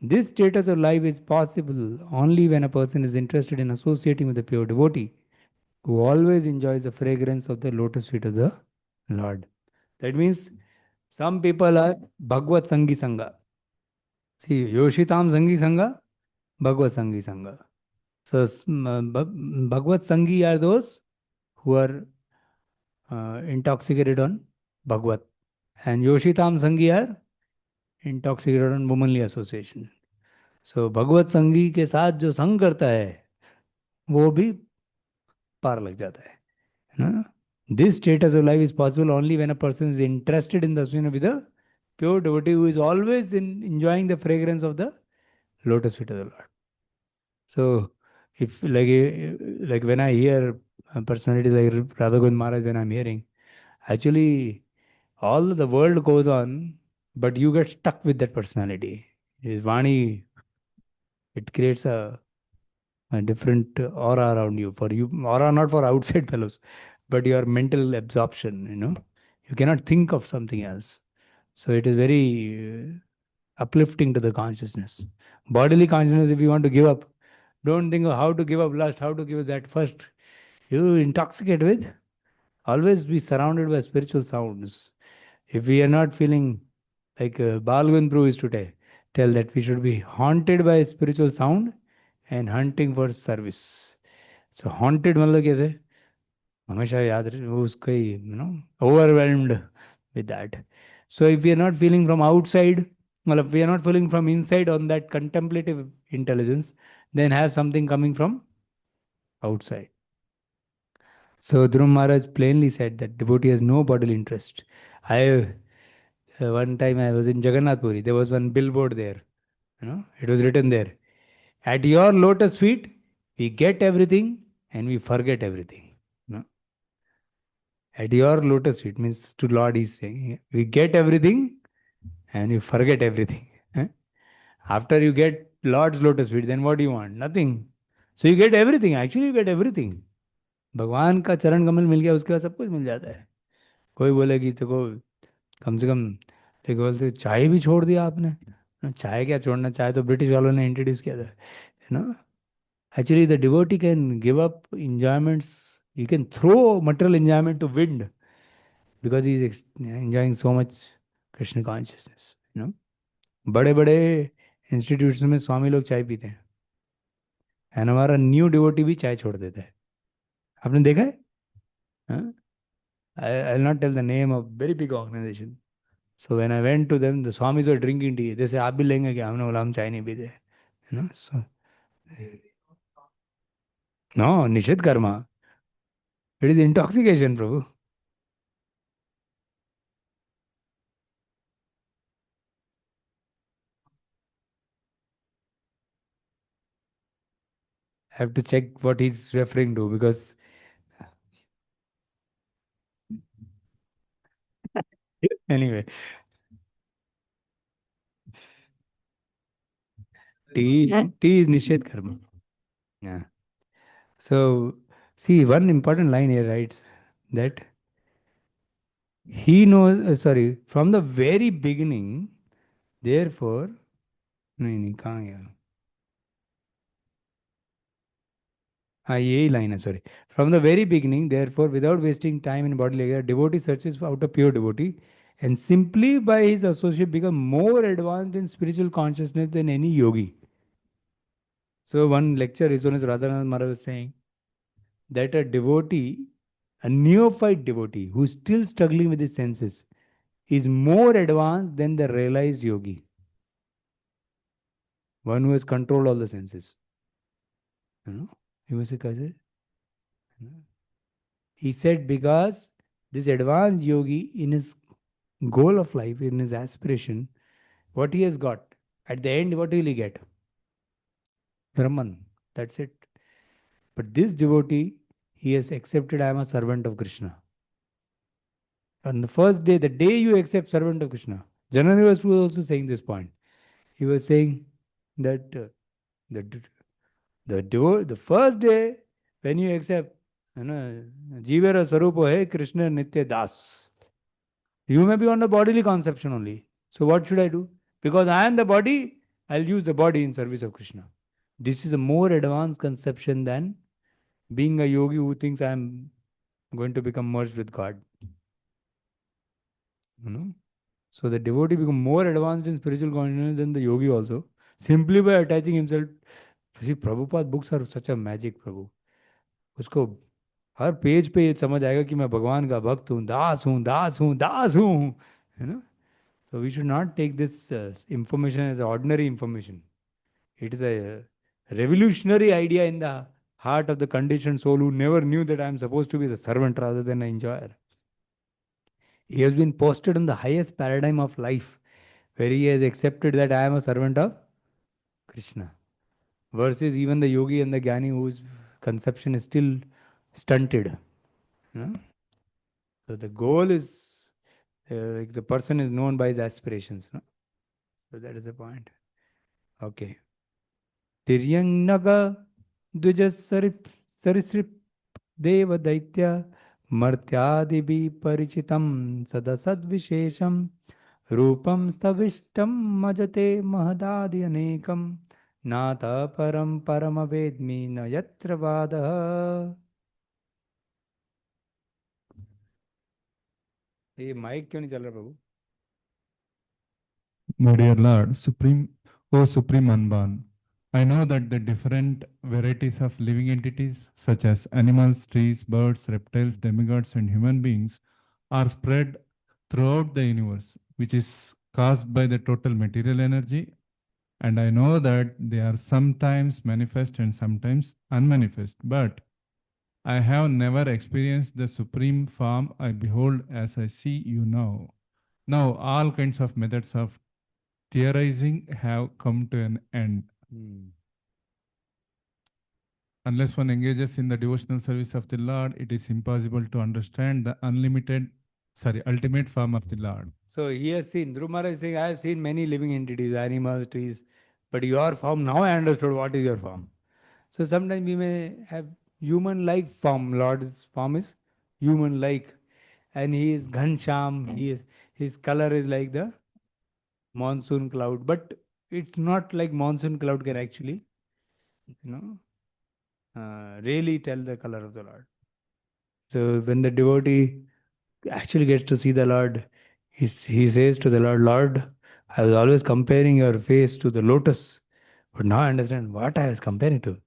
This status of life is possible only when a person is interested in associating with the pure devotee, who always enjoys the fragrance of the lotus feet of the Lord. That means some people are Bhagavad Sangi Sangha. See, Yoshitam Sangi Sangha, Bhagavad Sangi Sangha. So, Bhagavad Sangi are those who are intoxicated on Bhagavad. And Yoshitam Sangi are intoxicated on womanly association. So, Bhagavad Sangi के साथ जो संग करता है वो भी पार लग जाता है ना. This status of life is possible only when a person is interested in the association with a pure devotee who is always enjoying the fragrance of the lotus feet of the Lord. So, if like when I hear a personality like Radha Govind Maharaj, when I'm hearing, actually all the world goes on, but you get stuck with that personality. His Vani, it creates a different aura around you. For you, aura not for outside fellows, but your mental absorption, You cannot think of something else. So it is very uplifting to the consciousness. Bodily consciousness, if you want to give up, don't think of how to give up lust, how to give up that first. You intoxicate with, always be surrounded by spiritual sounds. If we are not feeling like Balgun Prabhu is today, tell that we should be haunted by spiritual sound and hunting for service. So haunted मतलब कैसे? हमेशा याद रहे वो उसका ही, overwhelmed with that. So if we are not feeling from outside, well, if we are not feeling from inside on that contemplative intelligence, then have something coming from outside. So Dhruv Maharaj plainly said that devotee has no bodily interest. One time I was in Jagannath Puri. There was one billboard there. It was written there. At your lotus feet, we get everything and we forget everything. At your lotus feet means to Lord is saying, we get everything and you forget everything. After you get Lord's lotus feet, then what do you want? Nothing. So you get everything. Actually, you get everything. भगवान का चरण कमल मिल गया उसके बाद सब कुछ मिल जाता है. कोई बोले कि देखो कम से कम, देखो बोलते चाय भी छोड़ दिया आपने। चाय क्या छोड़ना, चाय तो ब्रिटिश वालों ने इंट्रोड्यूस किया था, you know. Actually, the devotee can give up enjoyments. He can throw material enjoyment to wind because he is enjoying so much Krishna consciousness. You know, बड़े बड़े इंस्टीट्यूट्स में स्वामी लोग चाय पीते हैं, एंड हमारा न्यू डिवोटी भी चाय छोड़ देता है। आपने देखा है? I will not tell the name of very big organisation. So when I went to them, the swamis were drinking tea. जैसे आप भी लेंगे क्या? हमने बोला हम चाय नहीं पीते, यू नो। सो नो, निषेध Karma, it is intoxication Prabhu. Have to check what he's referring to because anyway, tea is Nisheth Karma. Yeah. So see, one important line here writes that he knows, sorry, from the very beginning, therefore, नहीं नहीं कहाँ गया? हाँ यही line है, sorry. From the very beginning, therefore, without wasting time in bodily pleasure, devotee searches out a pure devotee, and simply by his associate become more advanced in spiritual consciousness than any yogi. So one lecture, Iswanas Radhanath Maharaj was saying that a devotee, a neophyte devotee who's still struggling with his senses, is more advanced than the realized yogi, one who has controlled all the senses. You know, he was a He said because this advanced yogi, in his goal of life, in his aspiration, what he has got at the end, what will he get? Brahman. That's it. But this devotee, he has accepted I am a servant of Krishna. On the first day, the day you accept servant of Krishna, Janani was also saying this point. He was saying that the first day when you accept, you know, Jivera Sarupo Hai Krishna Nitya Das, you may be on the bodily conception only. So what should I do? Because I am the body, I'll use the body in service of Krishna. This is a more advanced conception than being a yogi who thinks I am going to become merged with God. You know? So the devotee become more advanced in spiritual consciousness than the yogi also, simply by attaching himself. See, Prabhupada books are such a magic, प्रभु। उसको हर page पे ये समझ आएगा कि मैं भगवान का भक्त हूँ, दास हूँ, दास हूँ, दास हूँ, है ना। So we should not take this information as ordinary information. It is a revolutionary idea in the heart of the conditioned soul who never knew that I am supposed to be the servant rather than an enjoyer. He has been posted on the highest paradigm of life, where he has accepted that I am a servant of Krishna, versus even the yogi and the jnani whose conception is still stunted. You know? So the goal is, like the person is known by his aspirations. No? So that is the point. Okay. Tiryang naga dvijasarip sarisrip deva daitya martyadibi parichitam sadasad vishesham रूपम स्तविष्टम मजते महदादि अनेकम नाथ परम परम वेद्मि न यत्र बाधः। ये mic क्यों नहीं चल रहा प्रभु? My dear Lord, O Supreme Anban, I know that the different varieties of living entities, such as animals, trees, birds, reptiles, demigods, and human beings, are spread throughout the universe, which is caused by the total material energy. And I know that they are sometimes manifest and sometimes unmanifest. But I have never experienced the supreme form I behold as I see you now. Now, all kinds of methods of theorizing have come to an end. Unless one engages in the devotional service of the Lord, it is impossible to understand the ultimate form of the Lord. So he has seen, Dhruv Maharaj is saying, I have seen many living entities, animals, trees, but your form, now I understood what is your form. So sometimes we may have human-like form. Lord's form is human-like. and he is Ghansham. His color is like the monsoon cloud, but it's not like monsoon cloud can actually, really tell the color of the Lord. So when the devotee actually gets to see the Lord, he says to the Lord, Lord, I was always comparing your face to the lotus, but now I understand what I was comparing to.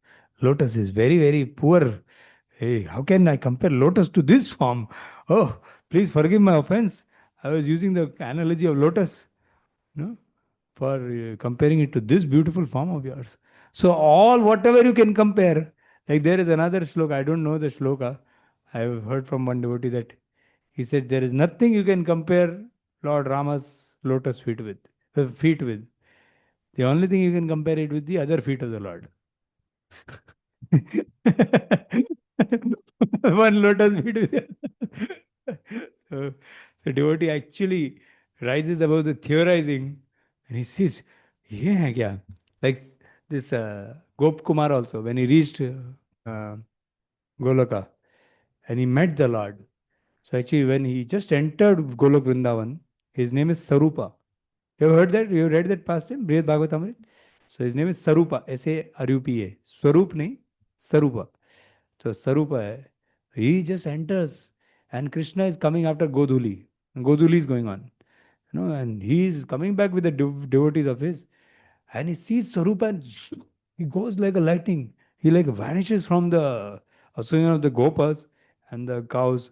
Lotus is very, very poor. Hey, how can I compare lotus to this form? Oh, please forgive my offense. I was using the analogy of lotus, for comparing it to this beautiful form of yours. So all whatever you can compare, like there is another shloka, I don't know the shloka. I have heard from one devotee that he said there is nothing you can compare Lord Rama's lotus feet with. The only thing you can compare it with the other feet of the Lord. One lotus feet with the other. So devotee actually rises above the theorizing and he sees, yeah, yeah. Like this Gop Kumar also, when he reached Goloka and he met the Lord. So actually, when he just entered Golok Vrindavan, his name is Sarupa. You have heard that? You have read that past him, Brihad Bhagavatamrit? So his name is Sarupa, S-A-R-U-P-A. Swarup nahi, Sarupa. So Sarupa hai. He just enters and Krishna is coming after Godhuli. Godhuli is going on. And he is coming back with the devotees of his. And he sees Sarupa and he goes like a lightning. He like vanishes from the association of the gopas and the cows.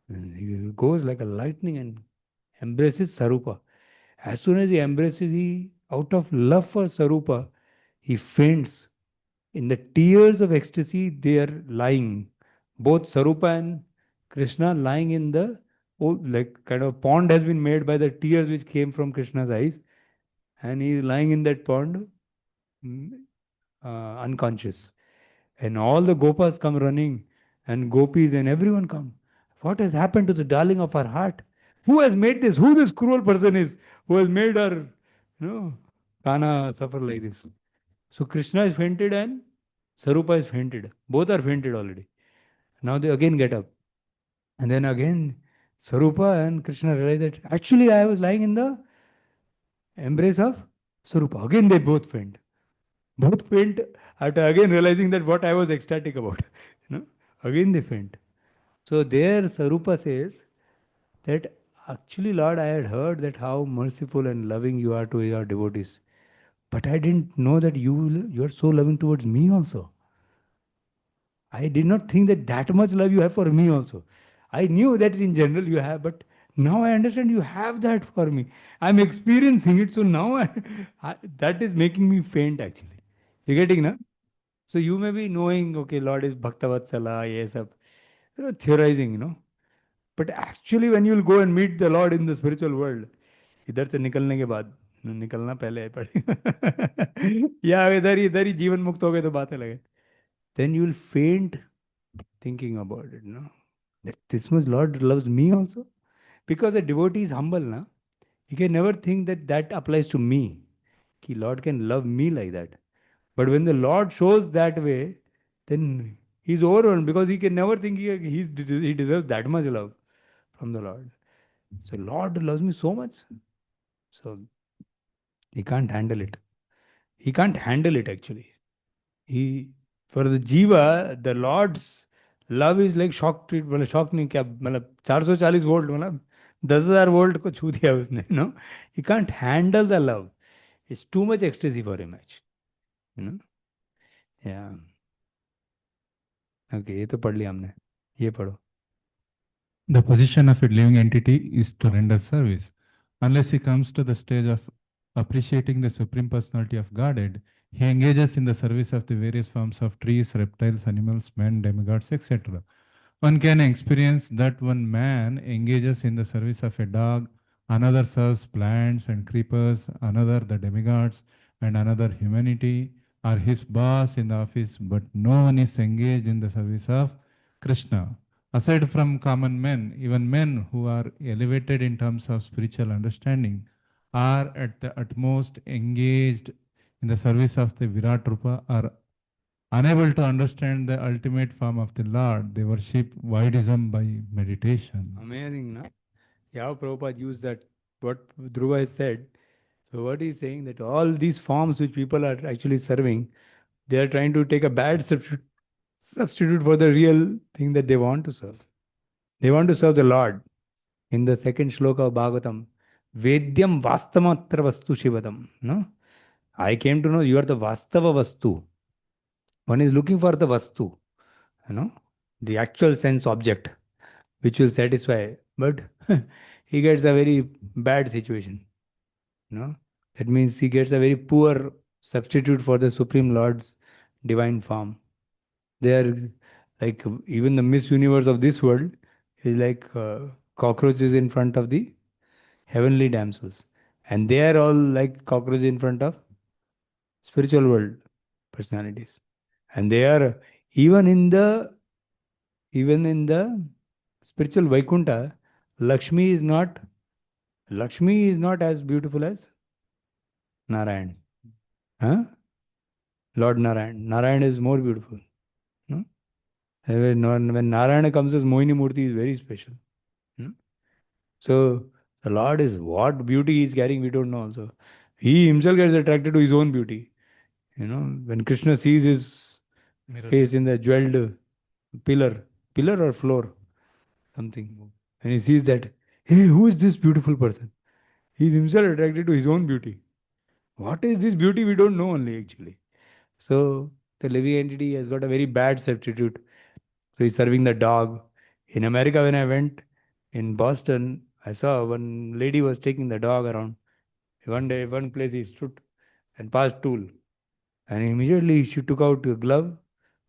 And he goes like a lightning and embraces Sarupa. As soon as he embraces, he, out of love for Sarupa, he faints. In the tears of ecstasy, they are lying. Both Sarupa and Krishna lying in the, like kind of pond has been made by the tears which came from Krishna's eyes. And he is lying in that pond, mm, unconscious. And all the gopas come running, and gopis and everyone come. What has happened to the darling of our heart? Who has made this? Who this cruel person is who has made her, Kana suffer like this? So Krishna is fainted and Sarupa is fainted. Both are fainted already. Now they again get up. And then again, Sarupa and Krishna realize that actually I was lying in the embrace of Sarupa. Again they both faint. Both faint after again realizing that what I was ecstatic about. Again they faint. So there Sarupa says that actually, Lord, I had heard that how merciful and loving you are to your devotees. But I didn't know that you are so loving towards me also. I did not think that much love you have for me also. I knew that in general you have, but now I understand you have that for me. I'm experiencing it, so now that is making me faint actually. You getting, na? So you may be knowing, okay, Lord is Bhaktavatsala, yes, theorizing. But actually when you will go and meet the Lord in the spiritual world, इधर से निकलने के बाद निकलना पहले है पड़ेगा या इधर ही जीवन मुक्त हो गए तो बातें लगे, then you will faint thinking about it, that this much Lord loves me also, because a devotee is humble, na, he can never think that applies to me, कि Lord can love me like that. But when the Lord shows that way, then he's overwhelmed because he can never think he deserves that much love from the Lord. So Lord loves me so much. So he can't handle it. He can't handle it actually. For the jiva, the Lord's love is like shock treat. मतलब shock नहीं क्या मतलब 440 volt मतलब 10,000 volt को छू दिया उसने. He can't handle the love. It's too much ecstasy for him actually. Yeah. Okay, ये तो पढ़ लिया हमने. ये पढ़ो. The position of a living entity is to render service. Unless he comes to the stage of appreciating the Supreme Personality of Godhead, he engages in the service of the various forms of trees, reptiles, animals, men, demigods, etc. One can experience that one man engages in the service of a dog, another serves plants and creepers, another the demigods, and another humanity, or his boss in the office, but no one is engaged in the service of Krishna. Aside from common men, even men who are elevated in terms of spiritual understanding are at the utmost engaged in the service of the Virat Rupa or Unable to understand the ultimate form of the Lord, they worship voidism by meditation. Amazing, no? How Prabhupada used that, what Dhruva has said. So what he's saying that all these forms which people are actually serving, they are trying to take a bad substitute for the real thing that they want to serve. They want to serve the Lord. In the second shloka of Bhagavatam, Vedyam Vastamatra Vastu Shivadam. No? I came to know you are the Vastava Vastu. One is looking for the Vastu, the actual sense object, which will satisfy. But he gets a very bad situation. That means he gets a very poor substitute for the Supreme Lord's divine form. They are like even the Miss Universe of this world is like cockroaches in front of the heavenly damsels, and they are all like cockroaches in front of spiritual world personalities, and they are even in the even in the spiritual Vaikuntha, Lakshmi is not Lakshmi is not as beautiful as Narayan. Huh? Lord Narayan. Narayan is more beautiful. No? When Narayana comes as Mohini Murti is very special. So the Lord is what beauty he is carrying, we don't know also. He himself gets attracted to his own beauty. When Krishna sees his face in the jeweled pillar or floor, something, and he sees that, hey, who is this beautiful person? He is himself attracted to his own beauty. What is this beauty? We don't know only actually. So the living entity has got a very bad substitute. So he's serving the dog. In America, when I went in Boston, I saw one lady was taking the dog around. One day, one place he stood and passed tool. And immediately she took out a glove,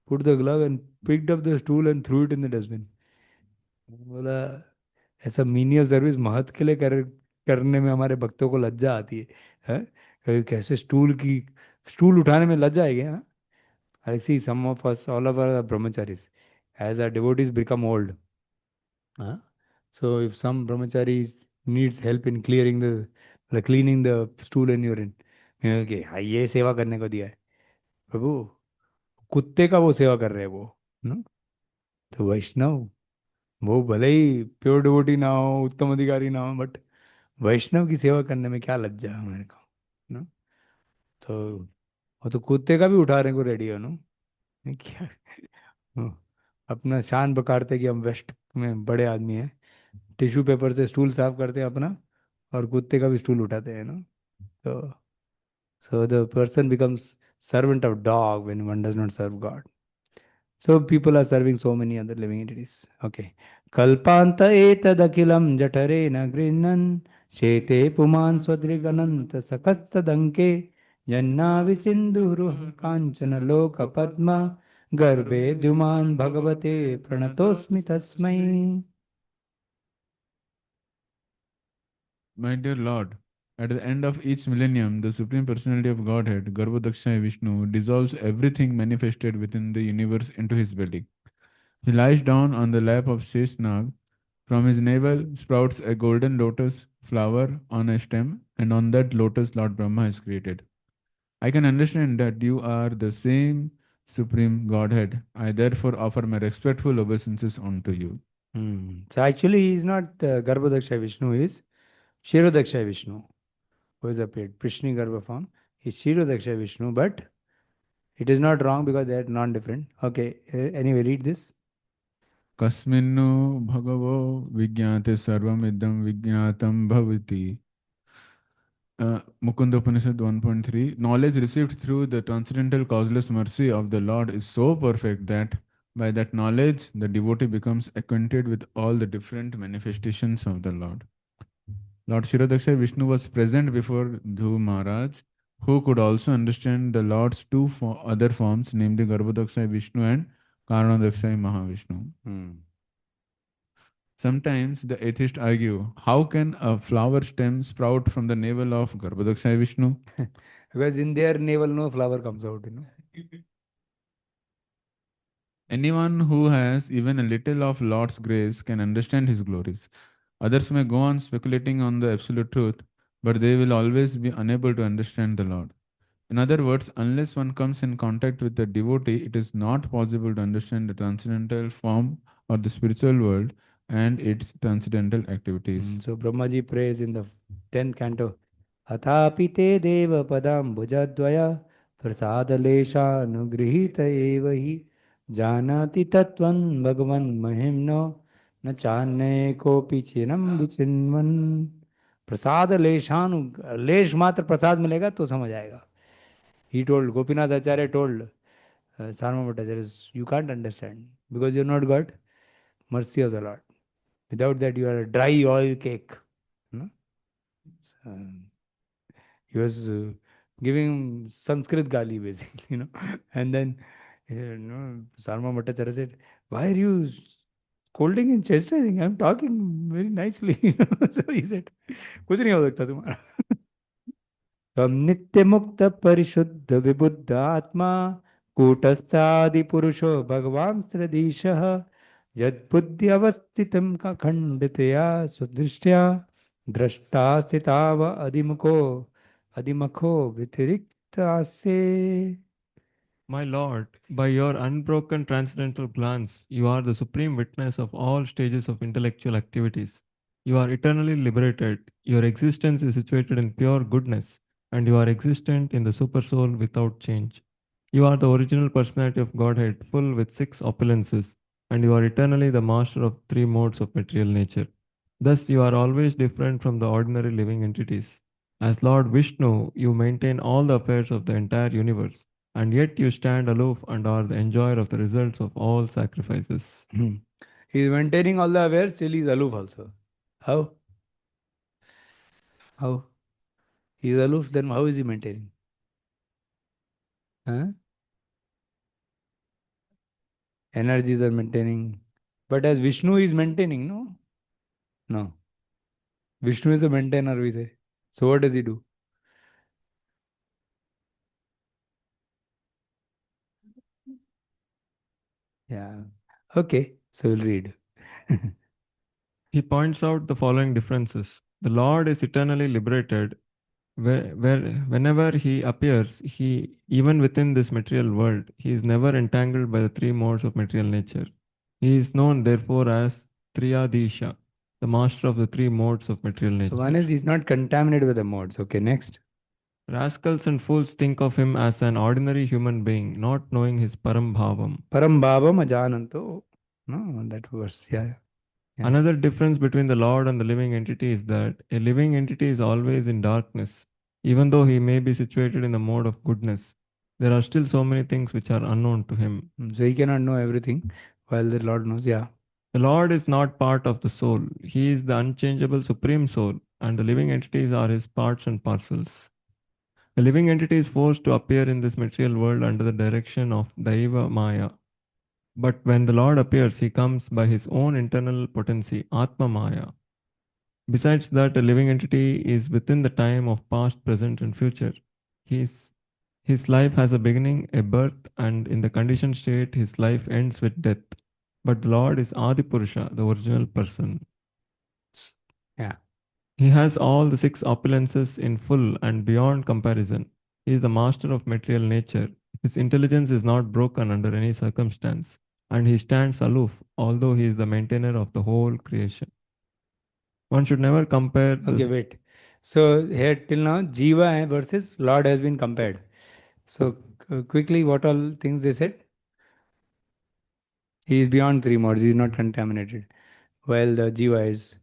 put the glove and picked up the stool and threw it in the dustbin. बोला ऐसा menial service महत के लिए करने में हमारे भक्तों को लज्जा आती है, कैसे स्टूल उठाने में लज्जा आएगी. I see some of us, all of us are brahmacharis. As our devotees become old, so if some brahmachari needs help in cleaning the stool and urine, okay, हाँ ये सेवा करने को दिया है प्रभु, कुत्ते का वो सेवा कर रहे हैं वो, नो. तो वैष्णव वो भले ही प्योर डिवोटी ना हो, उत्तम अधिकारी ना हो, बट वैष्णव की सेवा करने में क्या लज्जा है हमारे को, नो. तो वो तो कुत्ते का भी उठाने को रेडी हो, नो. क्या अपना शान बकारते कि हम वेस्ट में बड़े आदमी हैं, टिश्यू पेपर से स्टूल साफ करते हैं अपना, और कुत्ते का भी स्टूल उठाते हैं, ना. तो so the person becomes servant of dog when one does not serve God. So people are serving so many other living entities. Okay. Kalpanta etadakilam jatarena grinnan shete puman swadrigananta sakasta danke janna visindhuruh kanchana loka padma garbe duman bhagavate pranatosmi tasmai. My dear Lord, at the end of each millennium, the Supreme Personality of Godhead, Garbhodakshaya Vishnu, dissolves everything manifested within the universe into his belly. He lies down on the lap of Sheshnag. From his navel sprouts a golden lotus flower on a stem, and on that lotus Lord Brahma is created. I can understand that you are the same Supreme Godhead. I therefore offer my respectful obeisances unto you. So actually he is not Garbhodakshaya Vishnu, he is Kshirodakshaya Vishnu, who is appeared. Prishni Garbha form is Kshirodakshaya Vishnu, but it is not wrong because they are non-different. Okay, anyway, read this. Kasminnu bhagavo vigyate sarvam idam vigyatam bhavati. Mukunda Upanishad 1.3. Knowledge received through the transcendental causeless mercy of the Lord is so perfect that by that knowledge the devotee becomes acquainted with all the different manifestations of the Lord. Lord Shirodaksha Vishnu was present before Dhruv Maharaj, who could also understand the Lord's two other forms, namely Garbhodaksha Vishnu and Karanadaksha Mahavishnu. Sometimes the atheists argue, how can a flower stem sprout from the navel of Garbhodaksha Vishnu? Because in their navel no flower comes out, Anyone who has even a little of Lord's grace can understand his glories. Others may go on speculating on the absolute truth, but they will always be unable to understand the Lord. In other words, unless one comes in contact with the devotee, it is not possible to understand the transcendental form or the spiritual world and its transcendental activities. So Brahmaji prays in the 10th canto, Athapi te deva padam bhujadvaya prasadalesha nugrihita evahi janati tatvan bhagavan mahimno na channe kopi chinam vichinvan. प्रसाद लेशानु लेश मात्र प्रसाद मिलेगा तो समझ आएगा. He told, Gopinath Acharya told Sarma Bhattacharya, you can't understand because you're not got mercy of the Lord. Without that, you are a dry oil cake. No? He was giving Sanskrit gali basically, And then, Sarma Bhattacharya said, "Why are you scolding and chastising? I'm talking very nicely." So he said, "कुछ नहीं हो सकता तुम्हारा." तम नित्य मुक्त परिशुद्ध विबुद्ध आत्मा कूटस्थादि पुरुषो भगवान सदृशः यद्बुद्धि अवस्थितं खंडितया सुदृष्ट्या दृष्टा स्थिताव अधिमखो व्यतिरिक्त आसे. My Lord, by your unbroken transcendental glance, you are the supreme witness of all stages of intellectual activities. You are eternally liberated. Your existence is situated in pure goodness, and you are existent in the Supersoul without change. You are the original personality of Godhead, full with six opulences, and you are eternally the master of three modes of material nature. Thus, you are always different from the ordinary living entities. As Lord Vishnu, you maintain all the affairs of the entire universe, and yet you stand aloof and are the enjoyer of the results of all sacrifices. He is maintaining all the affairs, still he is aloof also. How? How? He is aloof, then how is he maintaining? Huh? Energies are maintaining. But as Vishnu is maintaining, no? No. Vishnu is the maintainer, we say. So what does he do? Yeah. Okay. So we'll read. He points out the following differences. The Lord is eternally liberated. Whenever he appears, he even within this material world, he is never entangled by the three modes of material nature. He is known therefore as Triyadisha, the master of the three modes of material nature. So one is he's not contaminated with the modes. Okay, next. Rascals and fools think of him as an ordinary human being, not knowing his Param Bhavam. Param Bhavam Ajananto. No, that verse. Yeah. Yeah. Another difference between the Lord and the living entity is that a living entity is always in darkness, even though he may be situated in the mode of goodness. There are still so many things which are unknown to him. So he cannot know everything, while the Lord knows. Yeah. The Lord is not part of the soul. He is the unchangeable supreme soul, and the living entities are his parts and parcels. The living entity is forced to appear in this material world under the direction of Daiva Maya. But when the Lord appears, he comes by his own internal potency, Atma Maya. Besides that, a living entity is within the time of past, present, and future. His life has a beginning, a birth, and in the conditioned state, his life ends with death. But the Lord is Adipurusha, the original person. Yeah. He has all the six opulences in full and beyond comparison. He is the master of material nature. His intelligence is not broken under any circumstance, and he stands aloof, although he is the maintainer of the whole creation. One should never compare. Okay, wait. So here till now, Jiva versus Lord has been compared. So quickly, what all things they said? He is beyond three modes. He is not contaminated. While the Jiva is,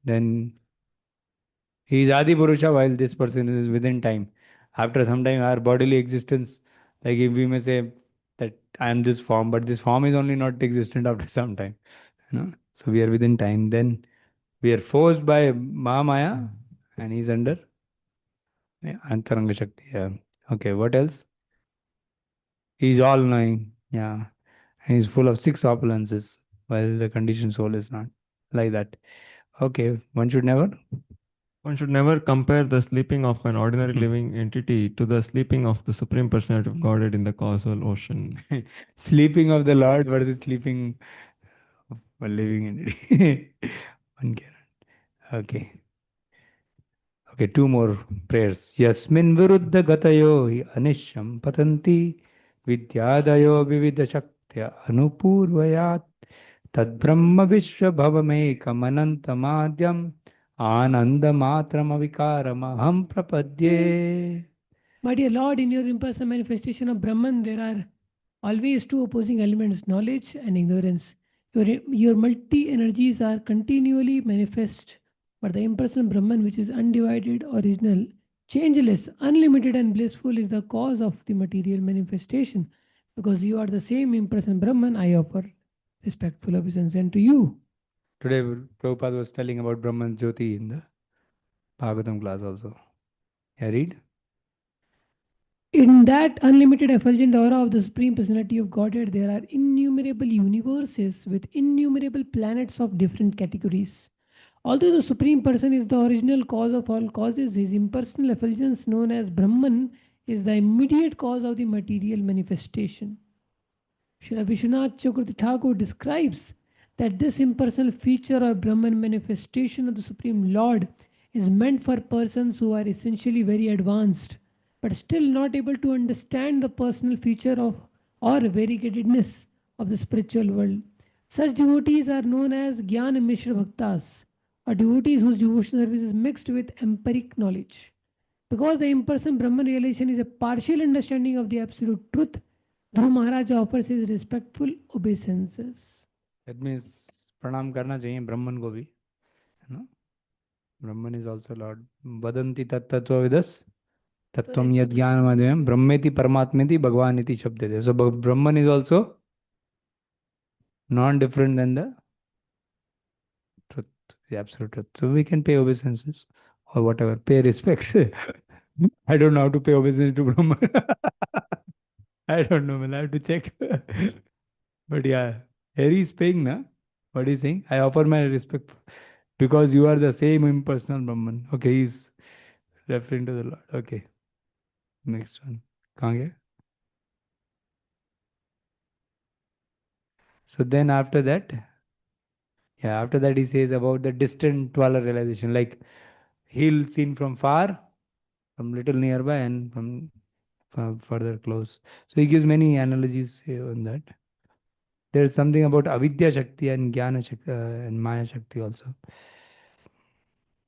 then he is Adi Purusha, while this person is within time. After some time, our bodily existence, like if we may say that I am this form, but this form is only not existent after some time. So we are within time. Then we are forced by Mahamaya, and he's under Antaranga Shakti. Yeah. Okay, what else? He's all knowing. Yeah. And he's full of six opulences, while the conditioned soul is not like that. Okay, one should never. One should never compare the sleeping of an ordinary living entity to the sleeping of the Supreme Personality of Godhead in the causal ocean. Sleeping of the Lord versus sleeping of a living entity. One cannot. Okay. Okay, two more prayers. Yasmin viruddha gatayo hi anisham patanti vidyadayo vividha shaktya anupurvayat tad brahma vishwa bhavamekam anantamadyam ananda matram avikaram aham prapadye. My dear Lord, in your impersonal manifestation of Brahman, there are always two opposing elements, knowledge and ignorance. Your multi energies are continually manifest, but the impersonal Brahman, which is undivided, original, changeless, unlimited, and blissful, is the cause of the material manifestation. Because you are the same impersonal Brahman, I offer respectful obeisance unto you. Today, Prabhupada was telling about Brahman Jyoti in the Bhagavatam class also. Yeah, read. In that unlimited effulgent aura of the Supreme Personality of Godhead, there are innumerable universes with innumerable planets of different categories. Although the Supreme Person is the original cause of all causes, his impersonal effulgence, known as Brahman, is the immediate cause of the material manifestation. Srila Vishwanath Chakravarti Thakur describes that this impersonal feature or Brahman manifestation of the Supreme Lord is meant for persons who are essentially very advanced but still not able to understand the personal feature of or variegatedness of the spiritual world. Such devotees are known as Jnana Mishra Bhaktas, or devotees whose devotional service is mixed with empiric knowledge. Because the impersonal Brahman realization is a partial understanding of the absolute truth, Dhruv Maharaj offers his respectful obeisances. That means pranam karna chahiye Brahman ko bhi. You know? Brahman is also Lord. Vadanti tat tattva vidas tattvam yad jnanamadhyam brahmeti paramatmeti bhagwaniti shabdete. So Brahman is also non-different than the truth, the absolute truth. So we can pay obeisances or whatever, pay respects. I don't know how to pay obeisance to Brahman. I don't know, man. I have to check. But yeah, Harry is paying, na? What is he saying? I offer my respect because you are the same impersonal Brahman. Okay, he's referring to the Lord. Okay. Next one. कहाँ गया? So then after that, after that he says about the distant Twala realization, like hill seen from far, from little nearby, and from further close. So he gives many analogies here on that. There is something about avidya shakti and jnana shakti and maya shakti also.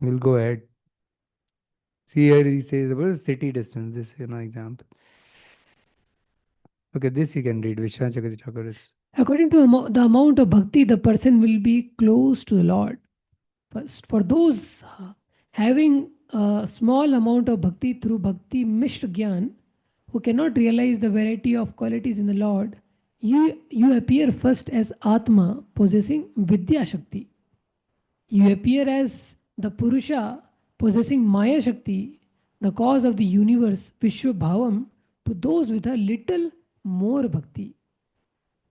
We'll go ahead. See here he says about city distance. This is an example. Okay, this you can read. Vishwanath Chakravarti Thakur is. According to the amount of bhakti, the person will be close to the Lord. First, for those having a small amount of bhakti through bhakti mishra gyan, who cannot realize the variety of qualities in the Lord, you appear first as Atma, possessing Vidya Shakti. You appear as the Purusha, possessing Maya Shakti, the cause of the universe, Vishwa Bhavam, to those with a little more bhakti.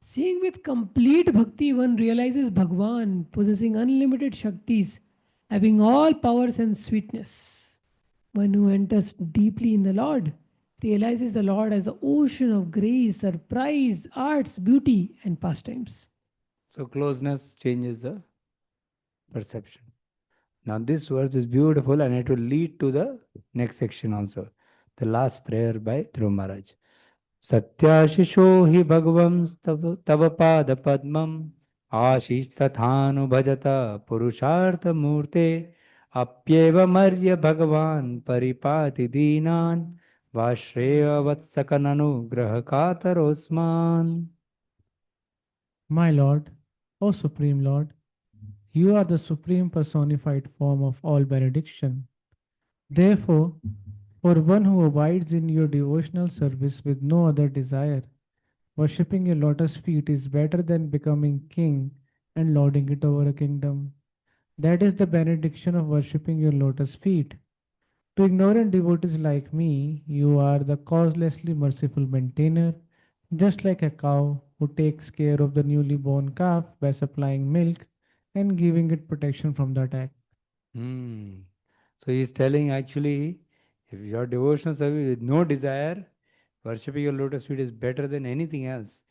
Seeing with complete bhakti, one realizes Bhagwan, possessing unlimited Shaktis, having all powers and sweetness. One who enters deeply in the Lord realizes the Lord as the ocean of grace, surprise, arts, beauty, and pastimes. So closeness changes the perception. Now this verse is beautiful and it will lead to the next section also. The last prayer by Dhruv Maharaj. Satyashisho hi bhagvam tava pada padmam ashish tathanu bhajata purushartha murte apyeva marya bhagavan paripati dinan vashreya vatsakananu grahakatarosman. My Lord, O Supreme Lord, you are the supreme personified form of all benediction. Therefore, for one who abides in your devotional service with no other desire, worshipping your lotus feet is better than becoming king and lording it over a kingdom. That is the benediction of worshipping your lotus feet. To ignorant devotees like me, you are the causelessly merciful maintainer, just like a cow who takes care of the newly born calf by supplying milk and giving it protection from the attack. So he is telling actually, if your devotional service with no desire, worshipping your lotus feet is better than anything else.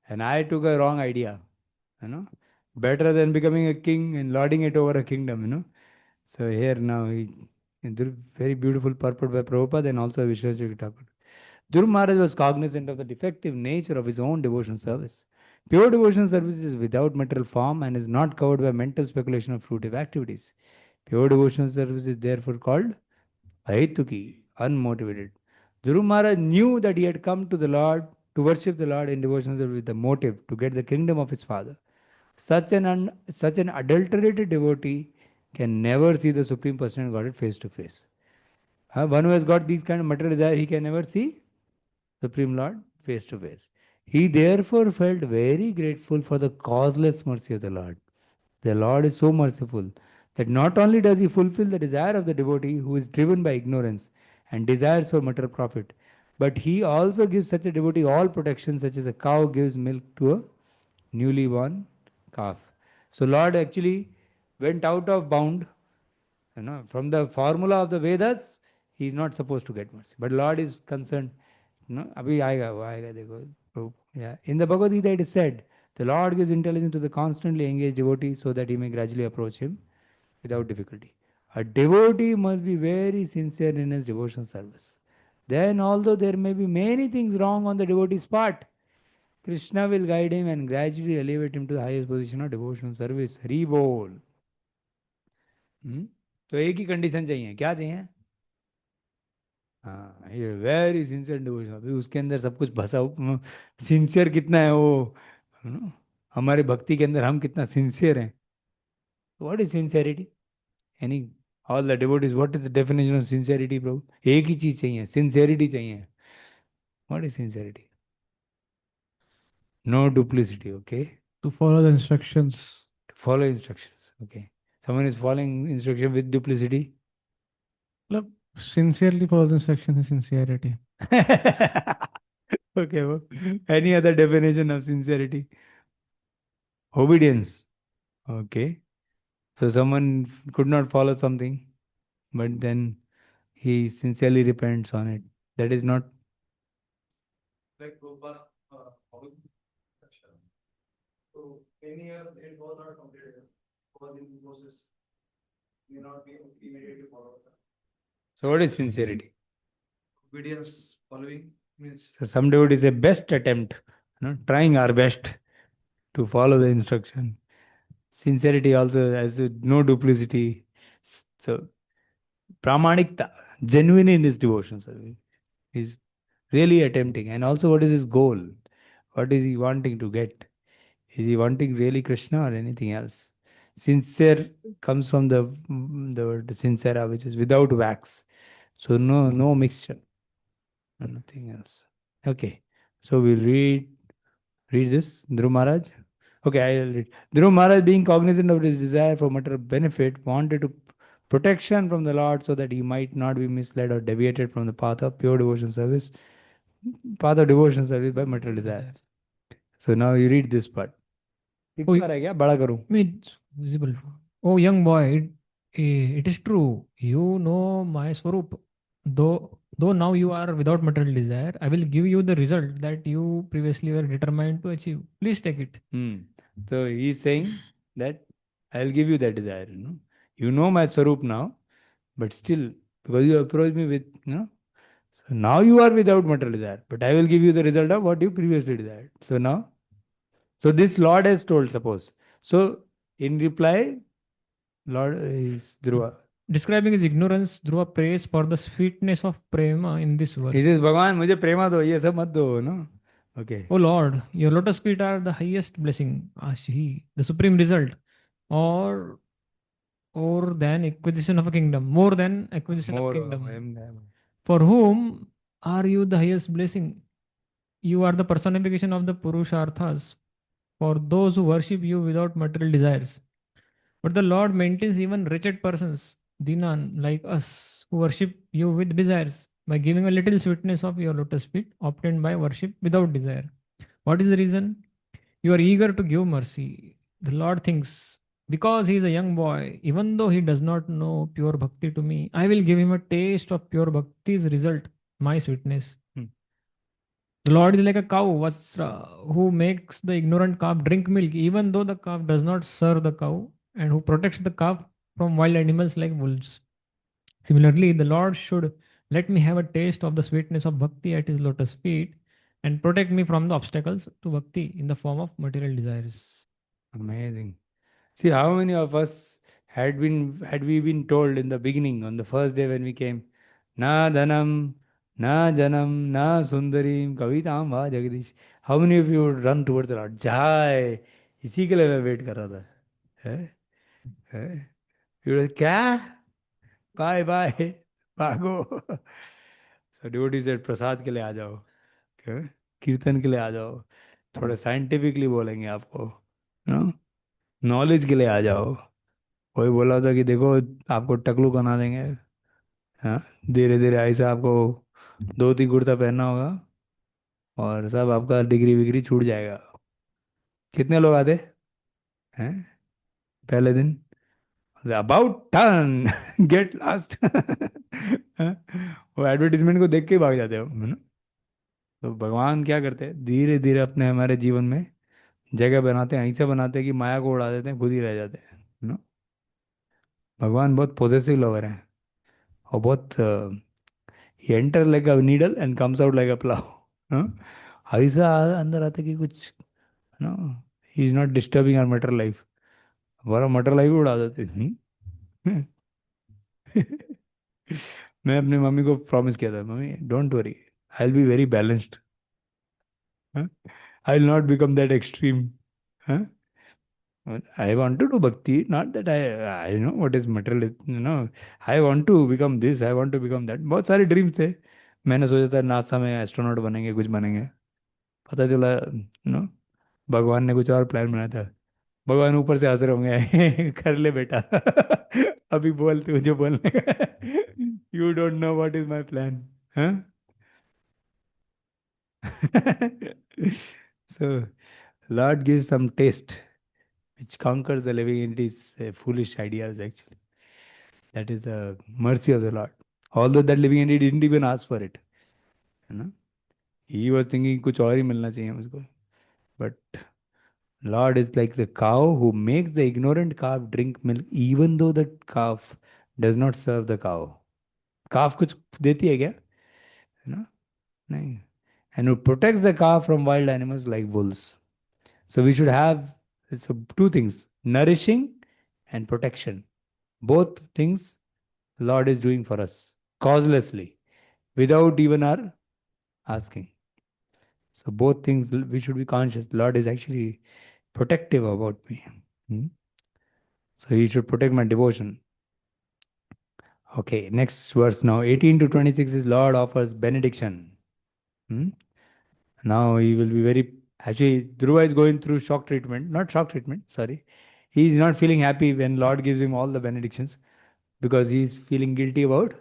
And I took a wrong idea, better than becoming a king and lording it over a kingdom, So here now he Very beautiful purport by Prabhupada and also Vishwanath Thakur. Dhruv Maharaj was cognizant of the defective nature of his own devotional service. Pure devotional service is without material form and is not covered by mental speculation of fruitive activities. Pure devotional service is therefore called Aituki, unmotivated. Dhruv Maharaj knew that he had come to the Lord to worship the Lord in devotional service with the motive to get the kingdom of his father. Such an adulterated devotee can never see the Supreme Personality of Godhead face to face. One who has got these kind of material desire, he can never see Supreme Lord face to face. He therefore felt very grateful for the causeless mercy of the Lord. The Lord is so merciful that not only does he fulfill the desire of the devotee who is driven by ignorance and desires for material profit, but he also gives such a devotee all protection, such as a cow gives milk to a newly born calf. So Lord actually went out of bound. From the formula of the Vedas, he is not supposed to get mercy. But Lord is concerned. Abhi aayega, wo aayega, dekho. So, yeah. In the Bhagavad Gita, it is said, the Lord gives intelligence to the constantly engaged devotee so that he may gradually approach him without difficulty. A devotee must be very sincere in his devotional service. Then, although there may be many things wrong on the devotee's part, Krishna will guide him and gradually elevate him to the highest position of devotional service. Hari bol. तो एक ही condition चाहिए, क्या चाहिए? हाँ, ये very sincere devotion. अभी उसके अंदर सब कुछ भसा. सिंसियर कितना है वो, हमारे भक्ति के अंदर हम कितना सिंसियर हैं. What is sincerity? Any all the devotees, what is the definition of sincerity Prabhu? एक ही चीज चाहिए, सिंसियरिटी चाहिए. What is sincerity? No duplicity. Okay, To follow the instructions. to follow instructions. Okay, someone is following instruction with duplicity. Look, sincerely follow the instructions is sincerity. Okay, well, any other definition of sincerity? Obedience. Okay, so someone could not follow something, but then he sincerely repents on it. That is not. Like Prabhupada, so many years it was not completed. Because in process may not be immediately followed. So what is sincerity? Obedience, following means. So some devotees say best attempt, trying our best to follow the instruction. Sincerity also has no duplicity. So pramanikta, genuine in his devotion service. He's really attempting. And also what is his goal? What is he wanting to get? Is he wanting really Krishna or anything else? Sincere comes from the word sincera, which is without wax. So no mixture. Nothing else. Okay. So we'll read this. Dhruv Maharaj. Okay, I'll read. Dhruv Maharaj, being cognizant of his desire for material benefit, wanted to protection from the Lord so that he might not be misled or deviated from the path of pure devotion service, path of devotion service by material desire. So now you read this part. Oh, it's visible. Oh, young boy, it is true. You know my Swarup. Though now you are without material desire, I will give you the result that you previously were determined to achieve. Please take it. So he is saying that I will give you that desire. You know my Swarup now, but still, because you approach me with, so now you are without material desire, but I will give you the result of what you previously desired. So now, so this Lord has told, suppose. So in reply, Lord is Dhruva. Describing his ignorance, Dhruva prays for the sweetness of prema in this world. It is Bhagavan, mujhe prema do, ye sab mat do, no? Okay. Oh Lord, your lotus feet are the highest blessing, Ashi, the supreme result, or than acquisition of a kingdom, more than acquisition of kingdom. For whom are you the highest blessing? You are the personification of the Purusharthas for those who worship you without material desires. But the Lord maintains even wretched persons, Dinan, like us, who worship you with desires, by giving a little sweetness of your lotus feet obtained by worship without desire. What is the reason? You are eager to give mercy. The Lord thinks, because he is a young boy, even though he does not know pure bhakti to me, I will give him a taste of pure bhakti's result, my sweetness. The Lord is like a cow, who makes the ignorant calf drink milk, even though the calf does not serve the cow, and who protects the calf from wild animals like wolves. Similarly, the Lord should let me have a taste of the sweetness of bhakti at his lotus feet and protect me from the obstacles to bhakti in the form of material desires. Amazing. See, how many of us had we been told in the beginning, on the first day when we came, na dhanam, na janam, na sundarim, kavitam va jagadish. How many of you would run towards the Lord? Jai. इसी के लिए मैं wait कर रहा था. है? है? You were, क्या? Bye bye. भागो. So devotee said, प्रसाद के लिए आ जाओ. क्या? कीर्तन के लिए आ जाओ. थोड़े साइंटिफिकली बोलेंगे आपको. नो? नॉलेज के लिए आ जाओ. कोई बोला था कि देखो आपको टकलू बना देंगे. हाँ, धीरे धीरे ऐसा आपको धोती कुर्ता पहनना होगा और सब आपका डिग्री विग्री छूट जाएगा. कितने लोग आते हैं पहले दिन? About turn get lost. वो एडवर्टीजमेंट को देख के ही भाग जाते हो, है ना. तो भगवान क्या करते हैं, धीरे धीरे अपने हमारे जीवन में जगह बनाते हैं, ऐसे बनाते हैं कि माया को उड़ा देते हैं, खुद ही रह जाते हैं, है ना. भगवान बहुत पॉजेसिव लवर हैं और बहुत he enter like a needle and comes out like a plow. हाँ? ऐसा अंदर आते कि कुछ, no, he is not disturbing our matter life. हमारा मटर लाइफ उड़ा देते. मैं अपनी मम्मी को प्रॉमिस किया था, mummy don't worry, I will be very balanced. I will not become that extreme. I want to do bhakti, not that I know what is material, you know. I want to become this, I want to become that. बहुत सारे dreams थे. मैंने सोचा था NASA में astronaut बनेंगे, कुछ बनेंगे. पता चला नो, भगवान ने कुछ और प्लान बनाया था. भगवान ऊपर से हंस रहे होंगे. कर ले बेटा. अभी बोल तू जो बोलने का. You don't know what is my plan. हाँ. So Lord gives some taste which conquers the living entity's foolish ideas, actually. That is the mercy of the Lord. Although that living entity didn't even ask for it. You know? He was thinking कुछ और ही मिलना चाहिए मुझको. But Lord is like the cow who makes the ignorant calf drink milk even though the calf does not serve the cow. Calf कुछ देती है क्या? You know? नहीं. And who protects the calf from wild animals like wolves. So we should have two things, nourishing and protection. Both things Lord is doing for us causelessly, without even our asking. So both things we should be conscious. Lord is actually protective about me. So He should protect my devotion. Okay, next verse now. 18 to 26 is Lord offers benediction. Now He will be very... Actually, Dhruva is going through shock treatment. Not shock treatment, sorry. He is not feeling happy when Lord gives him all the benedictions because he is feeling guilty about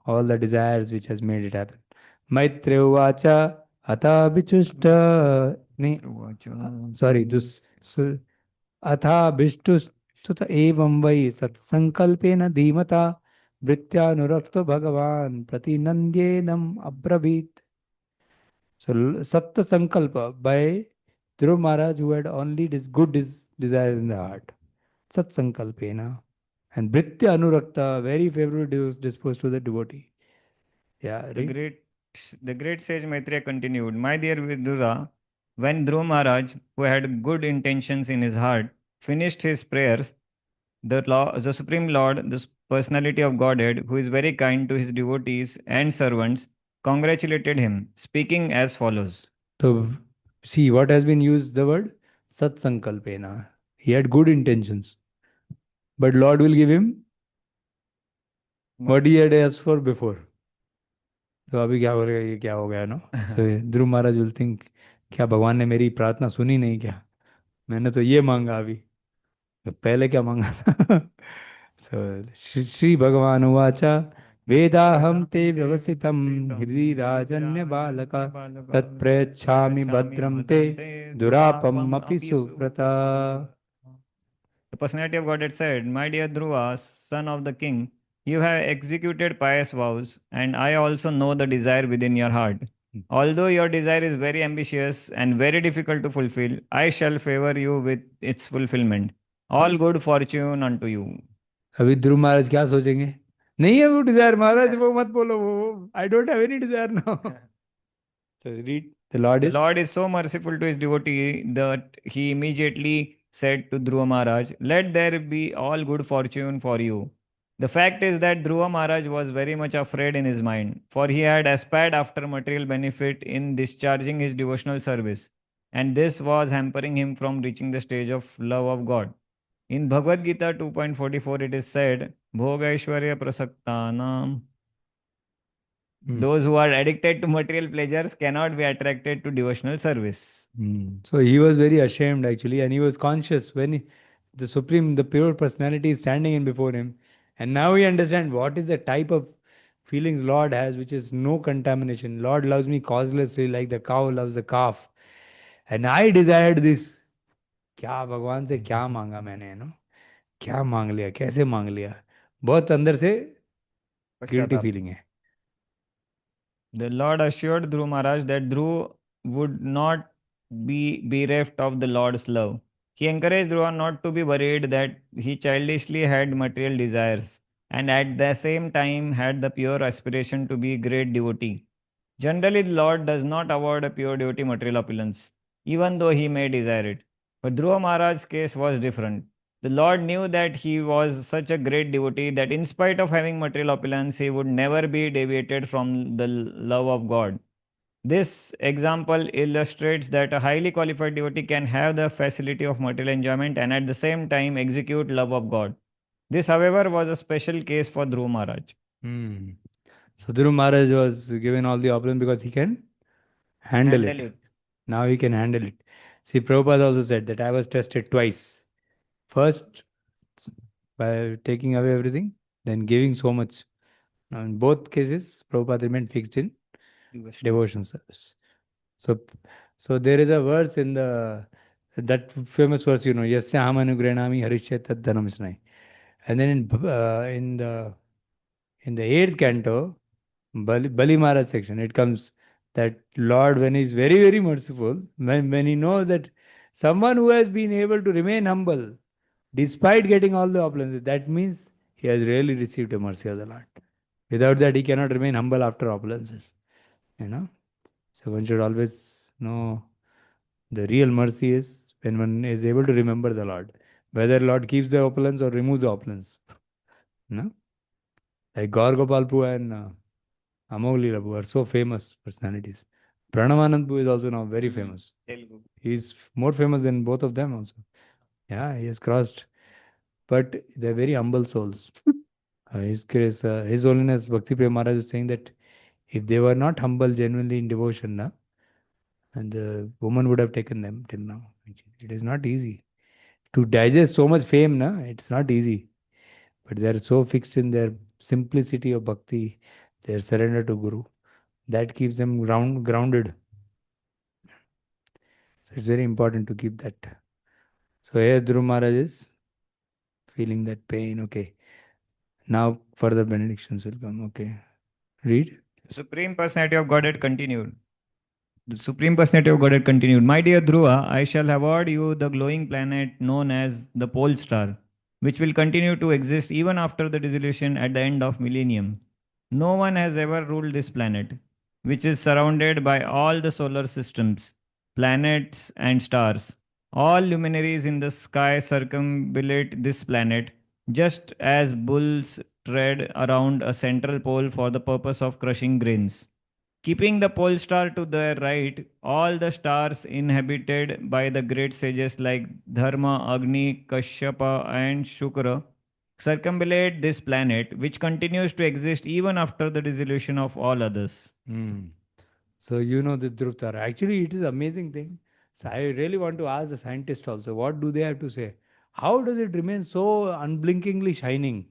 all the desires which has made it happen. Maitre uvacha atha bichushta... Sorry, this... atha bishtusta evam vai satsankalpena dhimata vrityanurakta bhagavan pratinandyenam abravit. So, Satta Sankalpa by Dhruv Maharaj, who had only good desires in the heart. Sat Sankalpena. And Bhritya Anurakta, very favorably disposed to the devotee. Yeah, The great sage Maitreya continued, my dear Vidura, when Dhruv Maharaj, who had good intentions in his heart, finished his prayers, the Supreme Lord, the personality of Godhead, who is very kind to his devotees and servants, congratulated him, speaking as follows. So, see what has been used, the word Sat Sankalpena. He had good intentions. But Lord will give him what he had asked for before. तो अभी क्या हो रहा है, ये क्या हो गया, no. So Dhruv Maharaj will think, क्या भगवान ने मेरी प्रार्थना सुनी नहीं क्या? मैंने तो ये मांगा अभी, तो पहले क्या मांगा था? So श्री भगवान उवाचा वेदाहं ते व्यवसितं हृदि राजन्य बालका तत्प्रयच्छामि भद्रं ते दुरापम् अपि सुव्रता. The personality of Godhead said, my dear Dhruva, son of the king, you have executed pious vows, and I also know the desire within your heart. Although your desire is very ambitious and very difficult to fulfill, I shall favor you with its fulfillment. All good fortune unto you. अभी ध्रुव महाराज क्या सोचेंगे? नहीं है वो Dzire महाराज, वो मत बोलो, वो I don't have any desire now. So read, the Lord The is. Lord is so merciful to his devotee that he immediately said to Dhruva Maharaj, "Let there be all good fortune for you." The fact is that Dhruva Maharaj was very much afraid in his mind, for he had aspired after material benefit in discharging his devotional service, and this was hampering him from reaching the stage of love of God. In Bhagavad Gita 2.44, it is said, Bhogaishwarya prasaktanam. Those who are addicted to material pleasures cannot be attracted to devotional service. So he was very ashamed actually, and he was conscious when the Supreme, the pure personality is standing in before him. And now he understands what is the type of feelings Lord has, which is no contamination. Lord loves me causelessly like the cow loves the calf. And I desired this. क्या भगवान से क्या मांगा मैंने, no क्या मांग लिया, कैसे मांग लिया, बहुत अंदर से गिल्टी फीलिंग है. The Lord assured Dhruv Maharaj that Dhruv would not be bereft of the Lord's love. He encouraged Dhruva not to be worried that he childishly had material desires and at the same time had the pure aspiration to be a great devotee. Generally, the Lord does not award a pure devotee material opulence, even though he may desire it. But Dhruva Maharaj's case was different. The Lord knew that he was such a great devotee that in spite of having material opulence, he would never be deviated from the love of God. This example illustrates that a highly qualified devotee can have the facility of material enjoyment and at the same time execute love of God. This, however, was a special case for Dhruva Maharaj. So Dhruv Maharaj was given all the opulence because he can handle it. Now he can handle it. See, Prabhupada also said that I was tested twice. First, by taking away everything, then giving so much. Now, in both cases, Prabhupada remained fixed in devotion service. So there is a verse in that famous verse, Yasya Hamanugrenami Harishyat Tad Dhanam. And then in the 8th canto, Bali Maharaj section, it comes that Lord, when He is very, very merciful, when He knows that someone who has been able to remain humble despite getting all the opulences, that means he has really received the mercy of the Lord. Without that, he cannot remain humble after opulences. So one should always know the real mercy is when one is able to remember the Lord, whether Lord keeps the opulence or removes the opulence. Like Gaur Gopal Pua and Amogli Prabhu are so famous personalities. Pranavanand Poo is also now very famous. He is more famous than both of them also. Yeah, he has crossed. But they're very humble souls. His Holiness Bhakti Prem Maharaj was saying that if they were not humble genuinely in devotion, and the woman would have taken them till now. It is not easy. To digest so much fame, it's not easy. But they are so fixed in their simplicity of bhakti, their surrender to Guru. That keeps them grounded. So it's very important to keep that. So here Dhruv Maharaj is feeling that pain. Okay. Now further benedictions will come. Okay. Read. The Supreme Personality of Godhead continued. The Supreme Personality of Godhead continued, My dear Dhruva, I shall award you the glowing planet known as the pole star, which will continue to exist even after the dissolution at the end of millennium. No one has ever ruled this planet, which is surrounded by all the solar systems, planets, and stars. All luminaries in the sky circumambulate this planet, just as bulls tread around a central pole for the purpose of crushing grains. Keeping the pole star to their right, all the stars inhabited by the great sages like Dharma, Agni, Kashyapa, and Shukra circumambulate this planet, which continues to exist even after the dissolution of all others. So the Dhruv Tara. Actually, it is an amazing thing. So I really want to ask the scientists also, what do they have to say? How does it remain so unblinkingly shining?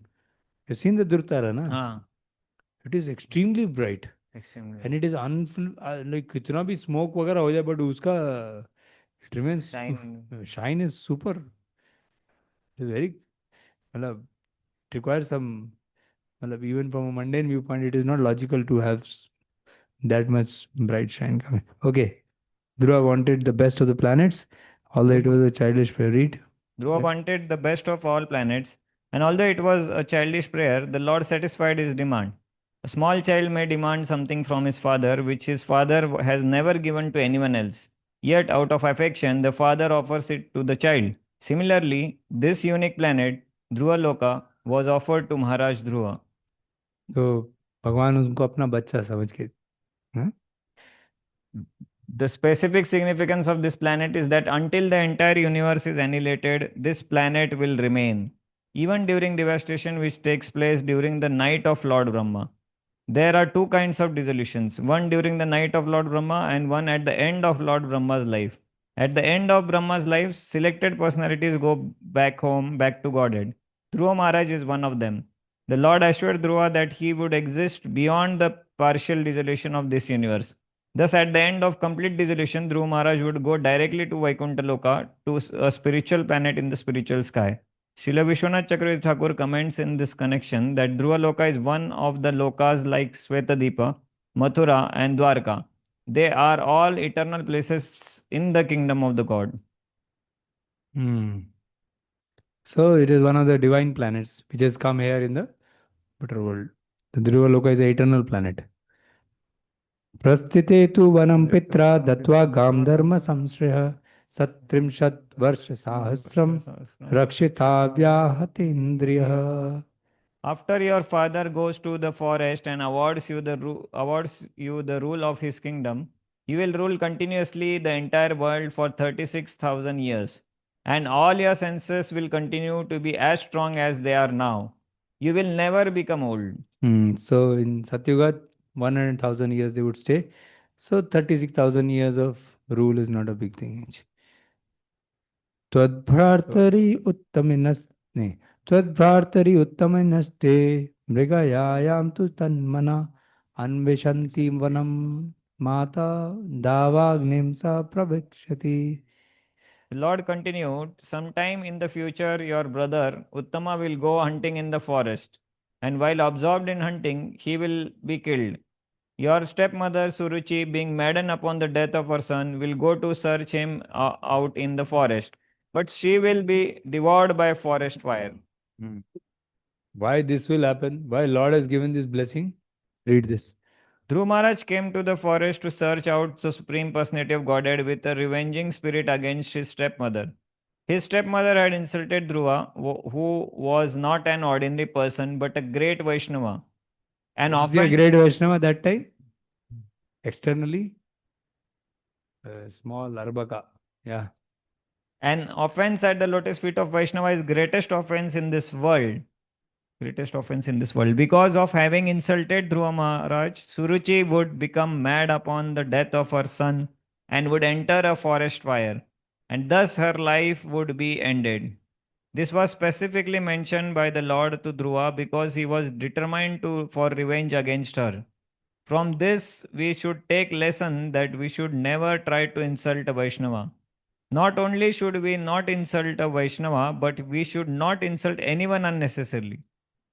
You've seen the Dhruv Tara, na? It is extremely bright. And it is like कितना भी smoke वगैरह हो जाए, but उसका it remains shine is super. It is very, मतलब, it requires some, even from a mundane viewpoint, it is not logical to have that much bright shine coming. Okay, Dhruva wanted the best of the planets, although it was a childish prayer. Read. Dhruva wanted the best of all planets, And although it was a childish prayer, the Lord satisfied his demand. A small child may demand something from his father which his father has never given to anyone else. Yet, out of affection, the father offers it to the child. Similarly, this unique planet, Dhruva Loka, was offered to Maharaj Dhruva. तो भगवान उनको अपना बच्चा समझ के, हाँ? The specific significance of this planet is that until the entire universe is annihilated, this planet will remain, even during devastation which takes place during the night of Lord Brahma. There are two kinds of dissolutions, one during the night of Lord Brahma and one at the end of Lord Brahma's life. At the end of Brahma's life, selected personalities go back home, back to Godhead. Dhruva Maharaj is one of them. The Lord assured Dhruva that he would exist beyond the partial dissolution of this universe. Thus, at the end of complete dissolution, Dhruva Maharaj would go directly to Vaikuntha Loka, to a spiritual planet in the spiritual sky. Srila Vishwanath Chakravarti Thakur comments in this connection that Dhruva Loka is one of the lokas like Svetadipa, Mathura, and Dwarka. They are all eternal places in the kingdom of the God. So it is one of the divine planets which has come here in the better world. The Dhruva Loka is an eternal planet. प्रस्थिते तु वनं पित्रा दत्वा गां धर्म संश्रयः सत्रिंशत् वर्ष सहस्रं रक्षिता व्याहतेन्द्रियः. After your father goes to the forest and awards you the rule of his kingdom, you will rule continuously the entire world for 36,000 years, and all your senses will continue to be as strong as they are now. You will never become old. So in Satyuga, 100,000 years they would stay. So 36,000 years of rule is not a big thing. Twadbhartari uttaminas Twadbhartari uttaminaste mrigayayam tu tanmana anvishanti vanam mata davagnim sa pravikshati. The Lord continued, sometime in the future your brother Uttama will go hunting in the forest, and while absorbed in hunting, he will be killed. Your stepmother Suruchi, being maddened upon the death of her son, will go to search him out in the forest, but she will be devoured by forest fire. Why this will happen? Why Lord has given this blessing? Read this. Dhruva Maharaj came to the forest to search out the Supreme Personality of Godhead with a revenging spirit against his stepmother. His stepmother had insulted Dhruva, who was not an ordinary person but a great Vaishnava. And Was he a great Vaishnava that time? Externally? Small Arbaka. Yeah. An offense at the lotus feet of Vaishnava is greatest offense in this world. Greatest offense in this world. Because of having insulted Dhruva Maharaj, Suruchi would become mad upon the death of her son and would enter a forest fire, and thus her life would be ended. This was specifically mentioned by the Lord to Dhruva because he was determined for revenge against her. From this, we should take lesson that we should never try to insult a Vaishnava. Not only should we not insult a Vaishnava, but we should not insult anyone unnecessarily.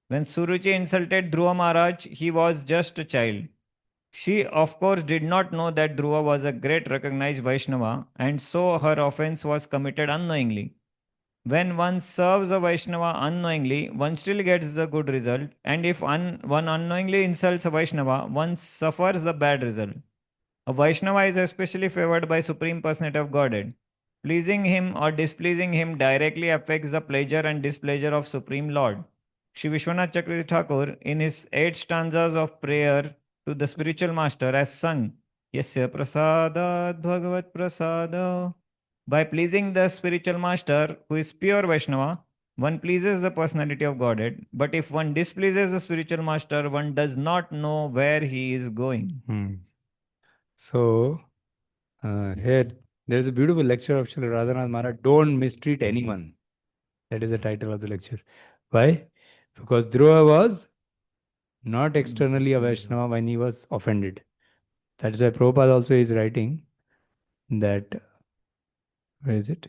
When Suruchi insulted Dhruva Maharaj, he was just a child. She, of course, did not know that Dhruva was a great recognized Vaishnava, and so her offense was committed unknowingly. When one serves a Vaishnava unknowingly, one still gets the good result, and if one unknowingly insults a Vaishnava, one suffers the bad result. A Vaishnava is especially favored by Supreme Personality of Godhead. Pleasing him or displeasing him directly affects the pleasure and displeasure of Supreme Lord. Shri Vishwanath Chakravarti Thakur, in his 8 stanzas of prayer to the spiritual master, has sung, Yasya prasadat bhagavat prasada. By pleasing the spiritual master, who is pure Vaishnava, one pleases the personality of Godhead. But if one displeases the spiritual master, one does not know where he is going. So, here there is a beautiful lecture of Srila Radhanath Maharaj, Don't Mistreat Anyone. That is the title of the lecture. Why? Because Dhruva was not externally a Vaishnava when he was offended. That is why Prabhupada also is writing that, where is it?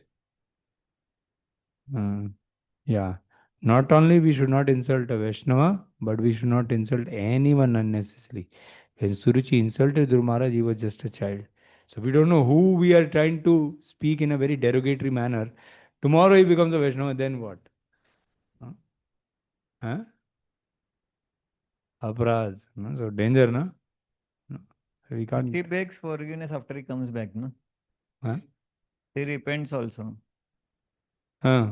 Yeah. Not only we should not insult a Vaishnava, but we should not insult anyone unnecessarily. When Suruchi insulted Dhruva Maharaj, he was just a child. So we don't know who we are trying to speak in a very derogatory manner. Tomorrow he becomes a Vaishnava, then what? Huh? Aparad. No? So danger, no? No. We But can't. he begs forgiveness after he comes back, no? Huh? He repents also. Huh.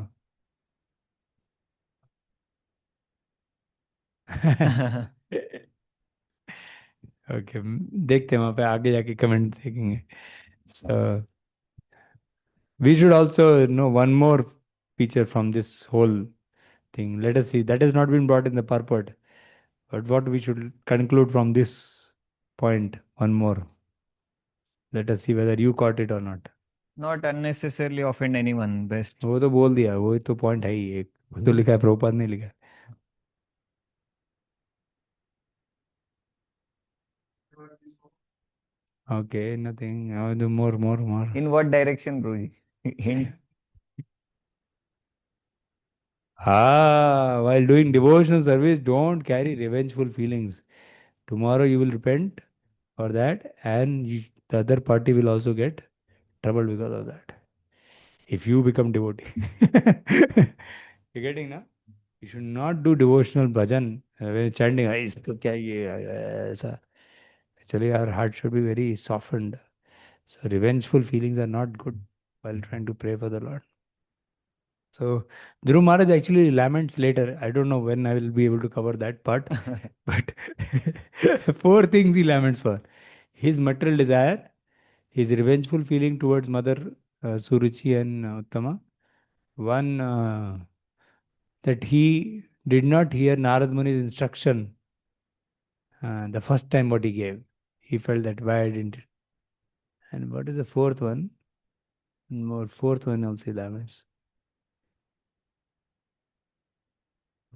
Okay देखते हैं वहाँ पे आगे जाके comment देखेंगे so we should also know one more feature from this whole thing. Let us see, that has not been brought in the purport, but what we should conclude from this point, one more. Let us see whether you caught it or not. Not unnecessarily offend anyone, best. वो तो बोल दिया, वो तो point है ही एक, वो तो लिखा है, प्रभुपाद ने लिखा है. Okay, nothing. I'll do more. In what direction, Guruji? Hint. While doing devotional service, don't carry revengeful feelings. Tomorrow you will repent for that, and the other party will also get trouble because of that. If you become devotee. You're getting now? You should not do devotional bhajan when chanting, "Hey, isko kya ye, aisa." Actually, our heart should be very softened. So revengeful feelings are not good while trying to pray for the Lord. So Dhruv Maharaj actually laments later. I don't know when I will be able to cover that part, but four things he laments for: his material desire, his revengeful feeling towards Mother Suruchi and Uttama. One, that he did not hear Narad Muni's instruction the first time what he gave. He felt that why I didn't. And what is the fourth one? More fourth one also he laments.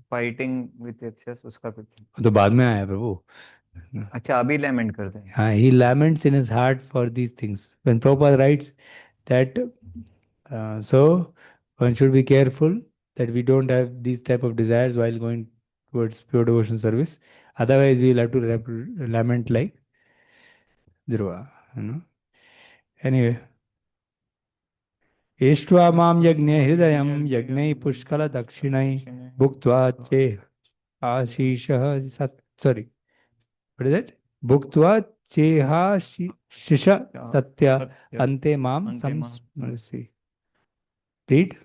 Fighting with excess, उसका कुछ. वो तो बाद में आया प्रभु. अच्छा अभी lament करते हैं. He laments in his heart for these things. When Prabhupada writes that, so one should be careful that we don't have these type of desires while going towards pure devotion service. Otherwise, we'll have to lament like Dhruva. Anyway. इष्ट्वा माम यज्ञे हृदयं यज्ञै पुष्कल दक्षिणै भुक्त्वा चे आशीषः sorry, what is that? भुक्त्वा चेहाशिष सत्य अन्ते माम संस्मरसि. Read.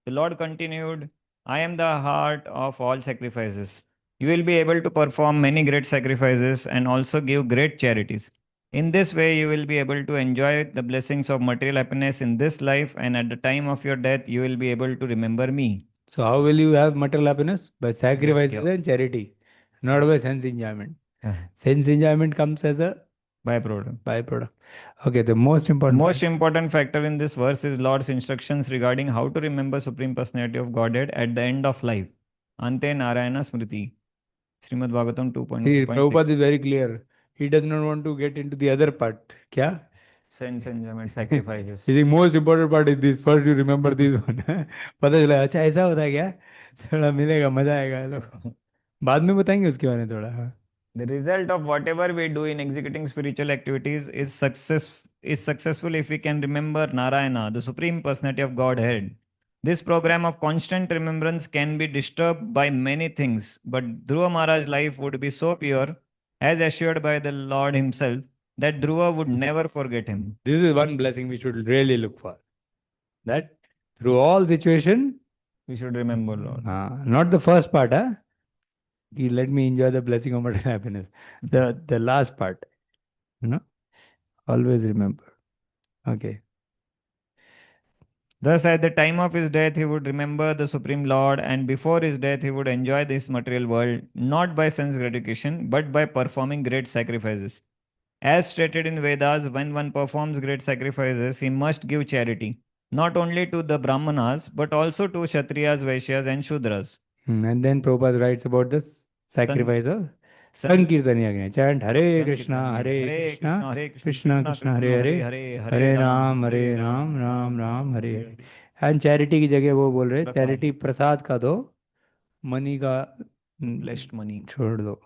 The Lord continued, I am the heart of all sacrifices. You will be able to perform many great sacrifices and also give great charities. In this way, you will be able to enjoy the blessings of material happiness in this life, and at the time of your death, you will be able to remember me. So, how will you have material happiness? By sacrifices and charity, not by sense enjoyment. Sense enjoyment comes as a byproduct. Okay, the most important factor in this verse is Lord's instructions regarding how to remember Supreme Personality of Godhead at the end of life. Ante Narayana Smriti. Srimad Bhagavatam 2.1. Prabhupada is very clear. He does not want to get into the other part. Kya? Sense enjoyment, sacrifices. The most important part is this. First you remember this one. पता चला अच्छा ऐसा होता है क्या? थोड़ा मिलेगा, मजा आएगा लोग. बाद में बताएंगे उसके बारे में थोड़ा. The result of whatever we do in executing spiritual activities is successful if we can remember Narayana, the Supreme Personality of Godhead. This program of constant remembrance can be disturbed by many things, but Dhruva Maharaj's life would be so pure, as assured by the Lord himself, that Dhruva would never forget him. This is one blessing we should really look for. That through all situation, we should remember Lord. Not the first part, huh? Let me enjoy the blessing of material happiness. The last part, always remember. Okay. Thus, at the time of his death, he would remember the Supreme Lord, and before his death, he would enjoy this material world, not by sense gratification, but by performing great sacrifices. As stated in Vedas, when one performs great sacrifices, he must give charity, not only to the Brahmanas, but also to Kshatriyas, Vaishyas, and Shudras. And then Prabhupada writes about this sacrifice of Sankirtan Yagna. Chant Hare Krishna, Krishna Krishna, Hare Ram, Ram Ram, Hare Hare. And charity की जगह वो बोल रहे charity प्रसाद का दो, money का blessed money छोड़ दो.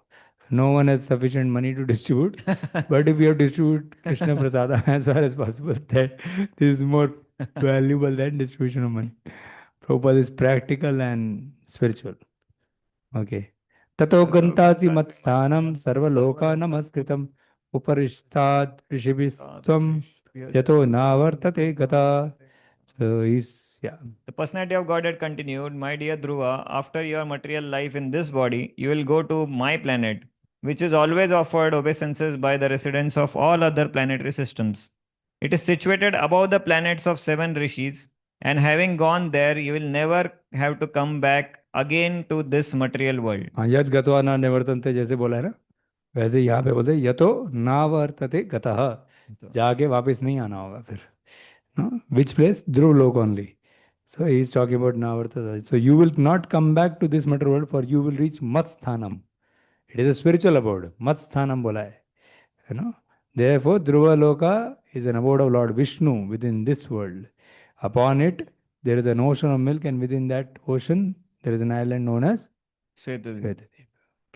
No one has sufficient money to distribute, but if you have distribute Krishna Prasada as far as possible, that this is more valuable than distribution of money. Prabhupada is practical and spiritual. Okay. Tato gantasi matsthanam sarvaloka namaskritam uparishtat rishibhistvam yato navartate gata. So he's, yeah. The personality of Godhead continued, my dear Dhruva, after your material life in this body, you will go to my planet, which is always offered obeisances by the residents of all other planetary systems. It is situated above the planets of 7 rishis, and having gone there, you will never have to come back again to this material world. हाँ, यद गत्वा न निवर्तन्ते जैसे बोला है ना, वैसे यहाँ पे बोलते यतो नावर्तते गतः, जाके वापस नहीं आना होगा फिर. No? Which place? Dhruv Lok only. So he is talking about Navartata. So you will not come back to this material world, for you will reach Matsthanam. It is a spiritual abode. Matsthanam bola hai. You know. Therefore, Dhruva Loka is an abode of Lord Vishnu within this world. Upon it, there is an ocean of milk, and within that ocean, there is an island known as Shvetadvip. Shvetadvip.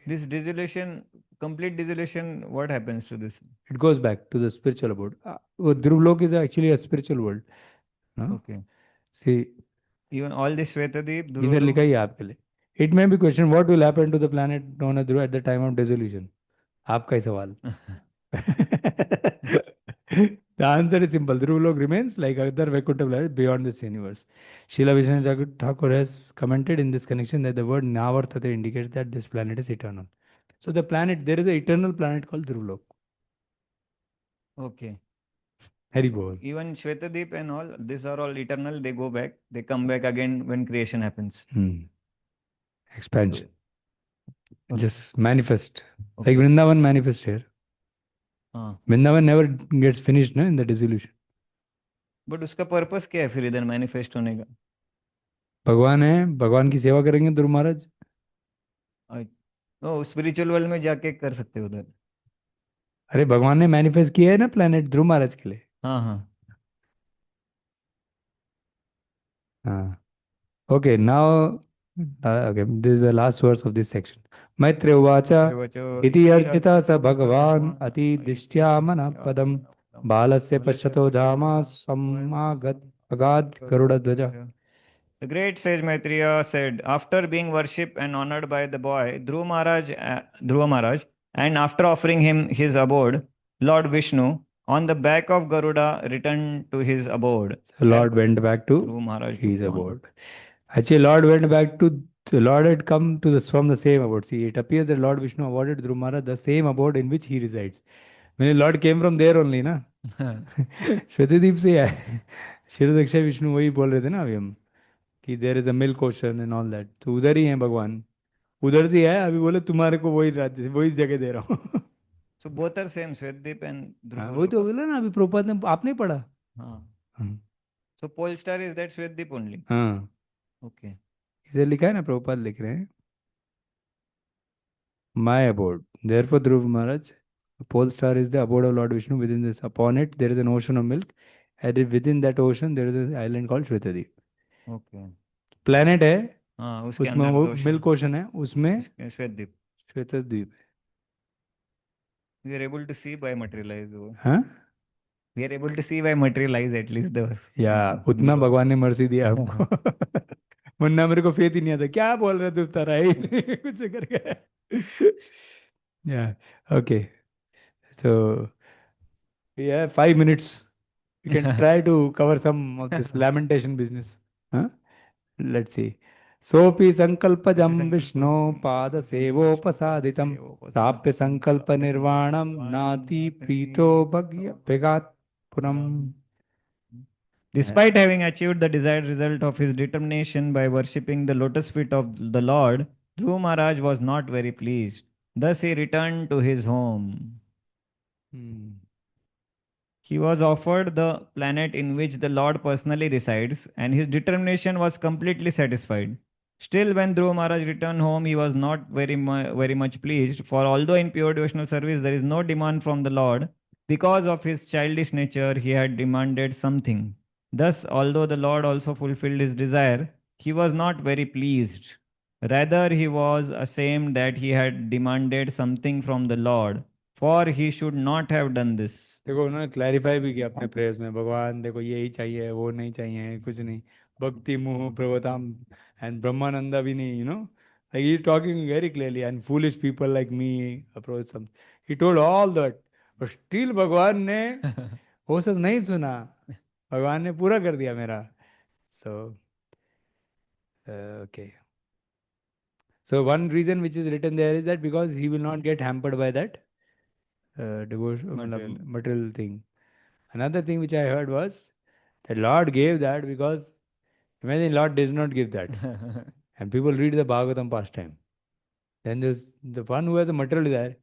This dissolution, complete dissolution, what happens to this? It goes back to the spiritual abode. Dhruv Lok is actually a spiritual world. No? Okay. See, even all this Shvetadvip, इधर लिखा ही है आपके लिए. It may be question what will happen to the planet known as Dhruva at the time of dissolution. आपका ही सवाल. The answer is simple. Dhruva remains like other Vaikuntha planets beyond this universe. Srila Vishnu Thakur has commented in this connection that the word Navartate indicates that this planet is eternal. So the planet, there is an eternal planet called Dhruva. Okay. Hari Bol. Even Shvetadvip and all, these are all eternal. They go back. They come back again when creation happens. Expansion. Okay. Just manifest. Okay. Like Vrindavan manifest here. Vrindavan never gets finished in the dissolution. But उसका purpose क्या है फिर इधर manifest होने का? भगवान है, भगवान की सेवा करेंगे ध्रुव महाराज. ओ स्पिरिचुअल वर्ल्ड में जाके कर सकते हो उधर. अरे भगवान ने मैनिफेस्ट किया है ना प्लेनेट ध्रुव महाराज के लिए. हाँ. Okay, now okay, this is the last verse of this section. Maitreya uvacha iti archita sa bhagavan ati dishyamana padam balasya pashato jama sammagat agad garuda dvaja. The great sage Maitreya said, after being worshipped and honored by the boy Dhruva Maharaj, and after offering him his abode, Lord Vishnu, on the back of Garuda, returned to his abode. So Lord went back to Dhruva Maharaj his abode. Actually, Lord went back to the Lord had come to from the same abode. See, it appears that Lord Vishnu awarded Dhruva Maharaj the same abode in which he resides. When Lord came from there only, na? Shvetadvip से है. Shirodaksha Vishnu वही बोल रहे थे ना अभी हम कि there is a milk ocean and all that. तो उधर ही है भगवान. उधर से है. अभी बोले तुम्हारे को वही राज्य वही जगह दे रहा हूँ. So both are same, Shvetadvip and Dhruva. वही तो बोला ना अभी प्रभुपाद ने आपने पढ़ा. हाँ. So pole star is that Shvetadvip only. हाँ. Okay. इधर लिखा है ना प्रभुपाद लिख रहे हैं. My abode. Therefore, Dhruva Maharaj, the pole star is the abode of Lord Vishnu. Within this, upon it, there is an ocean of milk. And within that ocean, there is an island called Shvetadvip. Okay. Planet है. हाँ, उसके उसमें अंदर वो ocean. Milk ocean है. उसमें Shvetadvip. Shwetadweep है. We are able to see by materialize. हाँ? We are able to see by materialize at least the. या उतना भगवान ने मर्जी दिया हमको. मुन्ना मेरे को फेथ ही नहीं आता. क्या बोल रहे तू तारा ही कुछ करके. Yeah. Okay. So we have 5 minutes. We can try to cover some of this lamentation business. Huh? Let's see. Sopi sankalpajam Vishnu pada sevopasaditam tapya sankalpa nirvanam nati prito bhagat puram. Despite having achieved the desired result of his determination by worshipping the lotus feet of the Lord, Dhruva Maharaj was not very pleased. Thus he returned to his home. He was offered the planet in which the Lord personally resides, and his determination was completely satisfied. Still, when Dhruva Maharaj returned home, he was not very much pleased, for although in pure devotional service there is no demand from the Lord, because of his childish nature, he had demanded something. Thus, although the Lord also fulfilled his desire, he was not very pleased. Rather, he was ashamed that he had demanded something from the Lord, for he should not have done this. देखो उन्होंने clarify भी किया अपने prayers में. भगवान देखो यही चाहिए वो नहीं चाहिए कुछ नहीं. भक्ति मुह प्रवताम एंड ब्रह्मानंदा भी नहीं Like he's talking very clearly, and foolish people like me approach some. He told all that, but still भगवान ने वो सब नहीं सुना. भगवान ने पूरा कर दिया मेरा. So okay. So one reason which is written there is that because he will not get hampered by that devotion, material thing. Another thing which I heard was that Lord gave that because imagine Lord does not give that, and people read the Bhagavatam pastime. Then there's the one who has a material desire.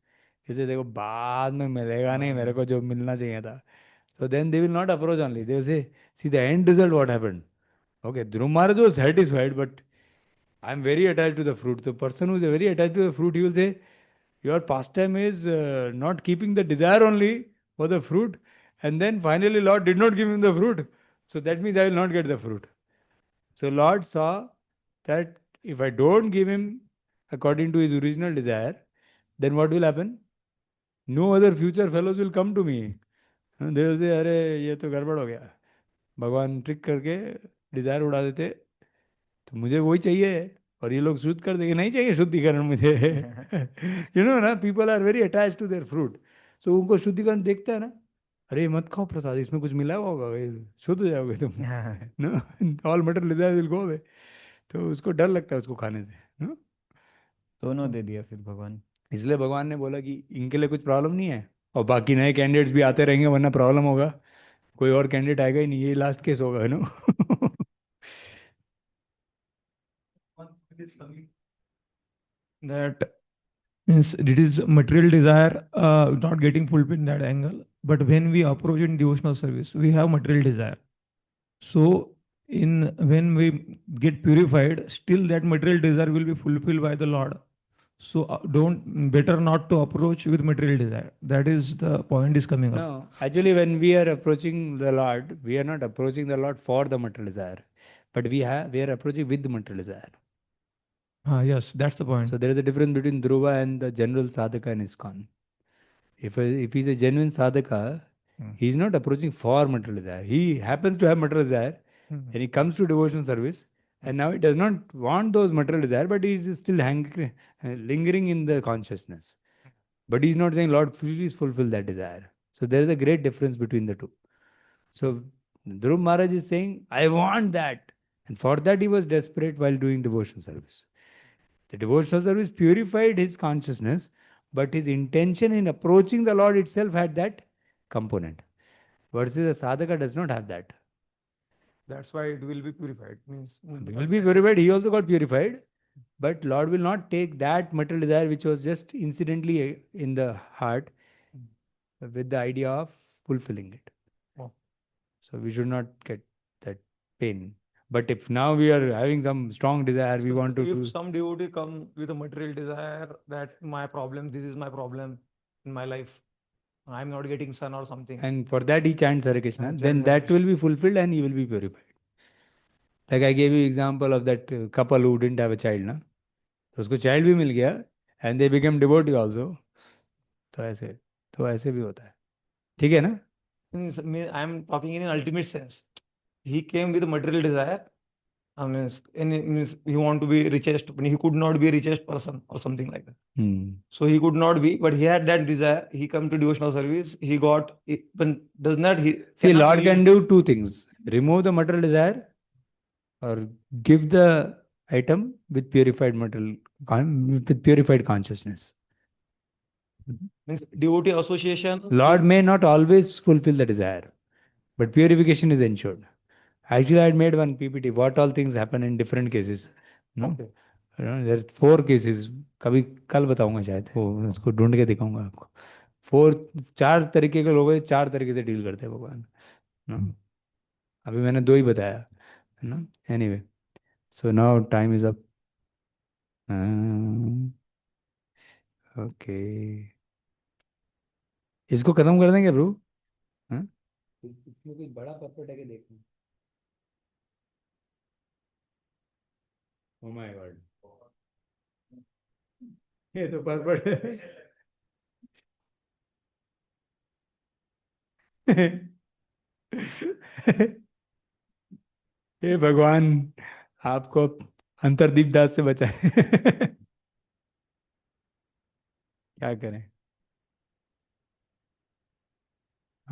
He says, देखो बाद में मिलेगा नहीं मेरे को जो मिलना चाहिए था. So then they will not approach only. They will say, see the end result what happened. Okay, Dhruv Maharaj was satisfied, but I am very attached to the fruit. The person who is very attached to the fruit, he will say, your pastime is not keeping the desire only for the fruit, and then finally Lord did not give him the fruit. So that means I will not get the fruit. So Lord saw that if I don't give him according to his original desire, then what will happen? No other future fellows will come to me. And they will say, अरे ये तो गड़बड़ हो गया. भगवान trick करके Dzire उड़ा देते, तो मुझे वही चाहिए और ये लोग शुद्ध कर देंगे. नहीं चाहिए शुद्धिकरण मुझे. यू नो ना, people are very attach to their fruit. So उनको शुद्धिकरण देखता है ना, अरे मत खाओ प्रसाद, इसमें कुछ मिला हुआ होगा, शुद्ध हो जाओगे तुम. No, all material desire will go away. तो उसको डर लगता है उसको खाने से. नो, दोनों दे दिया फिर भगवान. इसलिए भगवान ने बोला कि इनके लिए कुछ प्रॉब्लम नहीं है, और बाकी नए कैंडिडेट्स भी आते रहेंगे, वरना प्रॉब्लम होगा. कोई और कैंडिडेट आएगा ही नहीं, ये लास्ट केस होगा. No. That means it is material desire not getting fulfilled in that angle. But when we approach in devotional service, we have material desire. So in when we get purified, still that material desire will be fulfilled by the Lord. So better not to approach with material desire. That is the point is coming up. No, actually when we are approaching the Lord, we are not approaching the Lord for the material desire, but we are approaching with the material desire. Yes, that's the point. So there is a difference between Dhruva and the general sadhaka in ISKCON. If he's a genuine sadhaka, he is not approaching for material desire. He happens to have material desire, and he comes to devotional service, and now he does not want those material desire, but he is still lingering in the consciousness. But he is not saying, Lord, please fulfill that desire. So there is a great difference between the two. So Dhruv Maharaj is saying, I want that. And for that he was desperate while doing devotional service. The devotional service purified his consciousness, but his intention in approaching the Lord itself had that component. Versus a sadhaka does not have that. That's why it will be purified. Means It will be purified. He also got purified. But Lord will not take that material desire which was just incidentally in the heart with the idea of fulfilling it. Oh. So we should not get that pain. But if now we are having some strong desire, we want to if do. some devotee come with a material desire that my problem, this is my problem in my life, I'm not getting son or something. And for that he chants Hare Krishna, then that will be fulfilled and he will be purified. Like I gave you example of that couple who didn't have a child, na? तो उसको child भी मिल गया and they became devotee also. तो ऐसे भी होता है. ठीक है ना? I'm talking in an ultimate sense. He came with a material desire. Means he want to be richest, but he could not be richest person or something like that. So he could not be, but he had that desire. He come to devotional service. He got it, but does not he? See, Lord can do two things: remove the material desire, or give the item with purified with purified consciousness. Means devotee association. Lord may not always fulfill the desire, but purification is ensured. Actually, I had made one PPT. What all things happen in different cases. No, Okay. There are 4 cases. कभी कल बताऊंगा शायद, वो उसको ढूंढ के दिखाऊंगा आपको. 4 तरीके के लोग 4 तरीके से डील करते हैं भगवान. अभी मैंने 2 ही बताया, है ना. Anyway, so now time is up. Okay, इसको खत्म कर देंगे प्रभु. इसमें कोई बड़ा पर्पट है कि देखना. Oh my God. ये तो पर्पट है. हे भगवान, आपको अंतर्दीप दास से बचाए. क्या करें?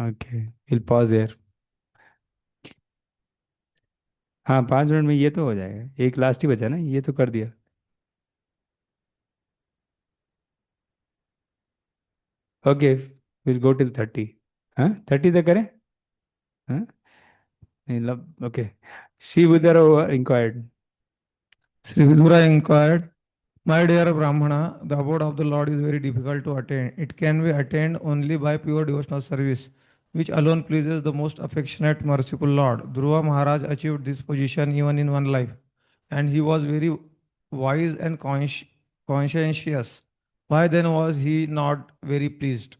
Okay, will pause here. हाँ, 5 मिनट में ये तो हो जाएगा. एक लास्ट ही बचा ना, ये तो कर दिया. Okay, will go till 30. हाँ, 30 तक करें. हाँ, नहीं लब. Okay. She Budara inquired. Sri Vidura inquired, my dear Brahmana, the abode of the Lord is very difficult to attain. It can be attained only by pure devotional service, which alone pleases the most affectionate, merciful Lord. Dhruva Maharaj achieved this position even in one life, and he was very wise and conscientious. Why then was he not very pleased?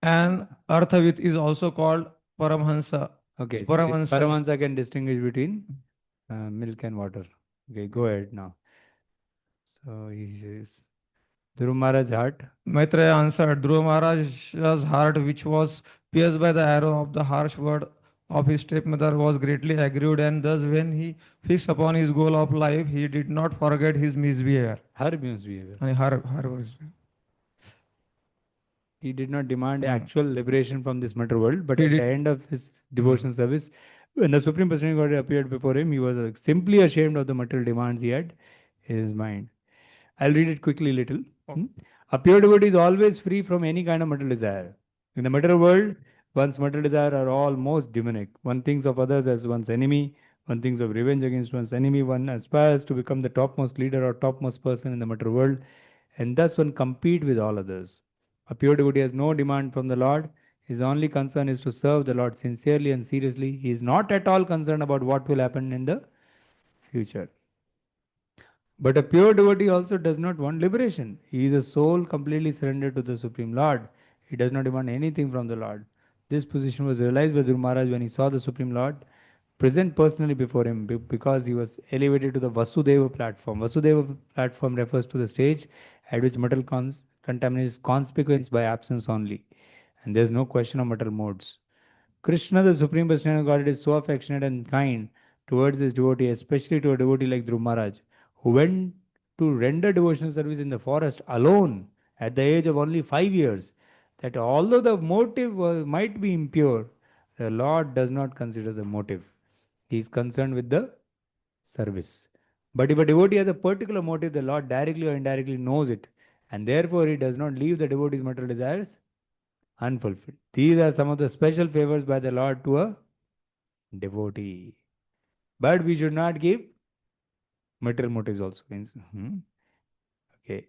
And Arthavit is also called Paramhansa. Okay, Paramahansa. Paramahansa can distinguish between milk and water. Okay, go ahead now. So he says, Dhruv Maharaj's heart. Maitreya answered, Dhruva Maharaj's heart, which was pierced by the arrow of the harsh word of his stepmother, was greatly aggrieved, and thus when he fixed upon his goal of life, he did not forget his misbehavior. Her misbehavior. Her was. He did not demand actual liberation from this material world, but He at the did- end of his devotional service, when the Supreme Personality of God appeared before him, he was simply ashamed of the material demands he had in his mind. I'll read it quickly little. A pure devotee is always free from any kind of material desire. In the material world, one's material desire are all most demonic. One thinks of others as one's enemy. One thinks of revenge against one's enemy. One aspires to become the topmost leader or topmost person in the material world, and thus one compete with all others. A pure devotee has no demand from the Lord. His only concern is to serve the Lord sincerely and seriously. He is not at all concerned about what will happen in the future. But a pure devotee also does not want liberation. He is a soul completely surrendered to the Supreme Lord. He does not demand anything from the Lord. This position was realized by Dhruva Maharaj when he saw the Supreme Lord present personally before him because he was elevated to the Vasudeva platform. Vasudeva platform refers to the stage at which material contamination is conspicuous by absence only, and there is no question of material modes. Krishna, the Supreme Personality of Godhead, is so affectionate and kind towards his devotee, especially to a devotee like Dhruva Maharaj, who went to render devotional service in the forest alone at the age of only 5 years, that although the motive might be impure, the Lord does not consider the motive. He is concerned with the service. But if a devotee has a particular motive, the Lord directly or indirectly knows it, and therefore he does not leave the devotee's material desires unfulfilled. These are some of the special favors by the Lord to a devotee. But we should not give material motives also. Okay.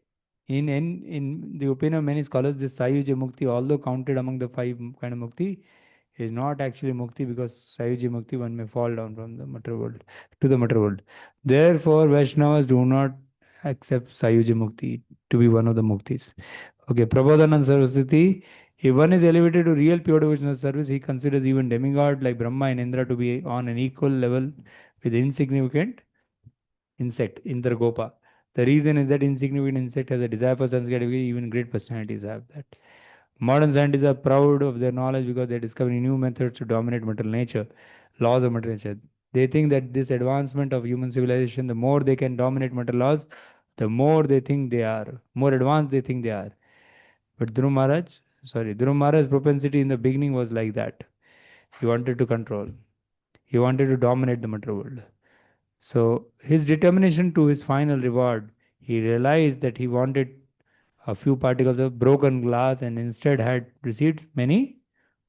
In the opinion of many scholars, this Sayuja Mukti, although counted among the 5 kind of Mukti, is not actually Mukti, because Sayuja Mukti one may fall down from the material world to the material world. Therefore, Vaishnavas do not accept Sayuja Mukti to be one of the Muktis. Okay, Prabodhanand Saraswati, if one is elevated to real pure devotional service, he considers even demigod like Brahma and Indra to be on an equal level with insignificant insect, Indragopa. The reason is that insignificant insect has a desire for sense gratification, even great personalities have that. Modern scientists are proud of their knowledge because they are discovering new methods to dominate material nature, laws of material nature. They think that this advancement of human civilization, the more they can dominate material laws, the more they think they are, more advanced they think they are. But Dhruv Maharaj's propensity in the beginning was like that. He wanted to control. He wanted to dominate the material world. So his determination to his final reward, he realized that he wanted a few particles of broken glass and instead had received many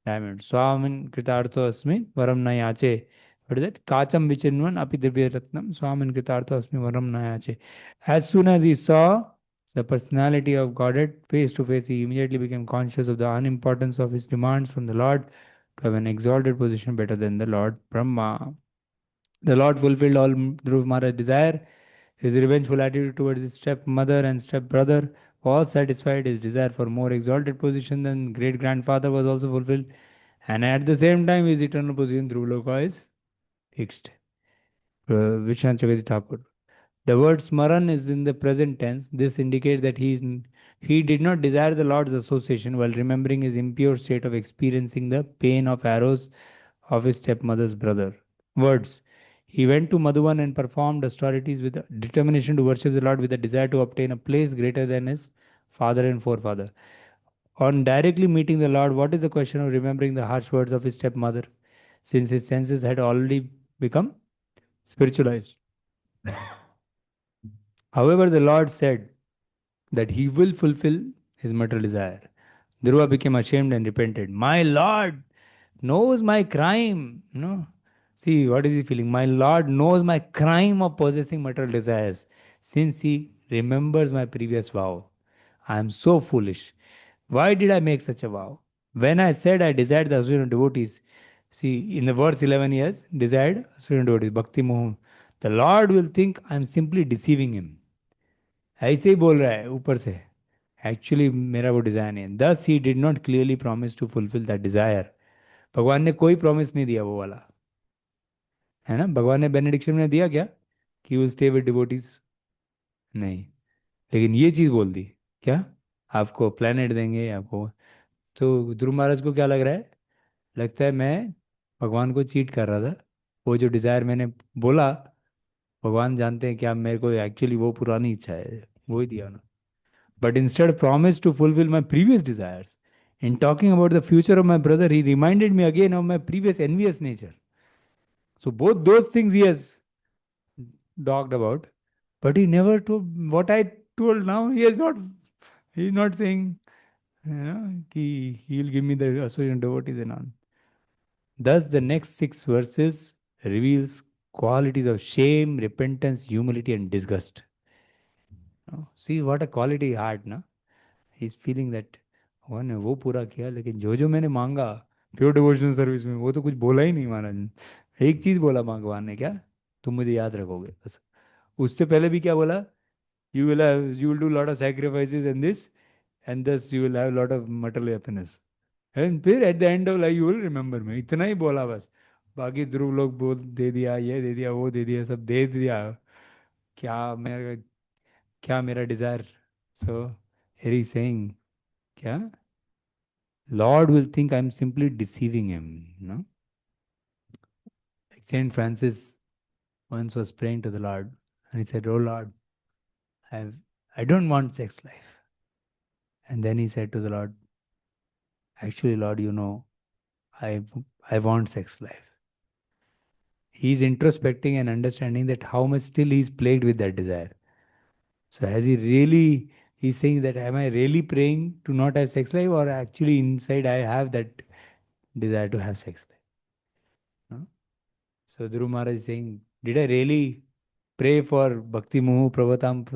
diamonds. Swamin Kritartho Asmi Varam Nayache. What is that? Kacham Vichinvan Api Divya Ratnam Swamin Kritartho Asmi Varam Nayache. As soon as he saw the personality of Godhead face to face, he immediately became conscious of the unimportance of his demands from the Lord to have an exalted position better than the Lord Brahma. The Lord fulfilled all Dhruv Maharaj's desire. His revengeful attitude towards his stepmother and stepbrother was satisfied. His desire for more exalted position than great grandfather was also fulfilled. And at the same time, his eternal position through Loka is fixed. Vishwanath Chakravarti Thakur. The word smaran is in the present tense. This indicates that he did not desire the Lord's association while remembering his impure state of experiencing the pain of arrows of his stepmother's brother. Words. He went to Madhuban and performed austerities with a determination to worship the Lord with a desire to obtain a place greater than his father and forefather. On directly meeting the Lord, what is the question of remembering the harsh words of his stepmother, since his senses had already become spiritualized? However, the Lord said that he will fulfill his material desire. Dhruva became ashamed and repented. My Lord knows my crime. No. See, what is he feeling? My Lord knows my crime of possessing material desires, since he remembers my previous vow. I am so foolish. Why did I make such a vow? When I said I desired the Asura devotees, see, in the verse 11 years, desired Asura devotees, Bhakti Moham, the Lord will think I am simply deceiving him. ऐसे ही बोल रहा है ऊपर से, actually मेरा वो desire नहीं है. Thus he did not clearly promise to fulfil that desire. भगवान ने कोई प्रॉमिस नहीं दिया वो वाला, है ना. भगवान ने बेनेडिक्शन में दिया क्या कि विल स्टे विद डिवोटीज? नहीं. लेकिन ये चीज़ बोल दी क्या, आपको प्लेनेट देंगे आपको. तो ध्रुव महाराज को क्या लग रहा है? लगता है मैं भगवान को चीट कर रहा था. वो जो डिज़ायर मैंने बोला, भगवान जानते हैं क्या मेरे को एक्चुअली वो पुरानी इच्छा है, वो ही दिया ना. But instead promised to fulfill my previous desires. In talking about the future of my brother, he reminded me again of my previous envious nature. So both those things he has talked about, but he never told what I told now. He is not saying, he will give me the association devotees and on. Thus, the next 6 verses reveals qualities of shame, repentance, humility, and disgust. See what a quality heart, na? He's feeling that भगवान ने वो पूरा किया, लेकिन जो जो मैंने मांगा प्योर डिवोशनल सर्विस में वो तो कुछ बोला ही नहीं महाराज ने. एक चीज बोला भगवान ने, क्या? तुम मुझे याद रखोगे बस. उससे पहले भी क्या बोला? You will do lot of sacrifices in this and thus you will have lot of material happiness, and फिर at the end of life you will remember me. इतना ही बोला बस. बाकी ध्रुव लोग बोल दे दिया, ये दे दिया, वो दे दिया, सब दे दिया. क्या मेरा desire? So here is saying क्या, Lord will think I'm simply deceiving him. No? Like Saint Francis once was praying to the Lord and he said, Oh Lord, I've, I don't want sex life. And then he said to the Lord, Actually, Lord, I, I want sex life. He's introspecting and understanding that how much still he's plagued with that desire. So he's saying that, am I really praying to not have sex life, or actually inside I have that desire to have sex life? No? So Dhruv Maharaj is saying, did I really pray for Bhakti Muhu Pravatam?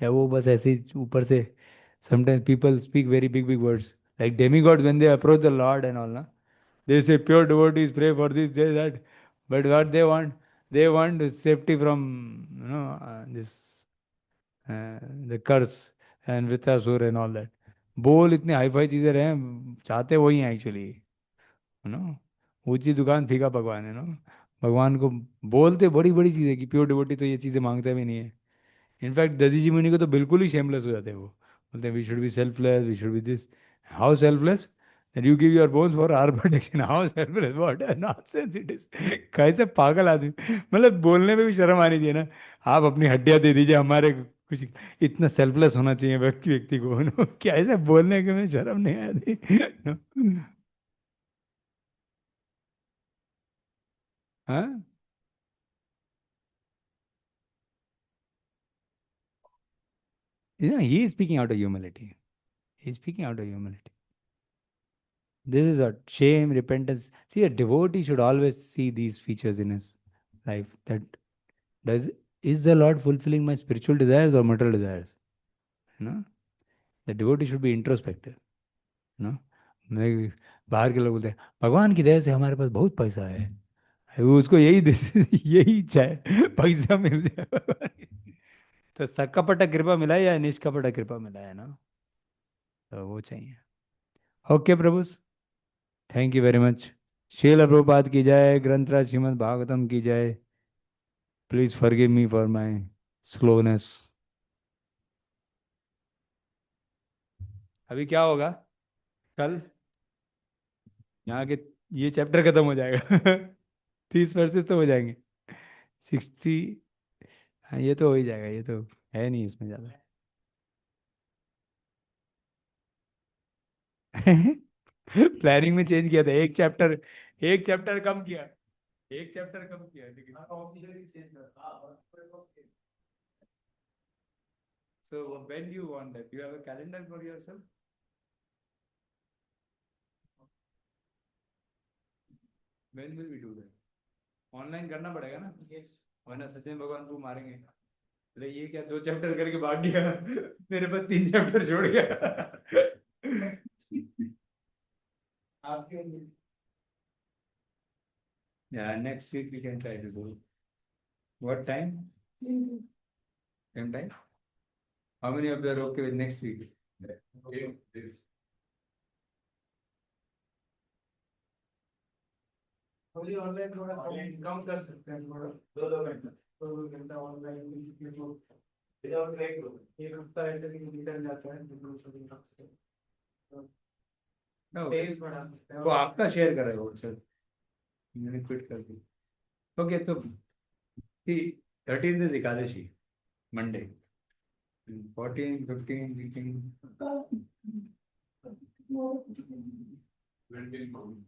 या वो बस ऐसे ही ऊपर से. Sometimes people speak very big words. Like demigods, when they approach the Lord and all, na, they say pure devotees pray for this, they that. But what they want safety from, this, the curse and Vritasur and all that. बोल इतने hi fi चीज़ें रहे हैं, चाहते वही हैं actually. No, ऊंची दुकान फीका पकवान है. नो, भगवान को बोलते बड़ी बड़ी चीज़ें कि प्योर डिवोटी तो ये चीज़ें मांगते भी नहीं है. इनफैक्ट दधी जी मुनि को तो बिल्कुल ही शेमलेस हो जाते हैं. वो बोलते हैं we should be selfless, we should be this. How selfless? That you give your bones for our protection. How selfless? What nonsense it is. कैसे पागल आदमी. मतलब बोलने में भी शर्म आनी चाहिए ना. आप अपनी हड्डियां दे दीजिए हमारे कुछ. इतना सेल्फलेस होना चाहिए व्यक्ति को. क्या ऐसे बोलने के में शर्म नहीं आती? हाँ. He is speaking out of humility. He is speaking out of humility. This is a shame, repentance. See, a devotee should always see these features in his life. That does is the Lord fulfilling my spiritual desires or material desires? The devotee should be introspective. मैं बाहर के लोग बोलते हैं भगवान की दया से हमारे पास बहुत पैसा है, वो उसको यही इच्छा है पैसा मिल जाए भगवान की. तो सकपट कृपा मिला है या निष्कपट कृपा मिला है ना, तो वो चाहिए. Okay Prabhu, thank you very much. Srila Prabhupada की जय. ग्रंथराज श्रीमद् भागवतम की जय. Please forgive me for my slowness. अभी क्या होगा कल? यहाँ के ये चैप्टर खत्म हो जाएगा. 30 वर्सेस तो हो जाएंगे. 60। हाँ, ये तो हो ही जाएगा, ये तो है नहीं इसमें ज़्यादा। प्लानिंग में चेंज किया था, एक चैप्टर कम किया, एक चैप्टर कम किया, लेकिन ऑफिशियली चेंज कर। So when do you want that? Do you have a calendar for yourself? When will we do that? Online करना पड़ेगा ना? Yes. वरना सचिन भगवान को मारेंगे, अरे ये क्या 2 चैप्टर करके भाग गया, मेरे पास 3 चैप्टर छोड़ गया। आपके Yeah, next week we can try to do it. What time? Same time? How many of you are okay with next week? Okay. Online थोड़ा कम कर सकते हैं, थोड़ा 2 घंटा ऑनलाइन एक हफ्ता ऐसे निकल जाता है। वो आपका शेयर कर रहे हो सर, मैंने क्विट कर दी। ओके, तो 13th is एकादशी, मंडे, 14, 15, 16